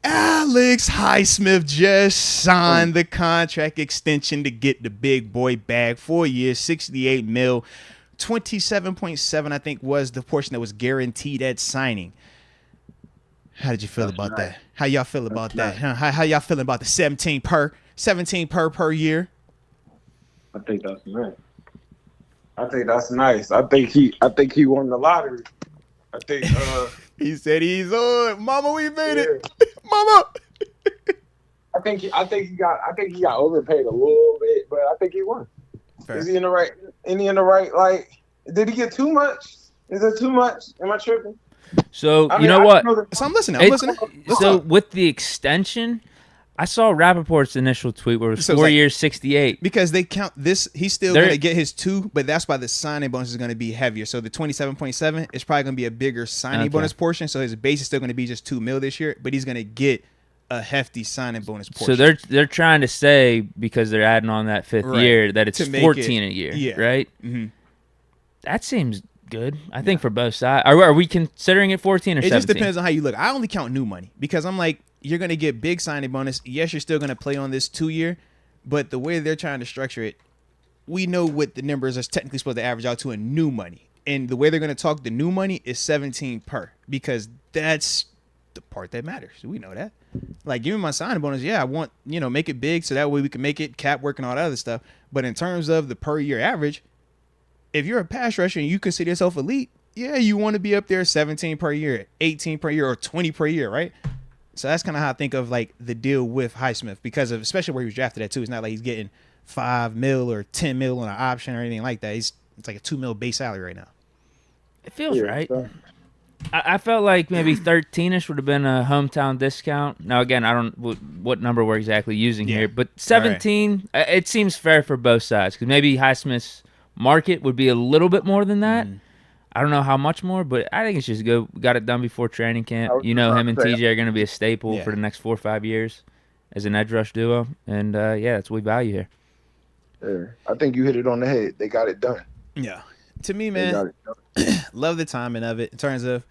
Alex Highsmith just signed the contract extension to get the big boy bag. 4 years, $68 million. 27.7, I think, was the portion that was guaranteed at signing. How did you feel about that? How y'all feel about that? How y'all feeling about the 17 per year? I think that's nice. I think he won the lottery. I think he said he's on. Mama, we made it. Mama. I think he got overpaid a little bit, but I think he won. Fair. Is he in the right? Like, did he get too much? Is it too much? Am I tripping? So you know what? So I'm listening. So with the extension, I saw Rappaport's initial tweet where it was 4 years, 68. Because they count this, he's still going to get his 2, but that's why the signing bonus is going to be heavier. So the 27.7 is probably going to be a bigger signing bonus portion. So his base is still going to be just $2 million this year, but he's going to get a hefty signing bonus portion. So they're trying to say, because they're adding on that 5th year, that it's 14 a year, right? Mm-hmm. That seems good. I think for both sides. Are we considering it 14 or 17? It just depends on how you look. I only count new money because I'm like, you're going to get big signing bonus. Yes, you're still going to play on this 2 year, but the way they're trying to structure it, we know what the numbers are technically supposed to average out to in new money. And the way they're going to talk the new money is 17 per, because that's the part that matters. We know that. Like, give me my signing bonus. Yeah, I want, make it big so that way we can make it cap work and all that other stuff. But in terms of the per year average, if you're a pass rusher and you consider yourself elite, yeah, you want to be up there 17 per year, 18 per year, or 20 per year, right? So that's kind of how I think of like the deal with Highsmith, because of especially where he was drafted at too. It's not like he's getting $5 million or $10 million on an option or anything like that. It's like a $2 million base salary right now. It feels right. So. I felt like maybe 13ish would have been a hometown discount. Now again, I don't what number we're exactly using here, but 17. Right. It seems fair for both sides because maybe Highsmith's market would be a little bit more than that. I don't know how much more, but I think it's just good. We got it done before training camp. Him and TJ are going to be a staple for the next 4 or 5 years as an edge rush duo, and that's what we value here. Yeah, I think you hit it on the head. They got it done. Yeah, to me, man, love the timing of it in terms of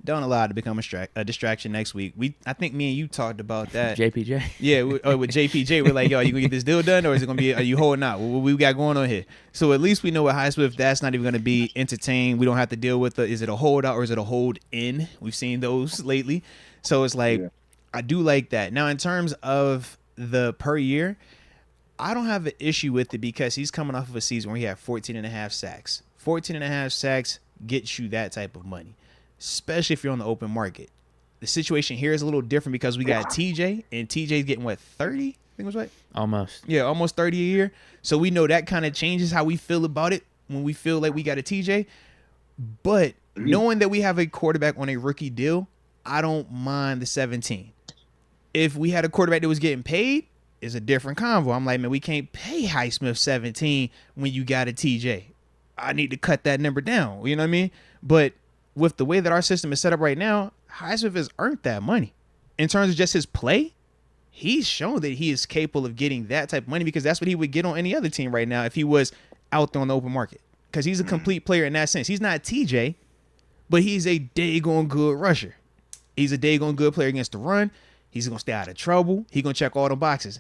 don't allow it to become a distraction next week. I think me and you talked about that. JPJ. Yeah, with JPJ, we're like, yo, are you going to get this deal done, or is it going to be, are you holding out? What we got going on here? So at least we know with Highsmith, that's not even going to be entertained. We don't have to deal with is it a holdout or is it a hold in? We've seen those lately. So it's like, I do like that. Now, in terms of the per year, I don't have an issue with it because he's coming off of a season where he had 14.5 sacks. 14.5 sacks gets you that type of money, especially if you're on the open market. The situation here is a little different because we got TJ, and TJ's getting, 30? I think it was right? Almost. Yeah, almost 30 a year. So we know that kind of changes how we feel about it when we feel like we got a TJ. But knowing that we have a quarterback on a rookie deal, I don't mind the 17. If we had a quarterback that was getting paid, it's a different convo. I'm like, man, we can't pay Highsmith 17 when you got a TJ. I need to cut that number down. You know what I mean? But with the way that our system is set up right now, Highsmith has earned that money. In terms of just his play, he's shown that he is capable of getting that type of money because that's what he would get on any other team right now if he was out there on the open market. Because he's a complete player in that sense. He's not TJ, but he's a daggone good rusher. He's a daggone good player against the run. He's going to stay out of trouble. He's going to check all the boxes.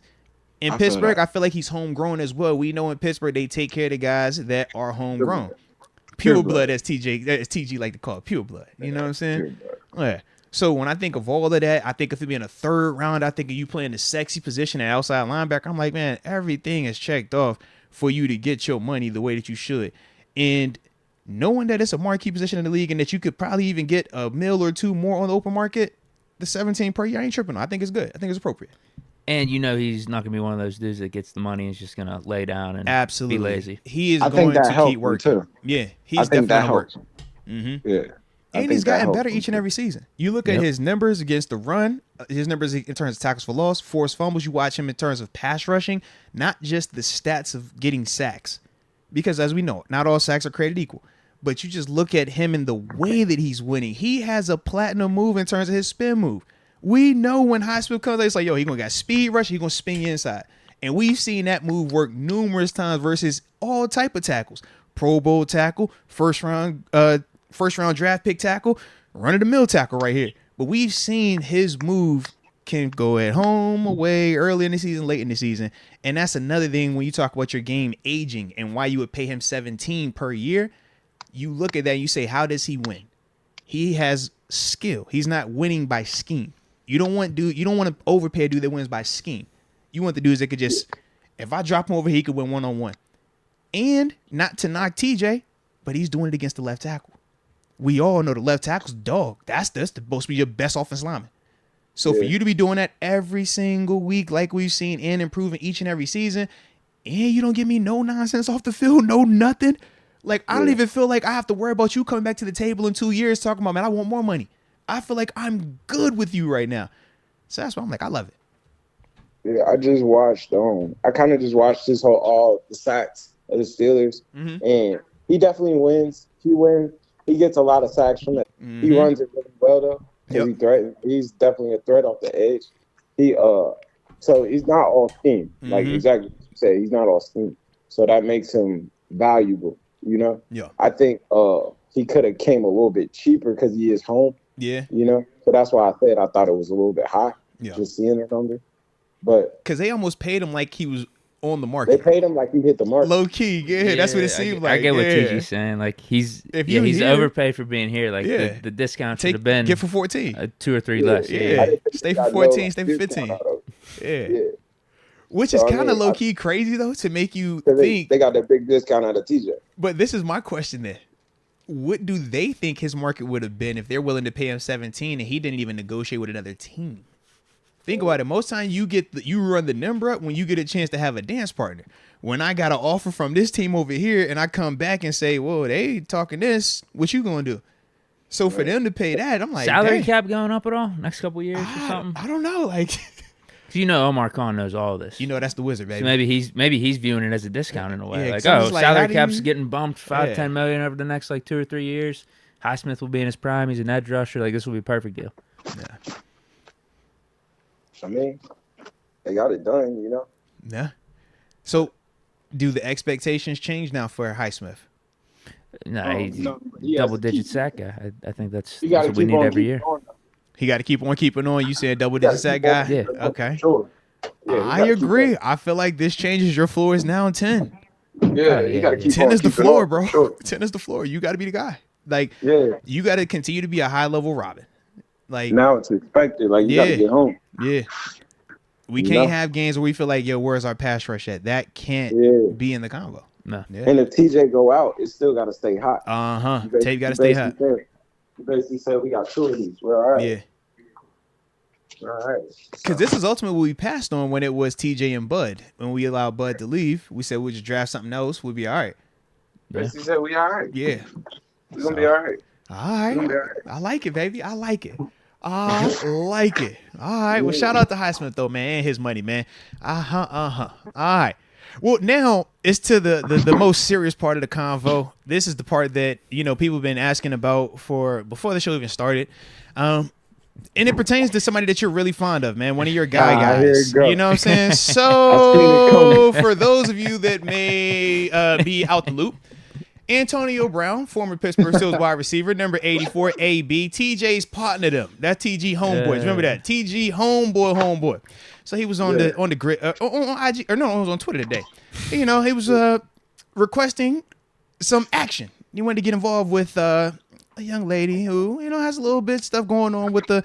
In Pittsburgh, I feel like he's homegrown as well. We know in Pittsburgh, they take care of the guys that are homegrown. Pure blood, as TG like to call it, pure blood. You know what I'm saying? Yeah. So when I think of all of that, I think of it being a third round. I think of you playing the sexy position at outside linebacker. I'm like, man, everything is checked off for you to get your money the way that you should. And knowing that it's a marquee position in the league and that you could probably even get $1 million or $2 million more on the open market, the 17 per year, I ain't tripping on. I think it's good. I think it's appropriate. And he's not going to be one of those dudes that gets the money and is just going to lay down and be lazy. He is going to keep working. Too. Yeah, he's definitely going to work. Yeah. And he's gotten better each and every season. You look at his numbers against the run, his numbers in terms of tackles for loss, forced fumbles. You watch him in terms of pass rushing, not just the stats of getting sacks. Because as we know, not all sacks are created equal. But you just look at him in the way that he's winning. He has a platinum move in terms of his spin move. We know when Highsmith comes out, it's like, yo, he's going to got speed rush, he's going to spin you inside. And we've seen that move work numerous times versus all type of tackles. Pro Bowl tackle, first round draft pick tackle, run-of-the-mill tackle right here. But we've seen his move can go at home, away, early in the season, late in the season. And that's another thing when you talk about your game aging and why you would pay him $17 per year. You look at that and you say, how does he win? He has skill. He's not winning by scheme. You don't want to overpay a dude that wins by scheme. You want the dudes that could just, if I drop him over, he could win one-on-one. And not to knock TJ, but he's doing it against the left tackle. We all know the left tackle's dog. That's supposed to be your best offensive lineman. So for you to be doing that every single week, like we've seen, and improving each and every season, and you don't give me no nonsense off the field, no nothing. Like, I don't even feel like I have to worry about you coming back to the table in 2 years talking about, man, I want more money. I feel like I'm good with you right now. So that's why I'm like, I love it. Yeah, I just watched. I kind of just watched this all the sacks of the Steelers, and he definitely wins. He wins. He gets a lot of sacks from it. He runs it really well though. He's definitely a threat off the edge. So he's not all scheme. Like exactly what you said, he's not all scheme. So that makes him valuable. You know. Yeah. I think he could have came a little bit cheaper because he is home. Yeah. You know. So that's why I said I thought it was a little bit high. Yeah. Just seeing the number. But because they almost paid him like he was on the market. They paid him like he hit the market. Low key, that's what it seemed like. I get what TG's saying. Like he's overpaid for being here. Like the discount should have been get for 14, 2 or 3 less. Stay for 14, stay for 15. Which is kind of low key crazy though to make you think they got that big discount out of TJ. But this is my question then. What do they think his market would have been if they're willing to pay him 17 and he didn't even negotiate with another team? Think about it. Most times you run the number up when you get a chance to have a dance partner. When I got an offer from this team over here and I come back and say, well, they talking this, what you going to do? So for them to pay that, I'm like, salary cap going up at all next couple of years or something? I don't know. Like, you know, Omar Khan knows all this. You know, that's the wizard, baby. So maybe he's viewing it as a discount in a way. Like, salary cap's getting bumped $5-10 million over the next 2 or 3 years. Highsmith will be in his prime. He's an edge rusher. Like, this will be a perfect deal. Yeah. I mean, they got it done, you know? Yeah. So, do the expectations change now for Highsmith? No, he's double-digit sack guy. I think that's what we need every year. He got to keep on keeping on. You said double-digit sack guy? Yeah. Okay. Sure. Yeah, I agree. I feel like this changes your floor is now 10. Yeah, you got to keep 10 on is the floor, on. bro. Sure. 10 is the floor. You got to be the guy. Like, you got to continue to be a high-level Robin. Like now it's expected. Like you got to get home. Yeah. We can't have games where we feel like, yo, where's our pass rush at? That can't be in the combo. No. Yeah. And if TJ go out, it still got to stay hot. Tape got to stay hot. You basically said we got 2 of these. We're all right. Yeah. All right. Because this is ultimately what we passed on when it was TJ and Bud. When we allowed Bud to leave, we said we'd just draft something else. We'd be all right. Basically said we all right. Yeah. We're going to be all right. All right. I like it, baby. I like it. I like it. All right. Well, shout out to Highsmith, though, man, and his money, man. All right. Well, now it's to the most serious part of the convo. This is the part that, you know, people have been asking about before the show even started. And it pertains to somebody that you're really fond of, man. One of your guys. You know what I'm saying? So for those of you that may be out the loop, Antonio Brown, former Pittsburgh Steelers wide receiver, number 84, AB. TJ's partner them. That's TG Homeboys. Remember that? TG Homeboy. So he was on the grid, on IG, or no, it was on Twitter today. You know, he was requesting some action. He wanted to get involved with a young lady who, you know, has a little bit of stuff going on with the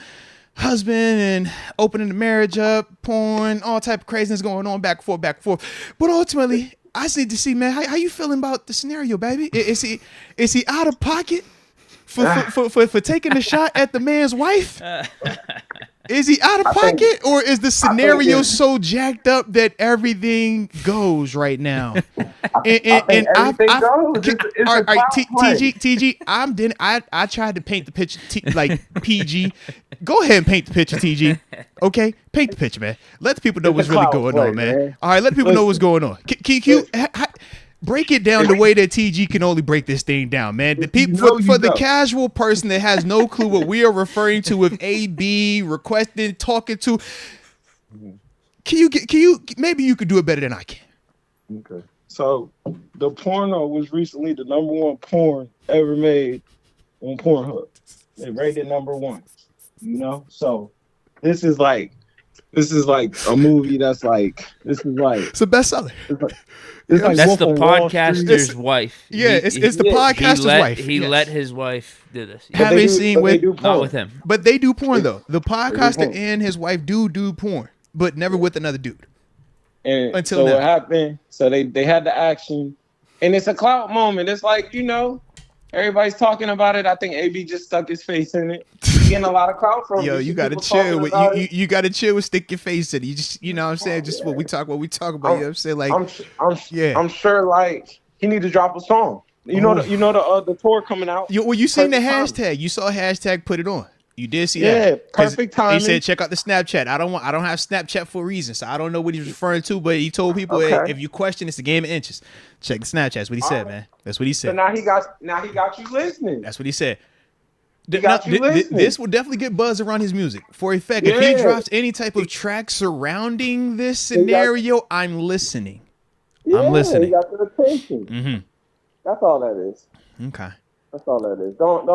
husband and opening the marriage up, porn, all type of craziness going on, back and forth. But ultimately, I just need to see, man, how you feeling about the scenario, baby? Is he out of pocket for taking a shot at the man's wife? Is he out of pocket, or is the scenario so jacked up that everything goes right now? Everything goes. All right, TG, I tried to paint the picture like PG. Go ahead and paint the picture, TG. Okay, paint the picture, man. Let the people know what's really going on, man. All right, let the people know what's going on. QQ, break it down the way that TG can only break this thing down, man. The people for the casual person that has no clue what we are referring to with AB requesting, talking to. Can you maybe you could do it better than I can. Okay. So the porno was recently the #1 porn ever made on Pornhub. They rated #1. You know, so this is like a movie that's like it's a bestseller. That's the podcaster's wife. Yeah, it's the podcaster's wife. He let his wife do this. Haven't seen with not with him, but they do porn though. The podcaster and his wife do porn, but never with another dude. And until so now. What happened? So they had the action, and it's a clout moment. It's like everybody's talking about it. I think AB just stuck his face in it. He's getting a lot of clout from it. Yo, you gotta chill with you gotta chill with stick your face in it. You just what I'm saying, just what we talk about, you know what I'm saying? Like I'm sure like he need to drop a song. You know the tour coming out. You seen the hashtag. You saw hashtag put it on. You did see that. Yeah, perfect timing. He said, check out the Snapchat. I don't have Snapchat for a reason, so I don't know what he's referring to, but he told people, hey, if you question, it's a game of inches. Check the Snapchat. That's what he said, man. That's what he said. So now he got you listening. That's what he said. Listening. This will definitely get buzz around his music. For a fact, if he drops any type of track surrounding this scenario, I'm listening. I'm listening. He got your attention. Mm-hmm. That's all that is. Okay. That's all that is. Don't.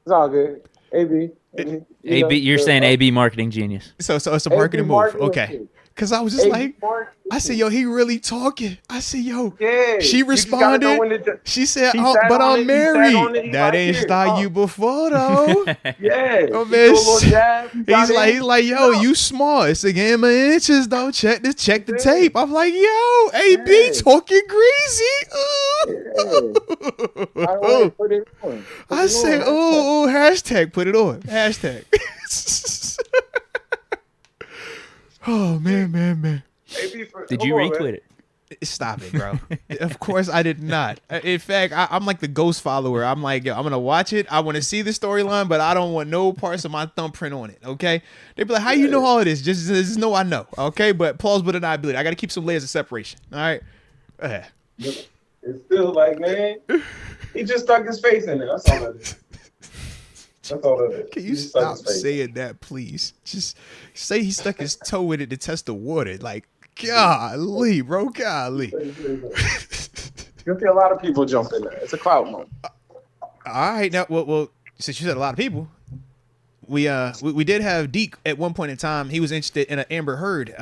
It's all good. AB, you're saying AB marketing genius. So it's a marketing move. Okay. Because I was just I said, yo, he really talking. I said, yo, she responded. She said, but I'm married. That ain't style you before, though. He's like, yo, you smart. It's a game of inches, though. Check the tape. I'm like, yo, AB talking greasy. I say, hashtag put it on. Hashtag. Oh, man. Did you retweet it? Stop it, bro. Of course I did not. In fact, I'm like the ghost follower. I'm like, yo, I'm going to watch it. I want to see the storyline, but I don't want no parts of my thumbprint on it, okay? They be like, how you know all of this? Just know I know, okay? But plausible deniability. I got to keep some layers of separation, all right? It's still like, man, he just stuck his face in it. That's all that is. That's all that is. Can you stop saying that, please? Just say he stuck his toe in it to test the water. Like, golly, bro, golly. You'll see a lot of people jump in there. It's a clout moment. All right, now, well, since you said a lot of people, we did have Deke at one point in time. He was interested in an Amber Heard.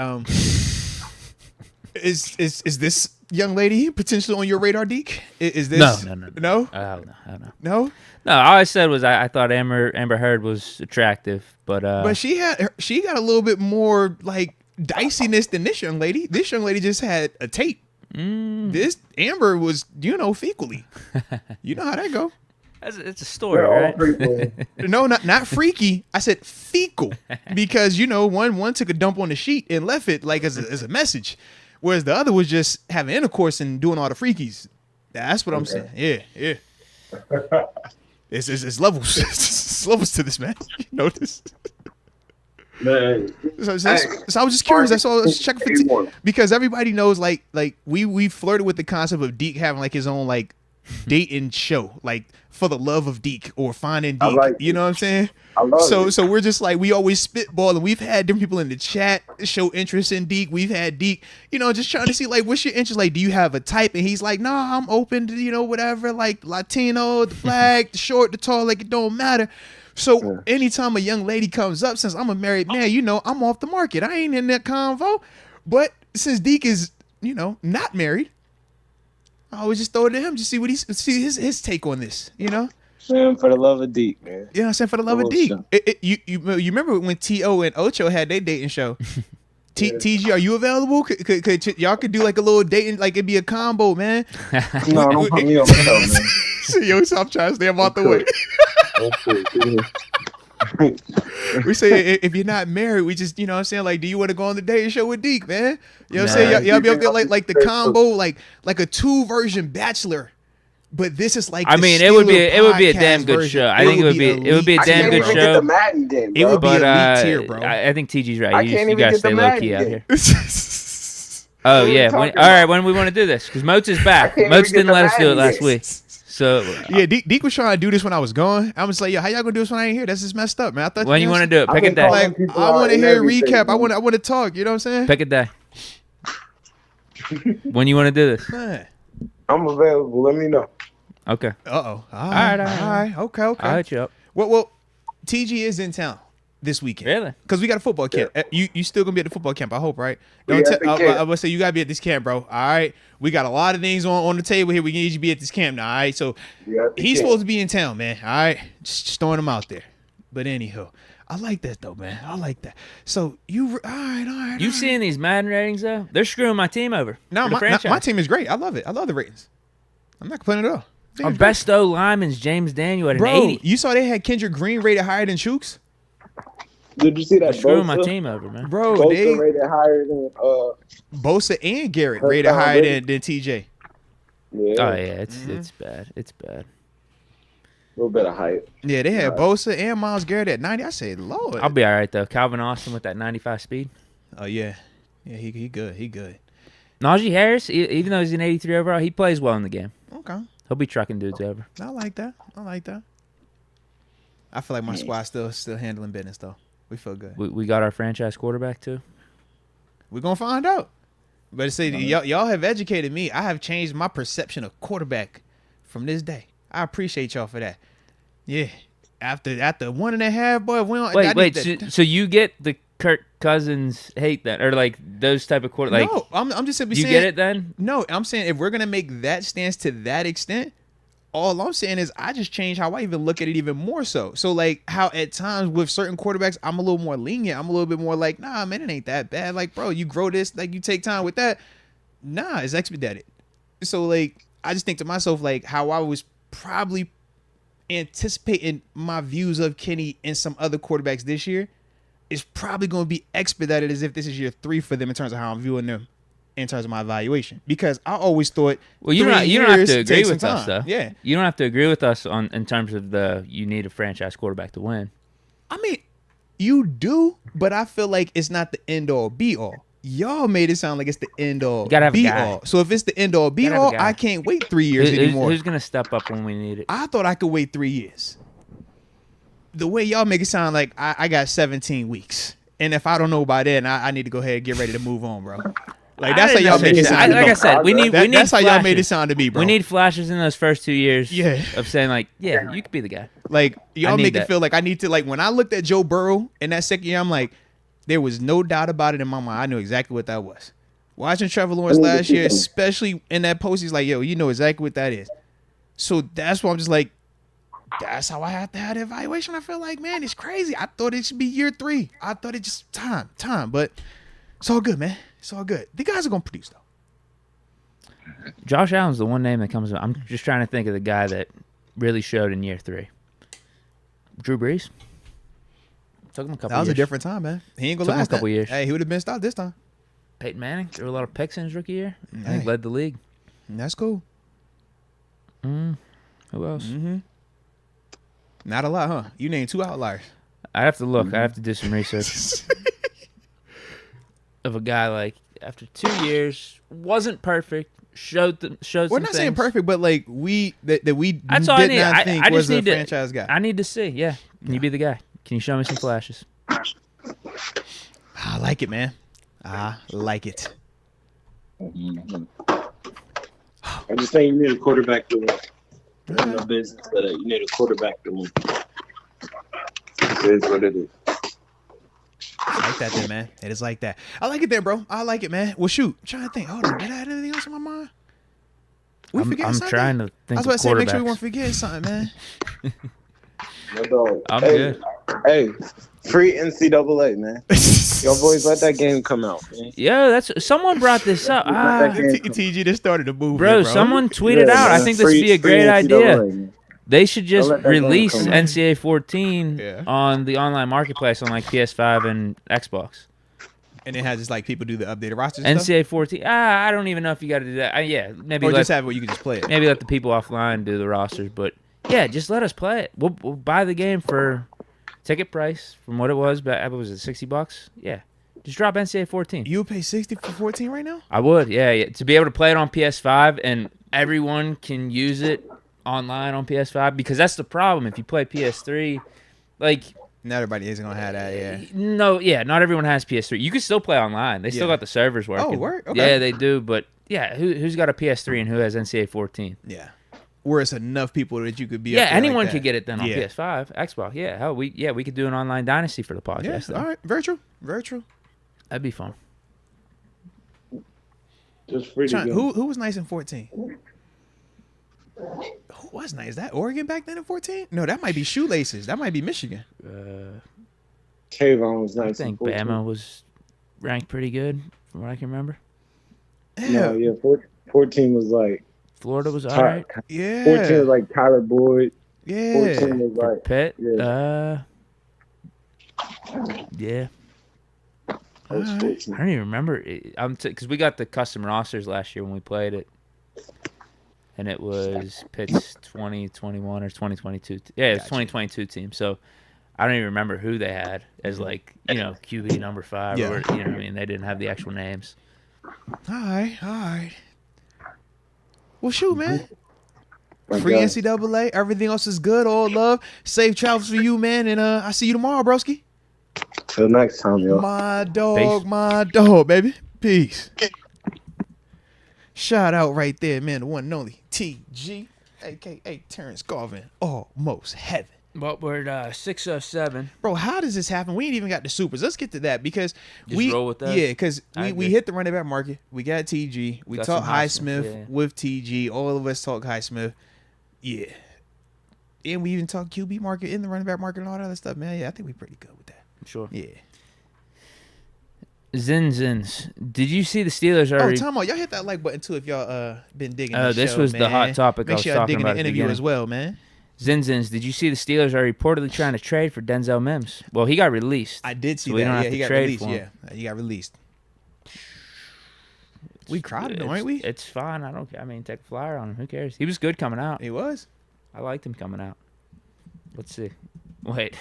Is this young lady potentially on your radar, Deke? Is this no? No? No, all I said was I thought Amber Heard was attractive, but she got a little bit more like diciness than this young lady. This young lady just had a tape. This Amber was, fecally. You know how that go. It's a story, right? No, not freaky. I said fecal because one took a dump on the sheet and left it like as a message, whereas the other was just having intercourse and doing all the freakies. That's what I'm saying. Yeah. It's levels. It's levels to this, man. You know this. Man. So I was just curious. That's all I was checking for because everybody knows like we flirted with the concept of Deke having like his own like dating show, like For the Love of Deke or Finding Deke. You know what I'm saying? I love it. So we're just like, we always spitball, and we've had different people in the chat show interest in Deke. We've had Deke, just trying to see like, what's your interest? Like, do you have a type? And he's like, nah, I'm open to, whatever, like Latino, the black, the short, the tall, like it don't matter. So anytime a young lady comes up, since I'm a married man, I'm off the market. I ain't in that convo. But since Deke is, not married, I always just throw it to him to see his take on this, For the love of Deke, man. Yeah, I'm saying For the Love of Deke. You remember when T.O. and Ocho had their dating show? TG, are you available? Could y'all could do like a little dating, like it'd be a combo, man. No, don't put me on the show, man. Yo, so I'm trying to stay out the way. We say if you're not married, we just, you know what I'm saying, like, do you want to go on the dating show with Deke, man? You know what I'm saying? Y'all be up there like the combo, like a 2-version Bachelor. But this is like, I mean, it would be a damn good show. I think it would be a damn good show. Get the Madden game, bro. It would be elite tier, bro. I think TG's right. I can't You even gotta get stay the low key Madden out here. Oh yeah. All right. When we want to do this, because Moats is back. Moats didn't let us do it last week. So yeah, Deke was trying to do this when I was gone. I was like, yo, how y'all gonna do this when I ain't here? That's just messed up, man. I thought when you want to do it, pick a day. Like, I want to hear a recap. I want to talk. You know what I'm saying? Pick a day. When you want to do this? Man. I'm available. Let me know. Okay. All right. Okay. I'll hit you up. Well, TG is in town this weekend. Really? Because we got a football camp. You still gonna be at the football camp, I hope, right? I would say you gotta be at this camp, bro. All right. We got a lot of things on the table here. We need you to be at this camp now. All right. So he's supposed to be in town, man. All right. Just throwing him out there. But anyhow, I like that though, man. I like that. So all right. You seeing these Madden ratings though? They're screwing my team over. No, my team is great. I love it. I love the ratings. I'm not complaining at all. Our best O lineman's James Daniel at an 80. You saw they had Kendrick Green rated higher than Chooks? Did you see that? They're screwing my team over, man. Bro, Bosa rated higher than Bosa and Garrett rated higher than TJ. Yeah. Oh yeah, it's bad. It's bad. A little bit of hype. Yeah, they had Bosa and Myles Garrett at 90. I said, Lord. I'll be all right though. Calvin Austin with that 95 speed. Oh yeah, he good. He good. Najee Harris, even though he's an 83 overall, he plays well in the game. Okay. He'll be trucking dudes over. I like that. I feel like my squad's still handling business though. We feel good. We got our franchise quarterback too. We're gonna find out. But say y'all have educated me. I have changed my perception of quarterback from this day. I appreciate y'all for that. Yeah. After 1.5, boy, we don't. Wait. So you get the Kirk Cousins hate that, or like those type of quarterback? No, I'm just simply saying. You get it then? No, I'm saying if we're gonna make that stance to that extent, all I'm saying is I just changed how I even look at it even more so. So like how at times with certain quarterbacks, I'm a little more lenient. I'm a little bit more like, nah, man, it ain't that bad. Like, bro, you grow this, like you take time with that. Nah, it's expedited. So like I just think to myself like how I was probably anticipating my views of Kenny and some other quarterbacks this year is probably going to be expedited as if this is year 3 for them in terms of how I'm viewing them in terms of my evaluation. Because I always thought, well, you don't have to agree with us though. Yeah, you don't have to agree with us in terms of you need a franchise quarterback to win. I mean, you do, but I feel like it's not the end all be all. Y'all made it sound like it's the end all be all. So if it's the end all be all, I can't wait 3 years anymore. Who's gonna step up when we need it? I thought I could wait 3 years. The way y'all make it sound like I got 17 weeks, and if I don't know by then, I need to go ahead and get ready to move on, bro. Like that's how y'all make it sound. Like I said, we need. That's how flashes. y'all made it sound to me, bro. We need flashes in those first 2 years. Yeah. Of saying like, yeah, you could be the guy. Like y'all make it feel like I need to. Like when I looked at Joe Burrow in that second year, I'm like, there was no doubt about it in my mind. I knew exactly what that was. Watching Trevor Lawrence last year, especially in that post, he's like, yo, you know exactly what that is. So that's why I'm just like, that's how I have to have the evaluation. I feel like, man, it's crazy. I thought it should be year 3. I thought it just time. But it's all good, man. It's all good. The guys are going to produce, though. Josh Allen's the one name that comes up. I'm just trying to think of the guy that really showed in year 3. Drew Brees. Took him a couple years. That was a different time, man. He ain't going to last a couple years. Hey, he would have been stopped this time. Peyton Manning threw a lot of picks in his rookie year. I think led the league. That's cool. Who else? Mm-hmm. Not a lot, huh? You named 2 outliers. I have to look. I have to do some research. Of a guy like after 2 years wasn't perfect. Showed some We're not things. saying perfect, but like we That's all did I need. not think I was just a need franchise guy. I need to see. Yeah, can you be the guy? Can you show me some flashes? I like it, man. I like it. I just think you need a quarterback to win. No business, but you need a quarterback to win. It is what it is. I like that then, man. It is like that. I like it there, bro. I like it, man. Well, shoot. I'm trying to think. Hold on. Did I have anything else in my mind? I'm trying to think. I was about to say, make sure we quarterbacks. weren't forgetting something, man. No dog. I'm good. Hey, free NCAA, man. Y'all boys let that game come out, man. Yo, that's someone brought this up. That game TG just started to move. Bro, someone tweeted out. I think this would be a great idea. They should just let that release game come. NCAA 14 on the online marketplace on like PS5 and Xbox. And it has just like people do the updated rosters and NCAA stuff? 14. I don't even know if you got to do that. Yeah, maybe Or just have it where you can just play it. maybe let the people offline do the rosters. But yeah, just let us play it. We'll buy the game for ticket price from what it was. But was it $60? Yeah, just drop NCAA 14. You would pay $60 for 14 right now? I would. Yeah, to be able to play it on PS5 and everyone can use it online on PS5 because that's the problem. If you play PS3, like. Not everybody isn't gonna have that, yeah. No, yeah, not everyone has PS3. You can still play online. They still got the servers working. Oh, work? Okay. Yeah, they do. But yeah, who's got a PS3 and who has NCAA 14? Yeah. Where it's enough people that you could be. Yeah, up there anyone like could get it then on Yeah. PS5, Xbox. Yeah, hell, we could do an online dynasty for the podcast. Yeah, all right. Virtual. That'd be fun. Just free to Sean, go. who was nice in 14? Who was nice? That Oregon back then in 14? No, that might be Shoelaces. That might be Michigan. Kayvon was I nice. think in 14. Bama was ranked pretty good from what I can remember. No, yeah, 14 was like Florida was all right. Yeah. 14 was like Tyler Boyd. Yeah. 14 was like Pitt, yeah. yeah. that was Alright. 14. I don't even remember. Because we got the custom rosters last year when we played it. And it was Pitt's 2021 or 2022. Yeah, it was 2022 team. So I don't even remember who they had as like, QB number 5. Yeah. Or, you know what I mean? They didn't have the actual names. All right. Well, shoot, man. My Free God. NCAA. Everything else is good. All love. Safe travels for you, man. And I see you tomorrow, broski. Till next time, y'all. My dog, baby. Peace. Shout out right there, man. The one and only TG, a.k.a. Terence Garvin. Almost heaven. Well, we're at 6:07. Bro, how does this happen? We ain't even got the supers. Let's get to that because Just roll with those? Yeah, because I we agree. hit the running back market. We got TG. We Got talked some Highsmith, Highsmith yeah. with TG. All of us talk Highsmith. Yeah. And we even talk QB market in the running back market and all that other stuff, man. Yeah, I think we pretty good with that. Sure. Yeah. Zinzins. Did you see the Steelers already? Oh, time out. Y'all hit that like button too if y'all been digging This show, was the man. hot topic I Make was sure y'all talking digging about the at the interview beginning. as well, man. Zinzins. Did you see the Steelers are reportedly trying to trade for Denzel Mims? Well, he got released. I did see So we don't that. have Yeah, to he got trade released. for him. Yeah, he got released. We crowded him, aren't we? It's fine. I don't care. I mean, take a flyer on him. Who cares? He was good coming out. He was. I liked him coming out. Let's see. Wait.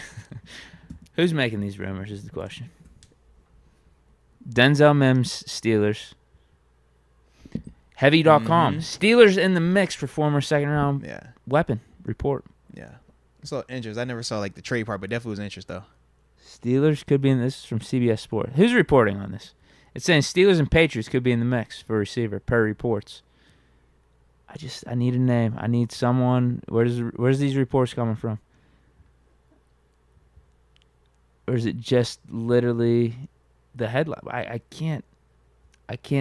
Who's making these rumors is the question. Denzel Mims, Steelers. Heavy.com. Steelers in the mix for former second round Yeah, weapon. Report. yeah. I saw interest. I never saw like the trade part, but definitely was interest though. Steelers could be in this from CBS Sports. Who's reporting on this? It's saying Steelers and Patriots could be in the mix for receiver per reports. I need a name. I need someone. Where's these reports coming from? Or is it just literally the headline? I can't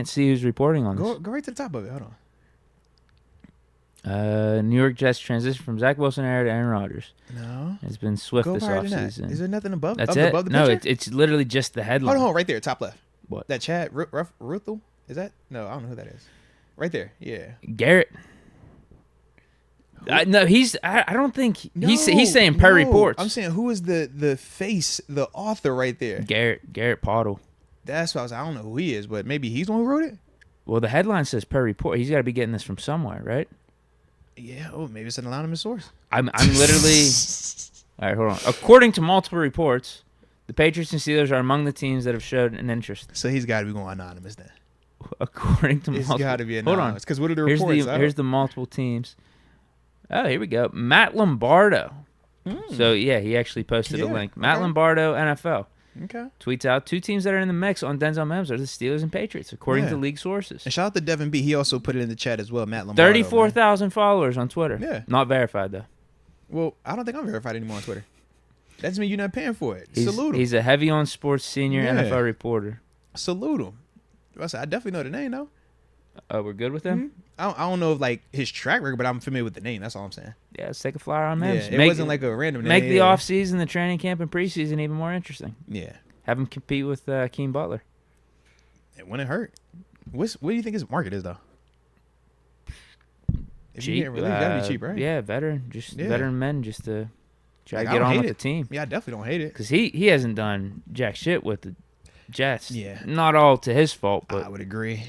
see who's reporting on this. Go right to the top of it. Hold on. New York Jets transition from Zach Wilson era to Aaron Rodgers. No. It's been swift Go this higher than that. offseason. Is there nothing above? That's up it. Above the No, picture? it's literally just the headline. Hold on, right there, top left. What? That Chad Ruthel? Is that? No, I don't know who that is. Right there. Yeah. Garrett. No, I don't think he's saying per No. reports. I'm saying who is the face, the author right there. Garrett Pottle. That's what I was. I don't know who he is, but maybe he's the one who wrote it. Well, the headline says per report. He's got to be getting this from somewhere, right? Yeah. Oh, maybe it's an anonymous source. I'm literally. All right, hold on. According to multiple reports, the Patriots and Steelers are among the teams that have showed an interest. So he's got to be going anonymous then. According to It's multiple. got to be Hold on. anonymous. Because what are the reports? Here's the multiple teams. Oh, here we go. Matt Lombardo. So yeah, he actually posted a Yeah, link. Matt okay. Lombardo, NFL. Okay. Tweets out 2 teams that are in the mix on Denzel Mims are the Steelers and Patriots, according Yeah. to league sources. And shout out to Devin B. He also put it in the chat as well. Matt Lombardo. 34,000 followers on Twitter. Yeah. Not verified though. Well, I don't think I'm verified anymore on Twitter. That doesn't mean you're not paying for it. He's, Salute him. he's a heavy on sports senior Yeah. NFL reporter. Salute him. I definitely know the name though. Oh, we're good with him? Mm-hmm. I don't know if like his track record, but I'm familiar with the name. That's all I'm saying. Yeah, let's take a flyer on Yeah, Mims. it wasn't like a random name. Make the Yeah. off season, the training camp, and preseason even more interesting. Yeah. Have him compete with Keem Butler. It wouldn't hurt. What do you think his market is though? If cheap. you can't release, you gotta be cheap, right? Yeah, veteran men just to try Like, to I get don't on hate with it. the team. Yeah, I definitely don't hate it. Because he hasn't done jack shit with the Jets. Yeah. Not all to his fault, but I would agree.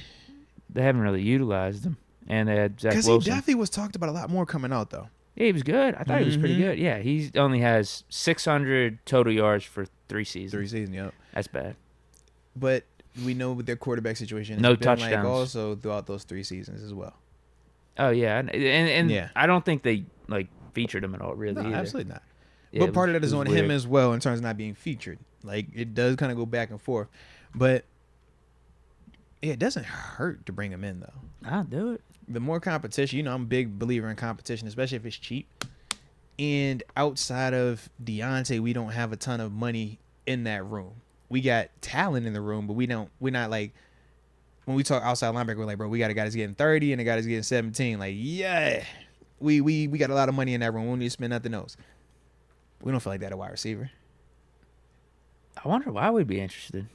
they haven't really utilized him. And they had Zach Because Wilson. he definitely was talked about a lot more coming out, though. Yeah, he was good. I thought he was pretty Mhm. good. Yeah, he only has 600 total yards for 3 seasons. 3 seasons, yep. That's bad. But we know with their quarterback situation, it's No been like touchdowns. also throughout those 3 seasons as well. Oh, yeah. And Yeah. I don't think they, like, featured him at all, really, No, either. absolutely not. Yeah, but it part of was- that is it was on him weird. as well in terms of not being featured. Like, it does kind of go back and forth. But yeah, it doesn't hurt to bring him in, though. I'll do it. The more competition, you know, I'm a big believer in competition, especially if it's cheap. And outside of Deontay, we don't have a ton of money in that room. We got talent in the room, but we're not like, when we talk outside linebacker, we're like, bro, we got a guy that's getting 30 and a guy that's getting 17. Like, yeah, we got a lot of money in that room. We don't need to spend nothing else. We don't feel like that at wide receiver. I wonder why we'd be interested.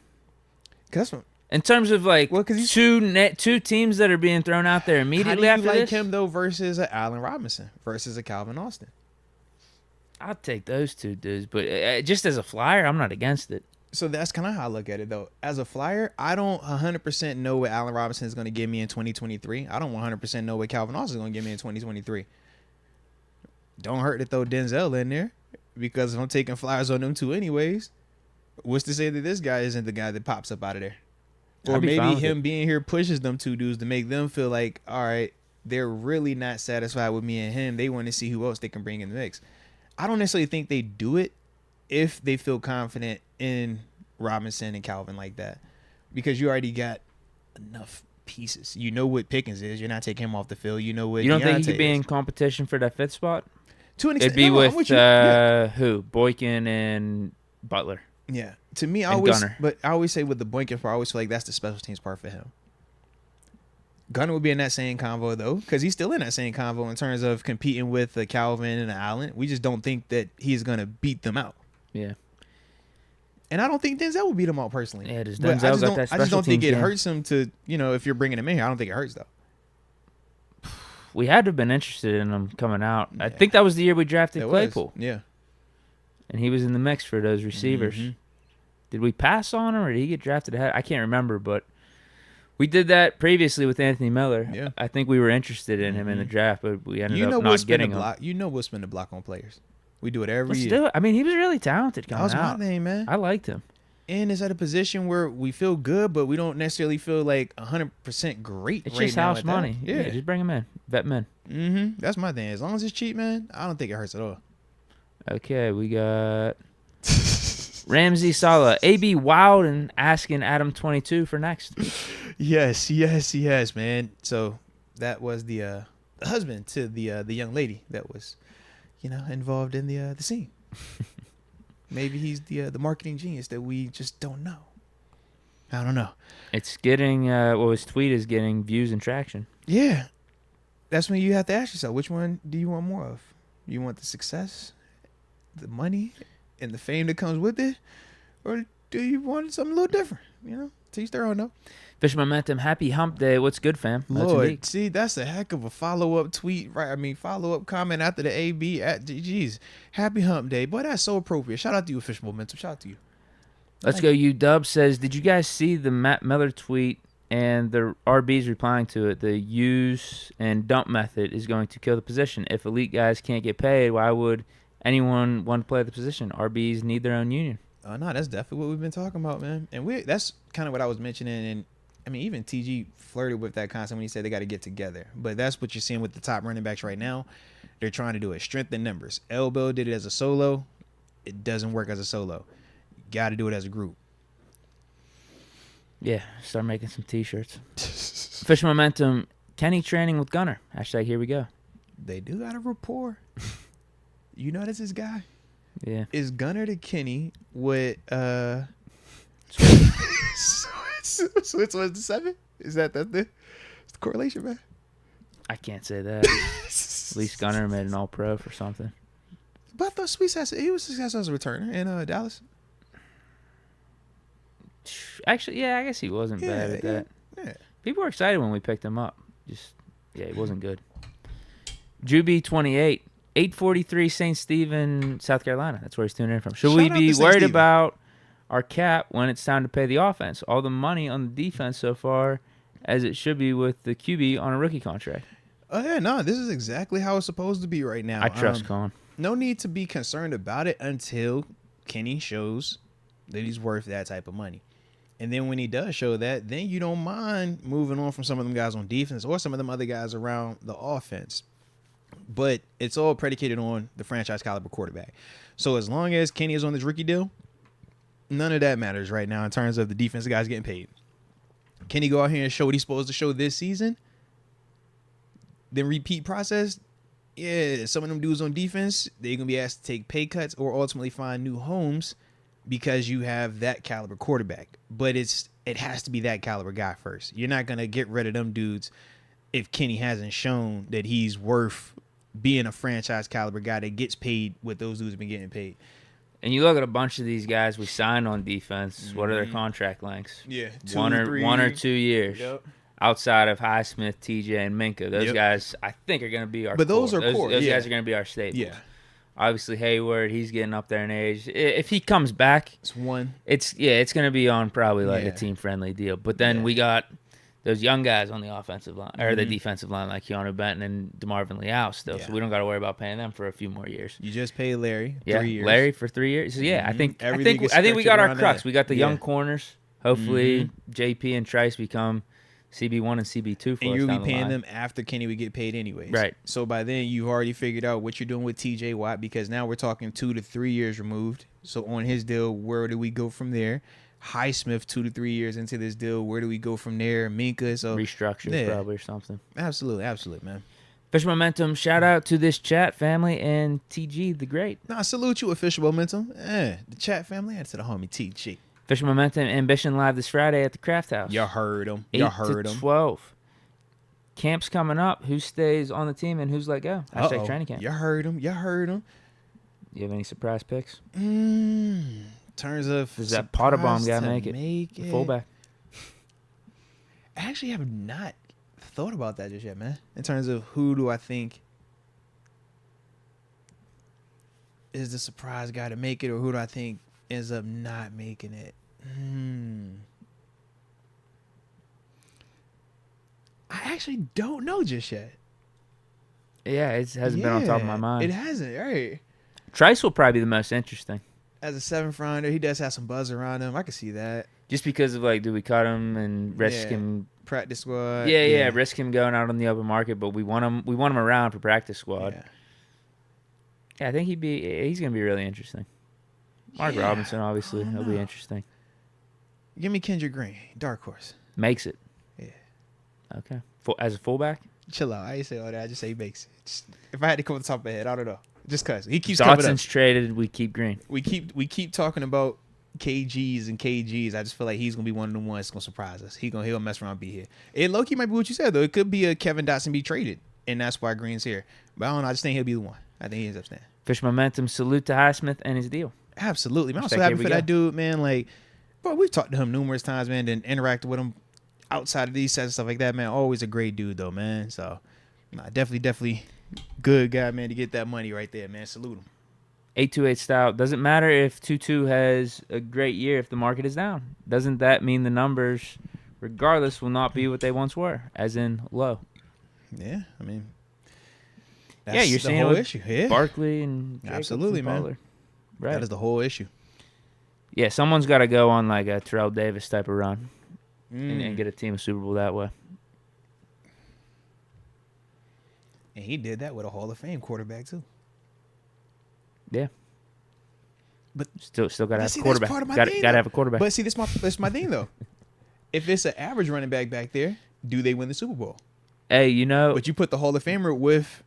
Cause that's In terms of, like, Well, 'cause he's- two teams that are being thrown out there how do immediately you after like this, him though versus a Allen Robinson versus a Calvin Austin? I'll take those two dudes. But just as a flyer, I'm not against it. So that's kind of how I look at it, though. As a flyer, I don't 100% know what Allen Robinson is going to give me in 2023. I don't 100% know what Calvin Austin is going to give me in 2023. Don't hurt to throw Denzel in there because if I'm taking flyers on them two anyways, what's to say that this guy isn't the guy that pops up out of there? Or I'd be fine maybe with him being here pushes them two dudes to make them feel like, all right, they're really not satisfied with me and him. They want to see who else they can bring in the mix. I don't necessarily think they do it if they feel confident in Robinson and Calvin like that, because you already got enough pieces. You know what Pickens is. You're not taking him off the field. You know what You don't think he Deontay could be is. in competition for that fifth spot? To an It'd extent. be No, I'm with you. Yeah. who? Boykin and Butler. Yeah. To me, I And always, Gunner. but I always say with the Boykin part, I always feel like that's the special teams part for him. Gunner would be in that same convo though, because he's still in that same convo in terms of competing with the Calvin and the Allen. We just don't think that he's gonna beat them out. Yeah. And I don't think Denzel will beat him out personally. Yeah, does But Denzel I just got don't, that I just special don't think teams it game? hurts him to, if you're bringing him in here. I don't think it hurts though. We had to have been interested in him coming out. I Yeah. think that was the year we drafted It Claypool. was. Yeah. And he was in the mix for those receivers. Mhm. Did we pass on him or did he get drafted ahead? I can't remember, but we did that previously with Anthony Miller. Yeah. I think we were interested in him in the draft, but we ended up We'll not spin the getting him. block. We'll spin the block on players. We do it every Let's year. do it. I mean, he was really talented That coming was out. my thing, man. I liked him. And it's at a position where we feel good, but we don't necessarily feel like 100% great. It's right just now house at that. money. Yeah, just bring him in. Vet men. That's my thing. As long as it's cheap, man, I don't think it hurts at all. Okay, we got Ramsey Sala. AB Wild and asking Adam 22 for next. Yes, man. So that was the husband to the young lady that was, involved in the scene. Maybe he's the marketing genius that we just don't know. I don't know. It's getting, his tweet is getting views and traction. Yeah, that's when you have to ask yourself, which one do you want more of? You want the success, the money, and the fame that comes with it, or do you want something a little different? To each their own, though. Fish Momentum, happy hump day. What's good, fam? Moats and Lord, Deke. see, that's a heck of a follow-up tweet, right? I mean, follow-up comment after the AB at GG's. Happy hump day. Boy, that's so appropriate. Shout out to you, Fish Momentum. Shout out to you. Let's go. UW says, did you guys see the Matt Miller tweet and the RBs replying to it? The use and dump method is going to kill the position. If elite guys can't get paid, why would anyone want to play the position? RBs need their own union. No, that's definitely what we've been talking about, man. And that's kind of what I was mentioning. And I mean, even TG flirted with that concept when he said they got to get together. But that's what you're seeing with the top running backs right now. They're trying to do it. Strength in numbers. Elbow did it as a solo. It doesn't work as a solo. You got to do it as a group. Yeah, start making some T-shirts. Fish Momentum, Kenny training with Gunner. Hashtag here we go. They do got a rapport. You know that's his guy. Yeah. Is Gunner to Kenny what Switz was the 7? Is that the correlation, man? I can't say that. At least Gunner made an all-pro for something. But I thought he was successful as a returner in Dallas. Actually, yeah, I guess he wasn't bad at that. Yeah. People were excited when we picked him up. He wasn't good. Juby 28, 843 St. Stephen, South Carolina. That's where he's tuning in from. Should Shout we out be to St. worried Stephen. about our cap when it's time to pay the offense? All the money on the defense so far, as it should be with the QB on a rookie contract. Oh yeah, no, this is exactly how it's supposed to be right now. I trust Colin. No need to be concerned about it until Kenny shows that he's worth that type of money. And then when he does show that, then you don't mind moving on from some of them guys on defense or some of them other guys around the offense. But it's all predicated on the franchise caliber quarterback. So as long as Kenny is on this rookie deal, none of that matters right now in terms of the defensive guys getting paid. Can he go out here and show what he's supposed to show this season? Then repeat process? Yeah, some of them dudes on defense, they're going to be asked to take pay cuts or ultimately find new homes because you have that caliber quarterback. But it has to be that caliber guy first. You're not going to get rid of them dudes if Kenny hasn't shown that he's worth being a franchise caliber guy that gets paid what those dudes have been getting paid. And you look at a bunch of these guys we signed on defense. What are their contract lengths? Yeah, 1 or 2 years. Yep. Outside of Highsmith, TJ, and Minka, those guys I think are going to be our. But those core. are core. Those yeah. guys are going to be our staples. Yeah. Obviously Hayward, he's getting up there in age. If he comes back, It's one. it's going to be on probably like a team friendly deal. But then we got those young guys on the offensive line or the defensive line like Keanu Benton and DeMarvin Leal still. So we don't got to worry about paying them for a few more years. You just paid Larry 3 years. Larry for 3 years. So I think Everything is we got stretching our around crux. that. We got the Yeah. young corners. Hopefully JP and Trice become CB1 and CB2 for And us you'll down be the paying line. them after Kenny would get paid anyways. Right. So by then you've already figured out what you're doing with TJ Watt because now we're talking 2 to 3 years removed. So on his deal, where do we go from there? Highsmith 2 to 3 years into this deal, where do we go from there? Minka, so Restructure probably or something. Absolutely, man. Fish Momentum, shout out to this chat family and TG the Great. Nah, salute you, official momentum. The chat family and to the homie TG. Fish Momentum Ambition live this Friday at the Craft House. Y'all heard him. 8 Y'all heard to him. 12. Camp's coming up. Who stays on the team and who's let go? Hashtag training camp. Y'all heard him. You have any surprise picks? Terms of Does that Potterbomb guy surprise make to it? make The fullback. I actually have not thought about that just yet, man. In terms of who do I think is the surprise guy to make it, or who do I think ends up not making it? I actually don't know just yet. Yeah, it hasn't been on top of my mind. It hasn't, right? Trice will probably be the most interesting. As a 7th rounder, he does have some buzz around him. I can see that. Just because of do we cut him and risk him? Practice squad. Yeah, risk him going out on the open market, but we want him around for practice squad. Yeah, I think he's gonna be really interesting. Mark Robinson, obviously, he'll be interesting. Give me Kendrick Green, dark horse. Makes it. Yeah. Okay. As a fullback? Chill out. I ain't say all that. I just say he makes it. If I had to come off the top of my head, I don't know. Just cause he keeps coming up. Dotson's traded. We keep Green. We keep talking about KGs and KGs. I just feel like he's gonna be one of the ones that's gonna surprise us. He'll mess around and be here. It low key might be what you said though. It could be a Kevin Dotson be traded, and that's why Green's here. But I don't know. I just think he'll be the one. I think he ends up staying. Fish Momentum. Salute to Highsmith and his deal. Absolutely, man. I'm so Hashtag happy here we for go. that dude, man. Like, bro, we've talked to him numerous times, man, and interacted with him outside of these sets and stuff like that, man. Always a great dude, though, man. So, nah, definitely good guy, man, to get that money right there, man. Salute him. 828 style. Doesn't matter if 2-2 has a great year if the market is down. Doesn't that mean the numbers, regardless, will not be what they once were, as in low? Yeah, I mean, Yeah, you're the seeing whole it with issue. Yeah, Barkley and Jacobs absolutely, and man. Pollard. Right. That is the whole issue. Yeah, someone's got to go on like a Terrell Davis type of run and get a team a Super Bowl that way. And he did that with a Hall of Fame quarterback too. Yeah. But still got to have see, a that's quarterback. part of my Got thing, to have a quarterback. But see, that's my thing though. If it's an average running back there, do they win the Super Bowl? Hey, you know, But you put the Hall of Famer with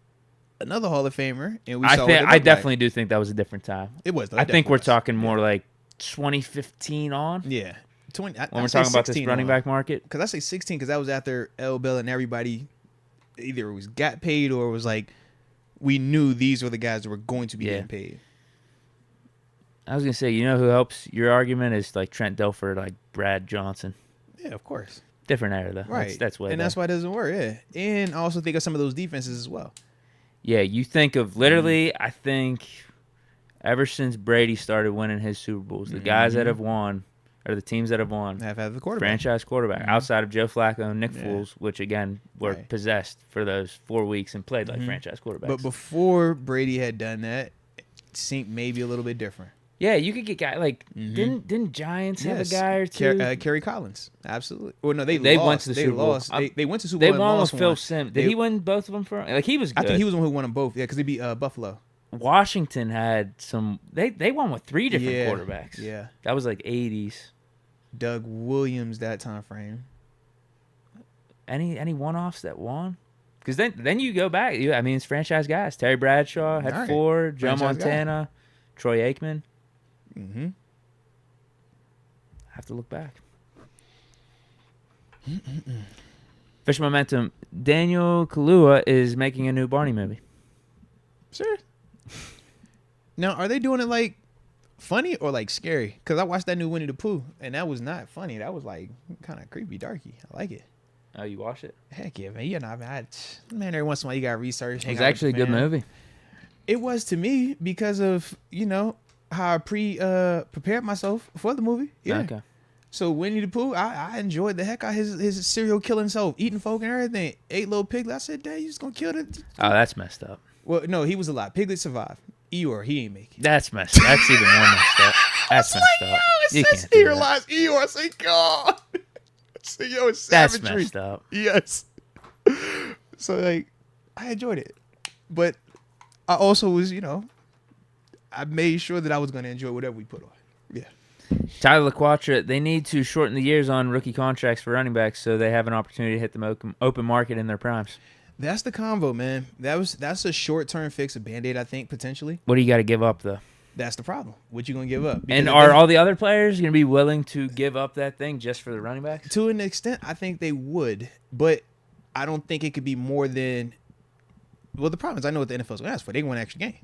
another Hall of Famer, and we saw what it I looked definitely like. do think that was a different time. It was. Though. I It think definitely we're was. talking more like 2015 on Yeah. 20, when we're talking about this running back market. Because I say 16 because that was after L. Bell and everybody either was got paid or was like, we knew these were the guys that were going to be getting paid. I was going to say, you know who helps your argument is like Trent Dilfer, like Brad Johnson. Yeah, of course. Different era, though. Right. That's way and better. that's why it doesn't work, yeah. And I also think of some of those defenses as well. Yeah, you think of literally, I think ever since Brady started winning his Super Bowls, the guys that have won, or the teams that have won, have had the quarterback. Franchise quarterback, outside of Joe Flacco and Nick Foles, which, again, were possessed for those 4 weeks and played like franchise quarterbacks. But before Brady had done that, it seemed maybe a little bit different. Yeah, you could get guys like didn't Giants have a guy or two? Kerry Collins, absolutely. Well, no, they lost. Went to the Super Bowl. They went to Super Bowl. They won with Phil Simms. Did he win both of them for? Like he was good. I think he was the one who won them both. Yeah, because they beat Buffalo. Washington had some. They won with 3 different quarterbacks. Yeah, that was like 80s. Doug Williams that time frame. Any one-offs that won? Because then you go back. I mean, it's franchise guys. Terry Bradshaw had 4. Joe Montana, Troy Aikman. I have to look back. Fish Momentum. Daniel Kaluuya is making a new Barney movie. Sure. Now, are they doing it like funny or like scary? Because I watched that new Winnie the Pooh, and that was not funny. That was like kind of creepy, darky. I like it. Oh, you watched it? Heck yeah, man. You know, man, every once in a while you got to research. It was actually a good movie. It was to me because of, how I prepared myself for the movie. Yeah. Okay. So Winnie the Pooh, I enjoyed the heck out of his serial killing self, eating folk and everything. 8 little piglets. I said, Dad, you just gonna kill it? Oh, that's messed up. Well, no, he was alive. Piglet survived. Eeyore, he ain't make it. That's messed up. That's even more messed up. That's messed up. It says here lies Eeyore. I say, God. I say, yo, it's savagery. That's messed up. Yes. So, like, I enjoyed it. But I also was, I made sure that I was going to enjoy whatever we put on. Yeah. Tyler LaQuatra, they need to shorten the years on rookie contracts for running backs so they have an opportunity to hit the open market in their primes. That's the combo, man. That's a short-term fix, a Band-Aid, I think, potentially. What do you got to give up, though? That's the problem. What you going to give up? Because and are all the other players going to be willing to give up that thing just for the running backs? To an extent, I think they would. But I don't think it could be more than... Well, the problem is I know what the NFL's going to ask for. They want an extra game.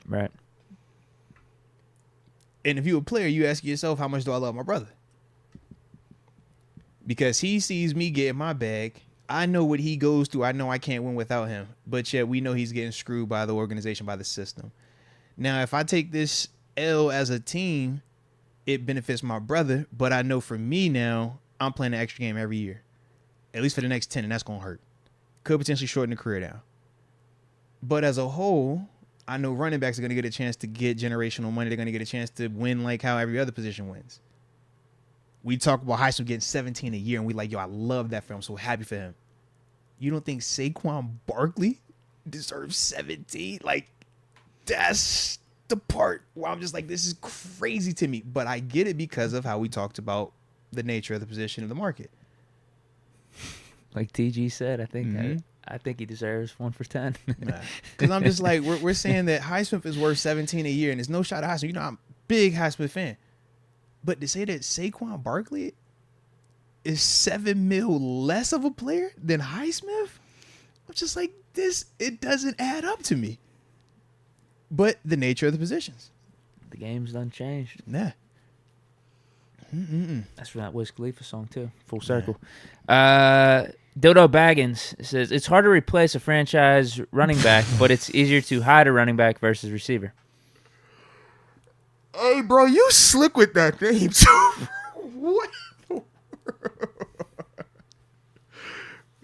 Right. And if you're a player, you ask yourself, how much do I love my brother? Because he sees me getting my bag. I know what he goes through. I know I can't win without him. But yet we know he's getting screwed by the organization, by the system. Now, if I take this L as a team, it benefits my brother. But I know for me now, I'm playing an extra game every year. At least for the next 10, and that's going to hurt. Could potentially shorten the career down. But as a whole... I know running backs are going to get a chance to get generational money. They're going to get a chance to win like how every other position wins. We talk about Highsmith getting 17 a year, and we like, yo, I love that for him. I'm so happy for him. You don't think Saquon Barkley deserves 17? Like, that's the part where I'm just like, this is crazy to me. But I get it because of how we talked about the nature of the position of the market. Like TG said, I think he deserves 1 for 10. Because I'm just like, we're saying that Highsmith is worth 17 a year, and there's no shot at Highsmith. I'm a big Highsmith fan. But to say that Saquon Barkley is $7 million less of a player than Highsmith, I'm just like, it doesn't add up to me. But the nature of the positions. The game's done changed. Yeah. That's from that Wiz Khalifa song, too. Full circle. Dodo Baggins says, it's hard to replace a franchise running back, but it's easier to hide a running back versus receiver. Hey, bro, you slick with that name, too. What?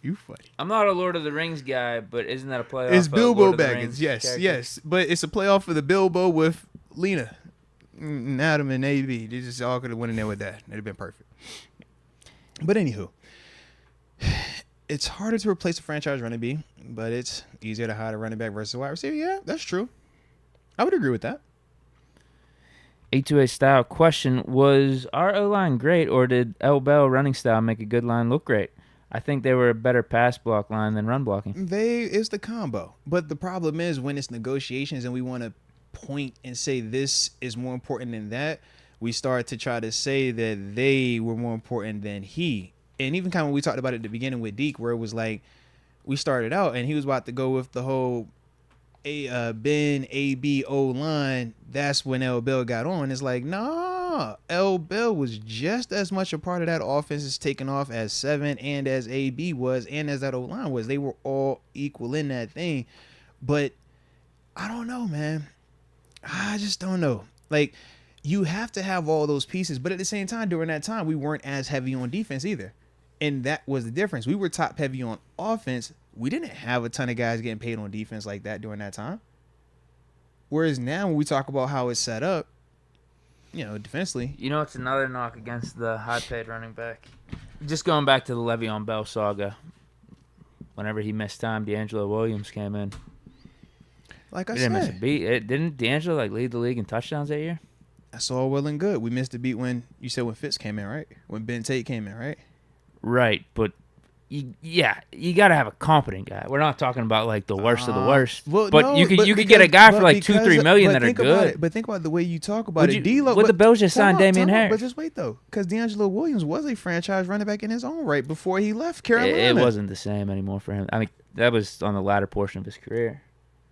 You funny. I'm not a Lord of the Rings guy, but isn't that a playoff? It's Bilbo Baggins, yes. But it's a playoff for the Bilbo with Lena. Adam and AB. They just all could have went in there with that. It'd have been perfect. But anywho. It's harder to replace a franchise running back, but it's easier to hide a running back versus a wide receiver. Yeah, that's true. I would agree with that. 828 style question, was our O-line great, or did L. Bell running style make a good line look great? I think they were a better pass block line than run blocking. It's the combo. But the problem is when it's negotiations and we want to point and say this is more important than that, we start to try to say that they were more important than he. And even kind of when we talked about it at the beginning with Deke, where it was like we started out and he was about to go with the whole Ben AB O line. That's when L. Bell got on. It's like, nah, L. Bell was just as much a part of that offense is taking off as 7 and as AB was and as that O line was. They were all equal in that thing. But I don't know, man. I just don't know. Like, you have to have all those pieces, but at the same time, during that time, we weren't as heavy on defense either. And that was the difference. We were top heavy on offense. We didn't have a ton of guys getting paid on defense like that during that time. Whereas now when we talk about how it's set up, defensively. It's another knock against the high-paid running back. Just going back to the Le'Veon Bell saga. Whenever he missed time, D'Angelo Williams came in. Like I He said. didn't miss a beat. Didn't D'Angelo lead the league in touchdowns that year? That's all well and good. We missed the beat when Fitz came in, right? When Ben Tate came in, right? Right, but you got to have a competent guy. We're not talking about like the worst of the worst. Well, but no, you could get a guy for like $2-3 million that are good. But think about the way you talk about it. The Bills just signed Damian Harris? But just wait though, because D'Angelo Williams was a franchise running back in his own right before he left Carolina. It wasn't the same anymore for him. I mean, that was on the latter portion of his career.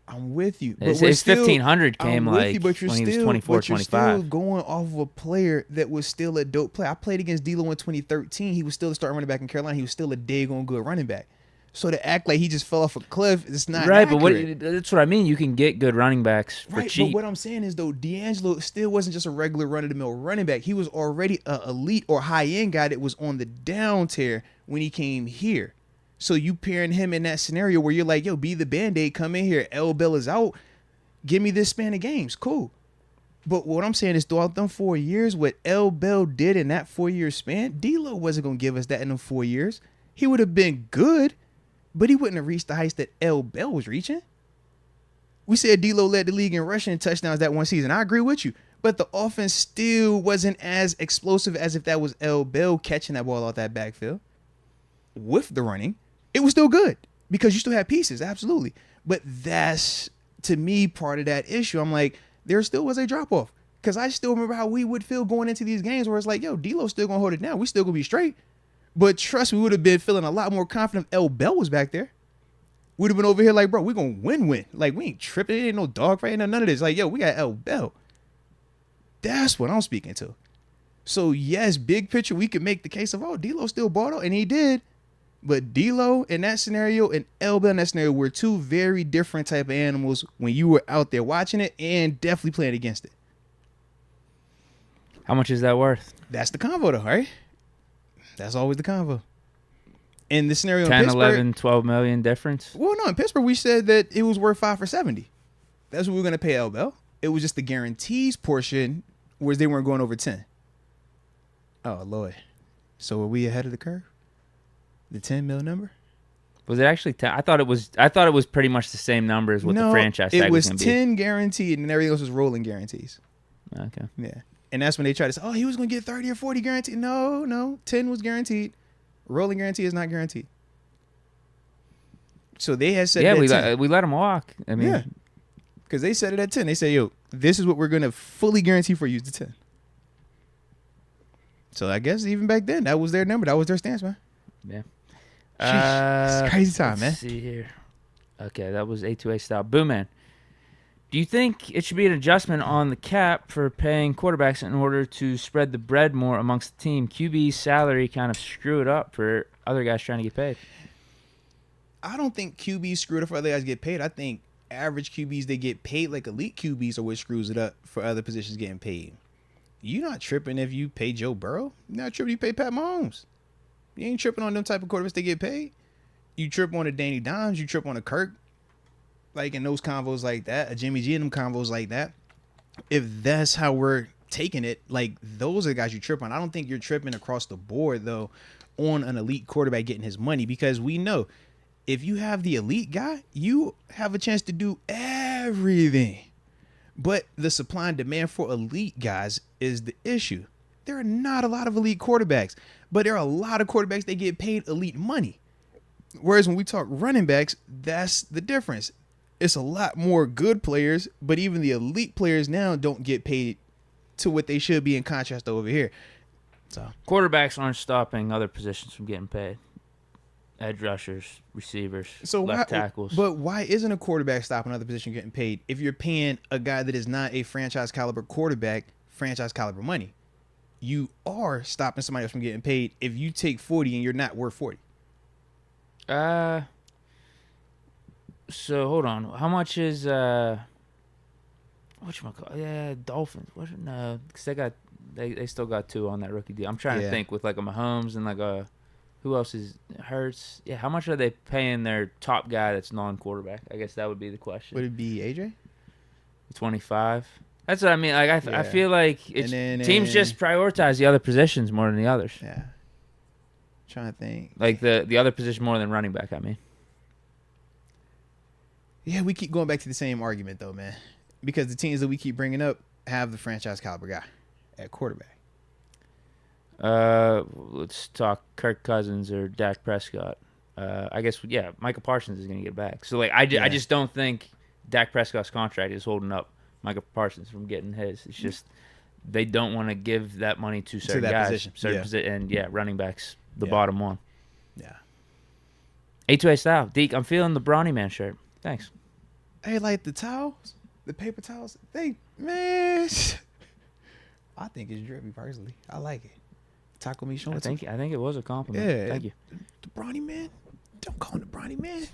I'm with you. His 1,500 came when he was 24, 25. Still going off of a player that was still a dope player. I played against D'Lo in 2013. He was still the starting running back in Carolina. He was still a daggone good running back. So to act like he just fell off a cliff, it's not right. accurate. But that's what I mean. You can get good running backs for cheap. But what I'm saying is though, D'Angelo still wasn't just a regular run-of-the-mill running back. He was already an elite or high-end guy that was on the down tier when he came here. So you pairing him in that scenario where you're like, yo, be the Band-Aid, come in here. L. Bell is out. Give me this span of games. Cool. But what I'm saying is throughout them 4 years, what L. Bell did in that 4-year span, D-Lo wasn't going to give us that in them 4 years. He would have been good, but he wouldn't have reached the heights that L. Bell was reaching. We said D-Lo led the league in rushing and touchdowns that one season. I agree with you. But the offense still wasn't as explosive as if that was L. Bell catching that ball out that backfield. With the running, it was still good because you still had pieces, absolutely. But that's, to me, part of that issue. I'm like, there still was a drop-off because I still remember how we would feel going into these games where it's like, yo, D-Lo's still going to hold it down. We still going to be straight. But trust me, we would have been feeling a lot more confident if L. Bell was back there. We'd have been over here like, bro, we're going to win. Like, we ain't tripping. It ain't no dogfight, none of this. Like, yo, we got L. Bell. That's what I'm speaking to. So, yes, big picture, we could make the case of, oh, D-Lo still bought out, and he did. But D-Lo in that scenario and L. Bell in that scenario were two very different type of animals when you were out there watching it and definitely playing against it. How much is that worth? That's the convo, though, right? That's always the convo. In the scenario 10, in Pittsburgh, 11, 12 million difference? Well, no, in Pittsburgh, we said that it was worth 5 for 70. That's what we were going to pay L. Bell. It was just the guarantees portion, whereas they weren't going over 10. Oh, Lord. So are we ahead of the curve? The 10 mil number? Was it actually 10? I thought it was pretty much the same number as what the franchise tag was going to be. It was 10 guaranteed, and everything else was rolling guarantees. Okay. Yeah. And that's when they tried to say, oh, he was going to get 30 or 40 guaranteed. No. 10 was guaranteed. Rolling guarantee is not guaranteed. So they had said we let him walk. I mean, yeah. Because they said it at 10. They said, yo, this is what we're going to fully guarantee for you, the 10. So I guess even back then, that was their number. That was their stance, man. Yeah. It's crazy time, man. Let's see here. Okay, that was A2A style. Boom, man. Do you think it should be an adjustment on the cap for paying quarterbacks in order to spread the bread more amongst the team? QB's salary kind of screw it up for other guys trying to get paid. I don't think QBs screwed up for other guys to get paid. I think average QBs, they get paid like elite QBs are what screws it up for other positions getting paid. You're not tripping if you pay Joe Burrow. You're not tripping if you pay Pat Mahomes. You ain't tripping on them type of quarterbacks that get paid. You trip on a Danny Dimes. You trip on a Kirk. Like in those convos like that, a Jimmy G in them convos like that. If that's how we're taking it, like those are the guys you trip on. I don't think you're tripping across the board, though, on an elite quarterback getting his money because we know if you have the elite guy, you have a chance to do everything. But the supply and demand for elite guys is the issue. There are not a lot of elite quarterbacks, but there are a lot of quarterbacks that get paid elite money. Whereas when we talk running backs, that's the difference. It's a lot more good players, but even the elite players now don't get paid to what they should be in contrast over here. So quarterbacks aren't stopping other positions from getting paid. Edge rushers, receivers, left tackles. But why isn't a quarterback stopping another position getting paid if you're paying a guy that is not a franchise caliber quarterback franchise caliber money? You are stopping somebody else from getting paid if you take 40 and you're not worth 40. So hold on. How much is whatchamacallit? Yeah, Dolphins. What? No, because they still got 2 on that rookie deal. I'm trying to think with like a Mahomes and like a who else is Hurts. Yeah, how much are they paying their top guy that's non-quarterback? I guess that would be the question. Would it be AJ? 25. That's what I mean. Like I feel like it's then, teams just prioritize the other positions more than the others. Yeah. Trying to think. Like the other position more than running back. I mean. Yeah, we keep going back to the same argument though, man. Because the teams that we keep bringing up have the franchise caliber guy at quarterback. Let's talk Kirk Cousins or Dak Prescott. I guess Michael Parsons is going to get back. So like I just don't think Dak Prescott's contract is holding up Michael Parsons from getting his. It's just they don't want to give that money to certain guys, position. And running backs the bottom one. Yeah. A2A style. Deke, I'm feeling the Brawny Man shirt. Thanks. Hey, like the towels, the paper towels. Man, I think it's drippy personally. I like it. Taco me showing. I think it was a compliment. Yeah. Thank you. The Brawny Man. Don't call him the Brawny Man.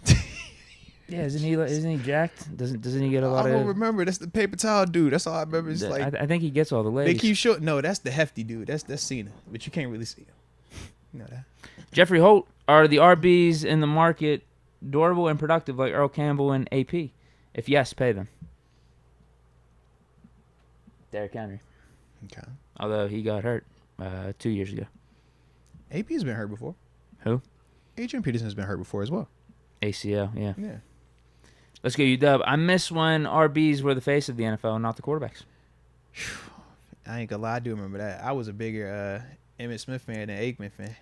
Yeah, isn't he jacked? Doesn't he get a lot of? I don't remember. That's the paper towel dude. That's all I remember. It's I think he gets all the ladies. They keep short. No, that's the hefty dude. That's Cena, but you can't really see him. You know that. Jeffrey Holt, are the RBs in the market durable and productive like Earl Campbell and AP? If yes, pay them. Derrick Henry. Okay. Although he got hurt 2 years ago. AP has been hurt before. Who? Adrian Peterson has been hurt before as well. ACL, yeah. Yeah. Let's go, UW. I miss when RBs were the face of the NFL and not the quarterbacks. I ain't gonna lie, I do remember that. I was a bigger Emmitt Smith fan than Aikman fan.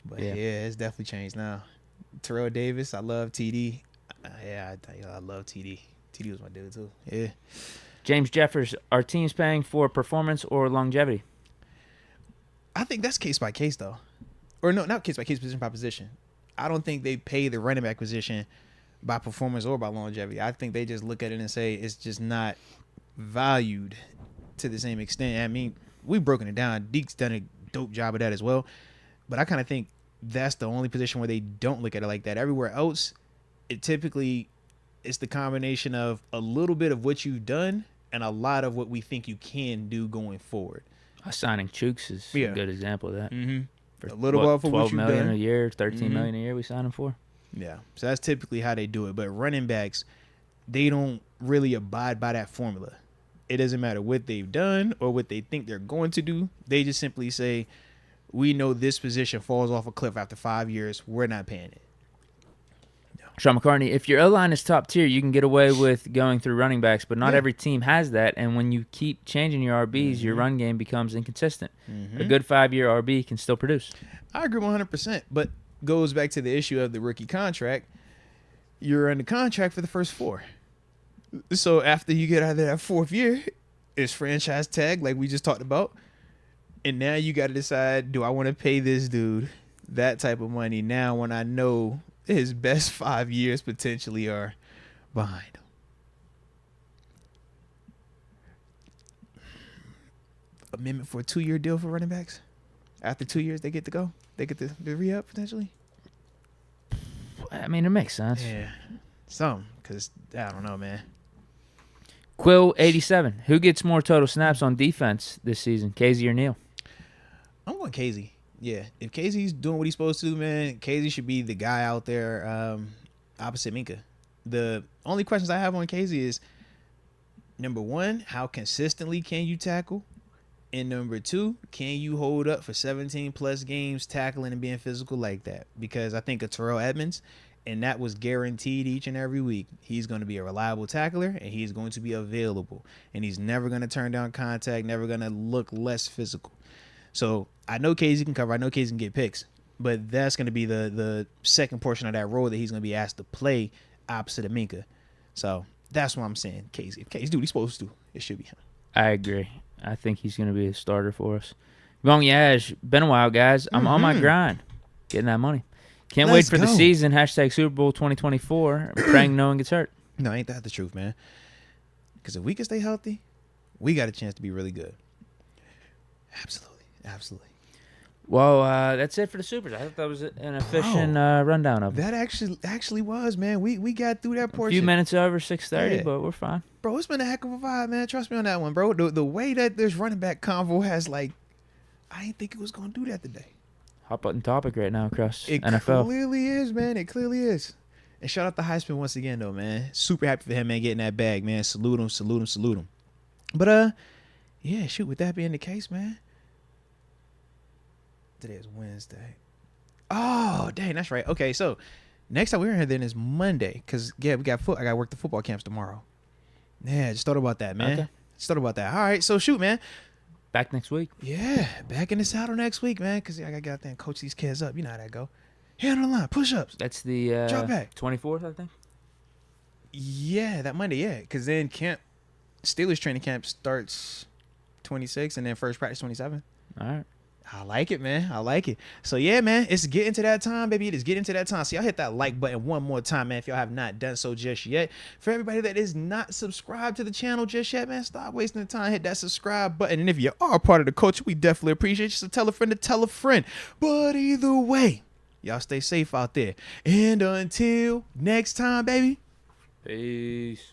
But yeah, it's definitely changed now. Terrell Davis, I love TD. I love TD. TD was my dude too. Yeah. James Jeffers, are teams paying for performance or longevity? I think that's case by case though. Or no, not case by case, position by position. I don't think they pay the running back position by performance or by longevity. I think they just look at it and say it's just not valued to the same extent. I mean, we've broken it down. Deke's done a dope job of that as well. But I kind of think that's the only position where they don't look at it like that. Everywhere else, it's the combination of a little bit of what you've done and a lot of what we think you can do going forward. Signing Chooks is a good example of that. Mm-hmm. For a little while for what you've done. $12 million a year, $13 million a year we signed him for. Yeah. So that's typically how they do it. But running backs, they don't really abide by that formula. It doesn't matter what they've done or what they think they're going to do. They just simply say, we know this position falls off a cliff after 5 years. We're not paying it. Sean McCartney, if your O-line is top tier, you can get away with going through running backs, but not every team has that. And when you keep changing your RBs, your run game becomes inconsistent. A good 5-year RB can still produce. I agree 100%, but goes back to the issue of the rookie contract. You're under contract for the first 4. So after you get out of that 4th year, it's franchise tag like we just talked about. And now you got to decide, do I want to pay this dude that type of money now when I know his best 5 years potentially are behind him? Amendment for a 2-year deal for running backs. After 2 years, they get to go. They get the re-up potentially. I mean, it makes sense. Yeah, some because I don't know, man. Quill87, who gets more total snaps on defense this season, Casey or Neal? I'm going Casey. Yeah, if Casey's doing what he's supposed to, man, Casey should be the guy out there opposite Minka. The only questions I have on Casey is, number 1, how consistently can you tackle? And number 2, can you hold up for 17-plus games tackling and being physical like that? Because I think of Terrell Edmonds, and that was guaranteed each and every week. He's going to be a reliable tackler, and he's going to be available. And he's never going to turn down contact, never going to look less physical. So I know Casey can cover. I know Casey can get picks. But that's going to be the second portion of that role that he's going to be asked to play opposite of Minka. So that's what I'm saying, Casey. If Casey do what he's supposed to, it should be him. I agree. I think he's going to be a starter for us. Wrong Yash, been a while, guys. I'm on my grind, getting that money. Can't wait for the season. # Super Bowl 2024. I'm praying no one gets hurt. No, ain't that the truth, man? Because if we can stay healthy, we got a chance to be really good. Absolutely. Well, that's it for the Supers. I thought that was an efficient rundown of them. That actually was, man. We got through that A portion. few minutes over 6:30, Yeah. but we're fine. Bro, it's been a heck of a vibe, man. Trust me on that one, bro. The way that this running back convo has, like, I didn't think it was going to do that today. Hot button topic right now across It NFL. clearly is, man. It clearly is. And shout out to Highsmith once again, though, man. Super happy for him, man, getting that bag, man. Salute him. But, yeah, shoot, with that being the case, man. Today is Wednesday. Oh, dang, that's right. Okay, so next time we're here then is Monday. Because, yeah, I got to work the football camps tomorrow. Yeah, just thought about that, man. Okay. Just thought about that. All right, so shoot, man. Back next week. Yeah, back in the saddle next week, man. Because I got to get out there and coach these kids up. You know how that go. Hand on the line, push-ups. That's the Drop back. 24th, I think. Yeah, that Monday, yeah. Because then Steelers training camp starts 26 and then first practice 27. All right. I like it, man. I like it. So, yeah, man, it's getting to that time, baby. It is getting to that time. So, y'all hit that like button one more time, man, if y'all have not done so just yet. For everybody that is not subscribed to the channel just yet, man, stop wasting the time. Hit that subscribe button. And if you are part of the culture, we definitely appreciate you. So, tell a friend to tell a friend. But either way, y'all stay safe out there. And until next time, baby. Peace.